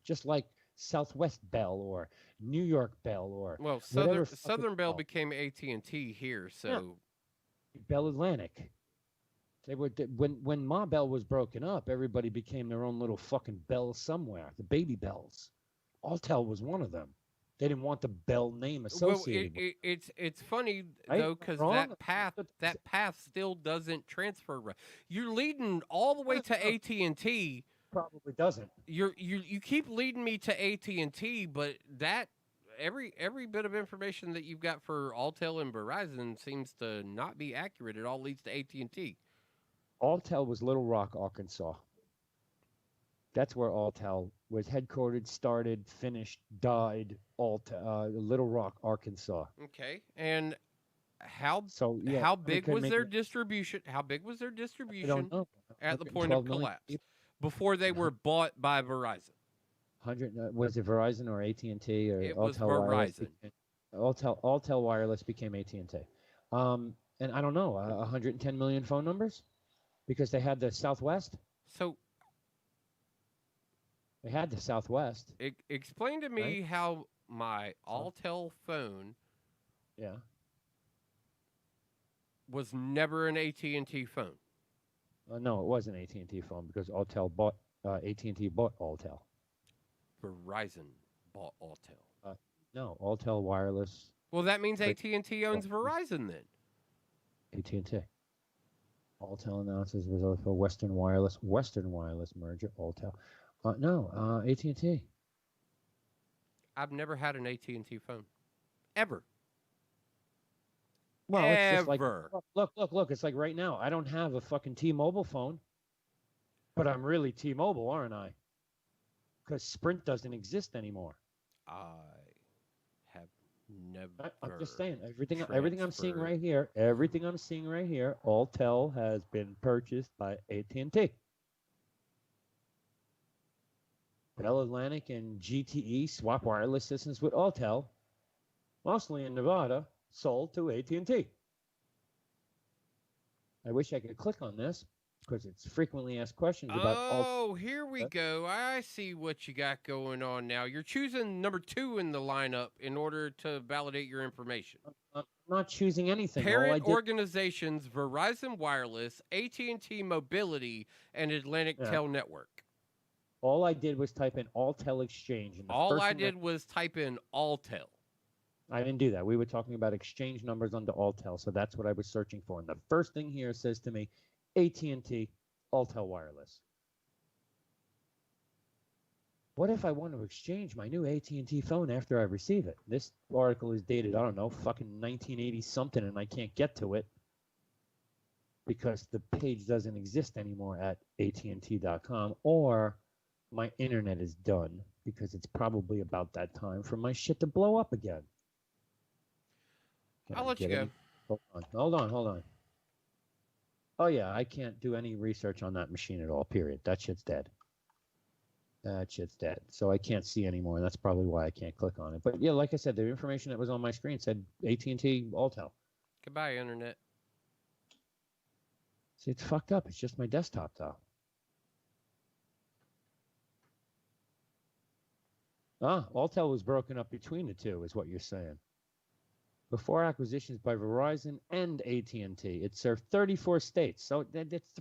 just like Southwest Bell or New York Bell or Well, whatever Southern Bell became AT&T here, so Bell Atlantic. They were when Ma Bell was broken up, everybody became their own little fucking Bell somewhere. The baby Bells. Alltel was one of them. They didn't want the Bell name associated. Well, it's funny Right? though, because Wrong? that path still doesn't transfer. You're leading all the way to AT&T. Probably doesn't. You keep leading me to AT&T, but that every bit of information that you've got for Alltel and Verizon seems to not be accurate. It all leads to AT&T. Alltel was Little Rock, Arkansas. That's where Alltel was headquartered, started, finished, died. Little Rock, Arkansas. Okay, and how big was their distribution? How big was their distribution know. at the point of 112 million collapse before they were bought by Verizon? 100 was it Verizon or AT&T or It Alltel was Wireless? Verizon. Alltel Wireless became AT&T. And I don't know, 110 million phone numbers because they had the Southwest. So they had the Southwest. Explain to me Right? how my Alltel phone was never an AT&T phone. No, it was an AT&T phone because Alltel bought AT&T bought Alltel. Verizon bought Alltel. No, Alltel Wireless. Well, that means But- AT&T owns Verizon then. AT&T. Alltel announces result for Western Wireless merger. Alltel. No, AT&T. I've never had an AT&T phone, ever. Well, it's just like Ever. look. It's like right now. I don't have a fucking T-Mobile phone, but I'm really T-Mobile, aren't I? Because Sprint doesn't exist anymore. I have never. I'm just saying everything I'm seeing right here. Everything I'm seeing right here. Alltel has been purchased by AT&T. Bell Atlantic and GTE swap wireless systems with Alltel, mostly in Nevada, sold to AT&T. I wish I could click on this because it's frequently asked questions about all. Oh, here we go. I see what you got going on now. You're choosing number 2 in the lineup in order to validate your information. I'm not choosing anything. All I Parent did. organizations: Verizon Wireless, AT&T Mobility, and Atlantic Yeah. Tel Network. All I did was type in Alltel Exchange. And the All first I thing did was type in Alltel. I didn't do that. We were talking about exchange numbers under Alltel, so that's what I was searching for. And the first thing here says to me, AT&T, Alltel Wireless. What if I want to exchange my new AT&T phone after I receive it? This article is dated, I don't know, fucking 1980 something, and I can't get to it because the page doesn't exist anymore at AT&T.com, or my internet is done because it's probably about that time for my shit to blow up again. Can I'll I let you get go. any- Hold on. Oh yeah, I can't do any research on that machine at all, period. That shit's dead. So I can't see anymore. That's probably why I can't click on it. But yeah, like I said, the information that was on my screen said AT&T Alltel. Goodbye, Internet. See, it's fucked up. It's just my desktop, though. Alltel was broken up between the two, is what you're saying. Before acquisitions by Verizon and AT&T, it served 34 states. So it's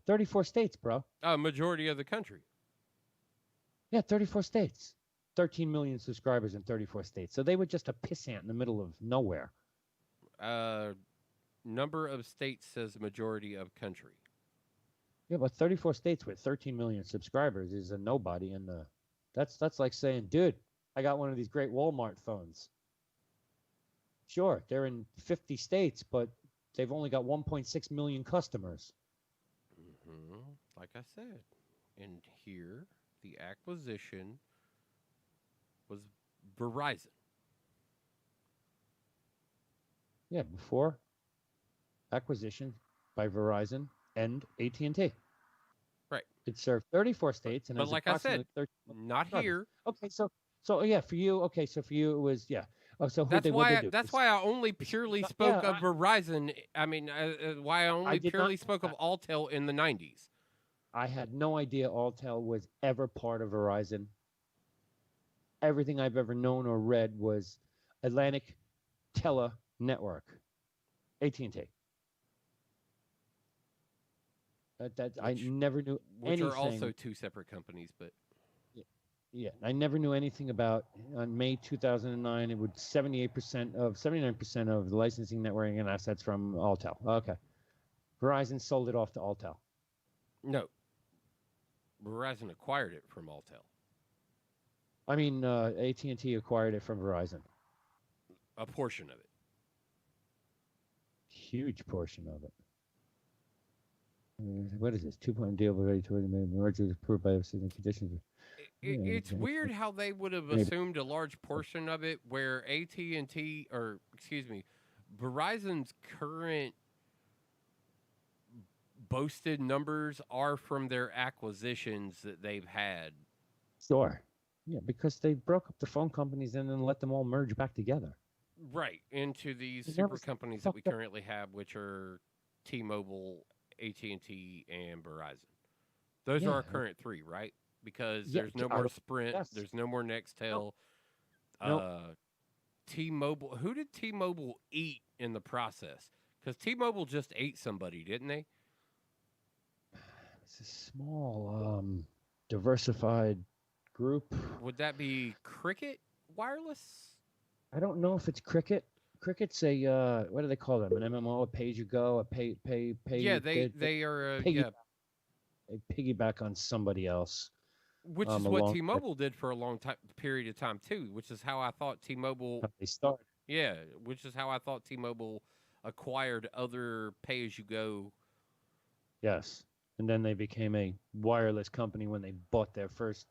34 states, bro. Majority of the country. Yeah, 34 states. 13 million subscribers in 34 states. So they were just a pissant in the middle of nowhere. Number of states says majority of country. Yeah, but 34 states with 13 million subscribers is a nobody. And that's like saying, dude, I got one of these great Walmart phones. Sure, they're in 50 states, but they've only got 1.6 million customers. Mm-hmm. Like I said. And here, the acquisition was Verizon. Yeah, before acquisition by Verizon and AT&T. Right. It served 34 states, and But has like I said, approximately not here. Okay, so yeah, for you, it was Oh, so That's what'd why they do? that's why I only purely spoke of Verizon. I mean, why I only did purely not- spoke of Alltel in the 90s. I had no idea Alltel was ever part of Verizon. Everything I've ever known or read was Atlantic Tele Network, AT&T. I never knew Which anything. are also two separate companies, but Yeah, I never knew anything about. On May 2009, it would 79% of the licensing, networking, and assets from Alltel. Okay, Verizon sold it off to Alltel. no. Verizon acquired it from Alltel. I mean, AT&T acquired it from Verizon. A portion of it. Huge portion of it. What is this? 2-point deal with the merger is approved by the conditions. It's weird how they would have assumed a large portion of it, where AT&T, or excuse me, Verizon's current boasted numbers are from their acquisitions that they've had. Sure. Yeah, because they broke up the phone companies and then let them all merge back together. Right, into these They super never companies that we fucked up. currently have, which are T-Mobile, AT&T, and Verizon. Those are Yeah. our current three, right? Because Yeah, there's no out more of- Sprint, yes. there's no more Nextel. Nope. T-Mobile. Who did T-Mobile eat in the process? Because T-Mobile just ate somebody, didn't they? It's a small, diversified group. Would that be Cricket Wireless? I don't know if it's Cricket. Cricket's a what do they call them? An MMO, a pay as you go, a pay. Yeah, they are. Yeah, They piggyback on somebody else. which is what T-Mobile did for a long period of time too. Which is how I thought T-Mobile. They started. Yeah, which is how I thought T-Mobile acquired other pay-as-you-go. Yes, and then they became a wireless company when they bought their first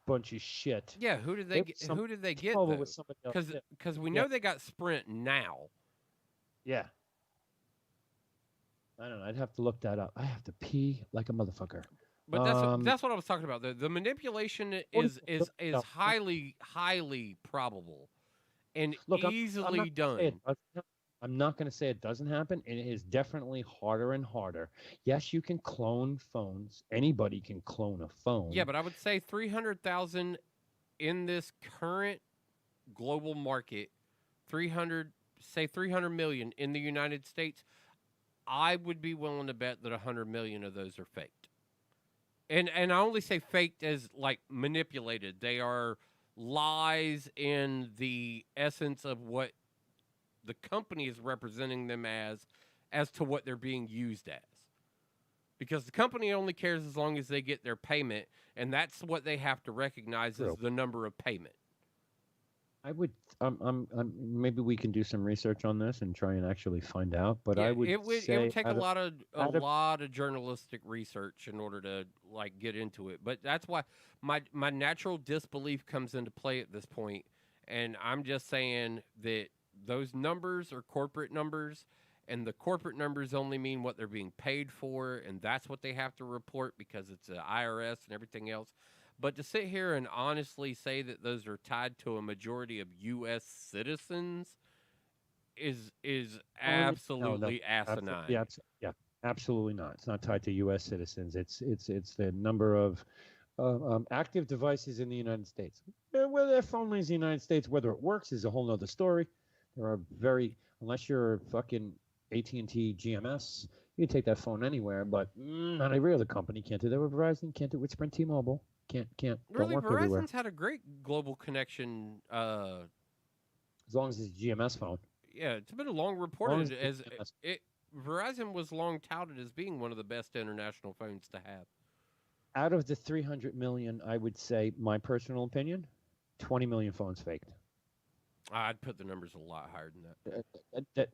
bunch of shit. Yeah, who did they get? Who did they get? T-Mobile was somebody else. Because we Yeah. know they got Sprint now. Yeah. I don't know. I'd have to look that up. I have to pee like a motherfucker. But that's what I was talking about. The manipulation is highly probable and Look, I'm easily not gonna say done. it. I'm not going to say it doesn't happen. It is definitely harder and harder. Yes, you can clone phones. Anybody can clone a phone. Yeah, but I would say 300,000 in this current global market, 300 million in the United States. I would be willing to bet that 100 million of those are faked. And I only say faked as like manipulated. They are lies in the essence of what the company is representing them as to what they're being used as. Because the company only cares as long as they get their payment, and that's what they have to recognize True. is the number of payment. I would. Maybe we can do some research on this and try and actually find out. But Yeah, I would it would say take a lot of journalistic research in order to like get into it. But that's why my natural disbelief comes into play at this point, and I'm just saying that those numbers are corporate numbers, and the corporate numbers only mean what they're being paid for, and that's what they have to report because it's the IRS and everything else. But to sit here and honestly say that those are tied to a majority of U.S. citizens is absolutely asinine. Yeah, absolutely not. It's not tied to U.S. citizens. It's the number of active devices in the United States. Whether their phone lays in the United States, whether it works is a whole nother story. There are unless you're fucking AT&T, GMS, you can take that phone anywhere. But not every other company can't do that with Verizon. Can't do it with Sprint, T-Mobile. Can't. Really, don't work everywhere. Verizon's had a great global connection. As long as it's a GMS phone. Yeah, it's been long reported as Verizon was long touted as being one of the best international phones to have. Out of the 300 million, I would say, my personal opinion, 20 million phones faked. I'd put the numbers a lot higher than that.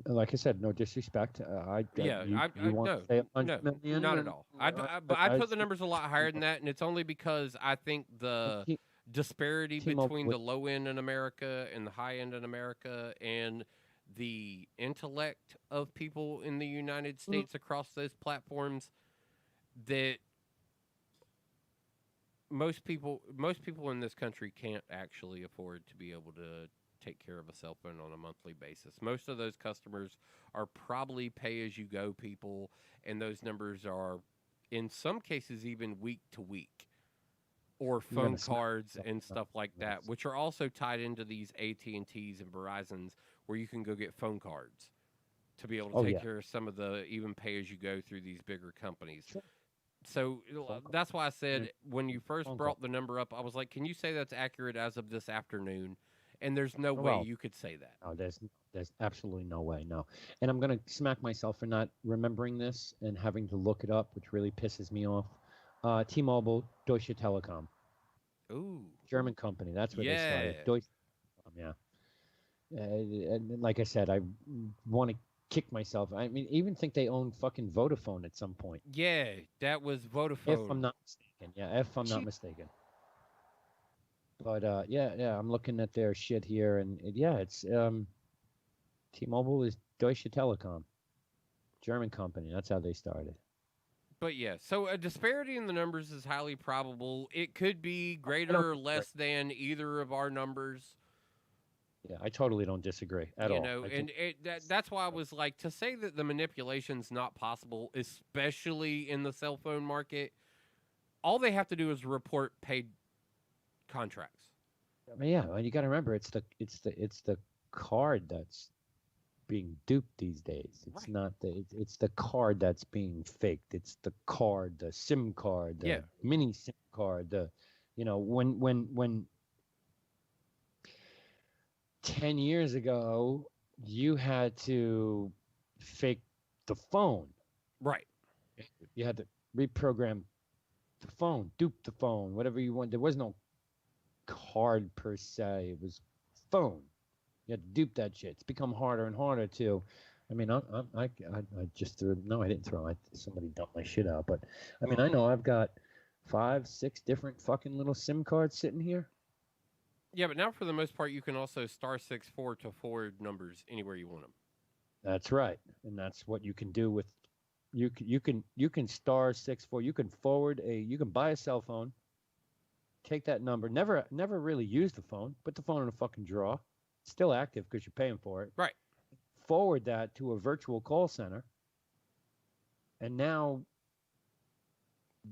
Like I said, no disrespect. You want to say 100 million? Not at all. I'd put the numbers a lot higher than that, and it's only because I think the disparity between the low end in America and the high end in America and the intellect of people in the United States across those platforms that most people in this country can't actually afford to be able to take care of a cell phone on a monthly basis. Most of those customers are probably pay-as-you-go people, and those numbers are, in some cases, even week to week, or phone cards and stuff like that, which are also tied into these AT&Ts and Verizons, where you can go get phone cards to be able to take care of some of the even pay-as-you-go through these bigger companies. Sure. So that's why I said when you first brought the number up, I was like, can you say that's accurate as of this afternoon? And there's no way you could say that. No, there's absolutely no way, no. And I'm going to smack myself for not remembering this and having to look it up, which really pisses me off. T-Mobile, Deutsche Telekom. Ooh. German company. That's where they started. Deutsche Telekom, yeah. And like I said, I want to kick myself. I mean, even think they owned fucking Vodafone at some point. Yeah, that was Vodafone. If I'm not mistaken. Yeah, if I'm not mistaken. But yeah, I'm looking at their shit here, and it's T-Mobile is Deutsche Telekom, German company. That's how they started. But yeah, so a disparity in the numbers is highly probable. It could be greater or less than either of our numbers. Yeah, I totally don't disagree at all. You know, and that's why I was like, to say that the manipulation's not possible, especially in the cell phone market, all they have to do is report paid contracts. I mean, yeah, and you got to remember, it's the card that's being duped these days. It's not it's the card that's being faked. It's the card, the SIM card, the mini SIM card. When 10 years ago, you had to fake the phone. Right. You had to reprogram the phone, dupe the phone, whatever you want. There was no card per se. It was phone. You had to dupe that shit. It's become harder and harder to. I mean, I just threw. No, I didn't throw. Somebody dumped my shit out. But I mean, I know I've got 5, 6 different fucking little SIM cards sitting here. Yeah, but now for the most part, you can also *64 to forward numbers anywhere you want them. That's right, and that's what you can do with. You can *64. You can forward you can buy a cell phone. Take that number. Never really use the phone. Put the phone in a fucking drawer. It's still active because you're paying for it. Right. forward that to a virtual call center, and now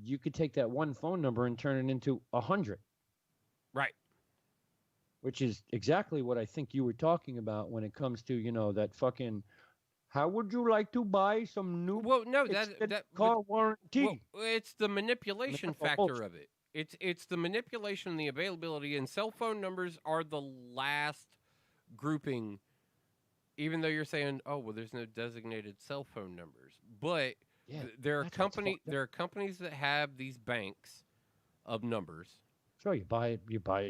you could take that one phone number and turn it into 100. Right. Which is exactly what I think you were talking about when it comes to, you know, that fucking, how would you like to buy some new car warranty? Well, it's the manipulation factor of it. It's the manipulation and the availability, and cell phone numbers are the last grouping, even though you're saying, oh, well, there's no designated cell phone numbers. But there are companies that have these banks of numbers. Sure, you buy a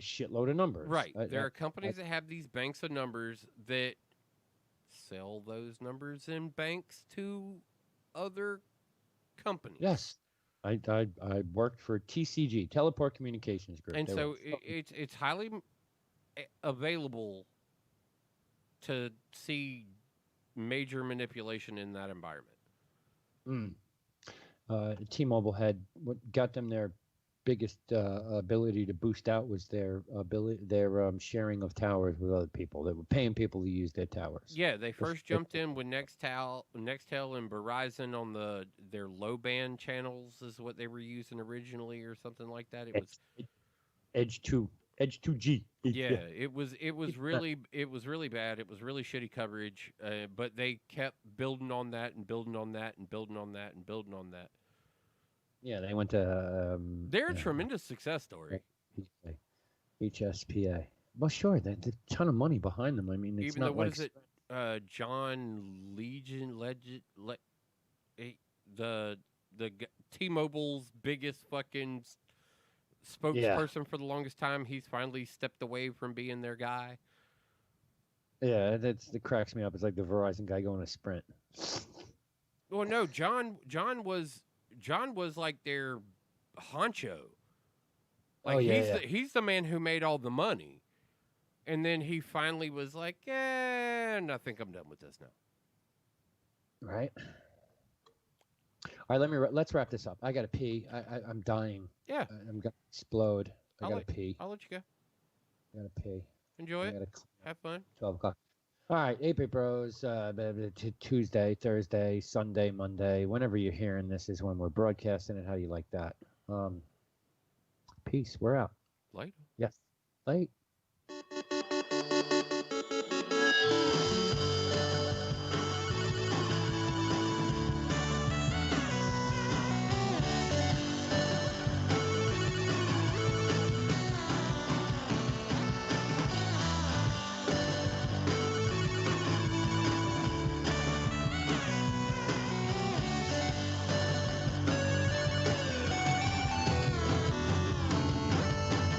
shitload of numbers. Right. There are companies that have these banks of numbers that sell those numbers in banks to other companies. Yes. I worked for TCG, Teleport Communications Group. And so it's highly available to see major manipulation in that environment. T-Mobile had what got them their biggest ability to boost out was their sharing of towers with other people. They were paying people to use their towers. Yeah, they first jumped in with Nextel and Verizon on their low band channels is what they were using originally, or something like that. It was Edge 2G. Yeah, it was really bad. It was really shitty coverage, but they kept building on that and building on that and building on that and building on that. Yeah, they went to. They're a tremendous success story. HSPA. Well, sure, there's a ton of money behind them. I mean, it's Even not though, what like is it? John the T-Mobile's biggest fucking spokesperson for the longest time. He's finally stepped away from being their guy. Yeah, that cracks me up. It's like the Verizon guy going to Sprint. Well, no, John was like their honcho. Like he's the man who made all the money, and then he finally was like, I think I'm done with this now. Right. All right, let's wrap this up. I gotta pee. I'm dying. Yeah. I'm gonna explode. I gotta pee. I'll let you go. I gotta pee. Enjoy it. Have fun. 12 o'clock. All right, 8-Bit Bros, Tuesday, Thursday, Sunday, Monday, whenever you're hearing this is when we're broadcasting it. How do you like that? Peace. We're out. Later. Yes. Late.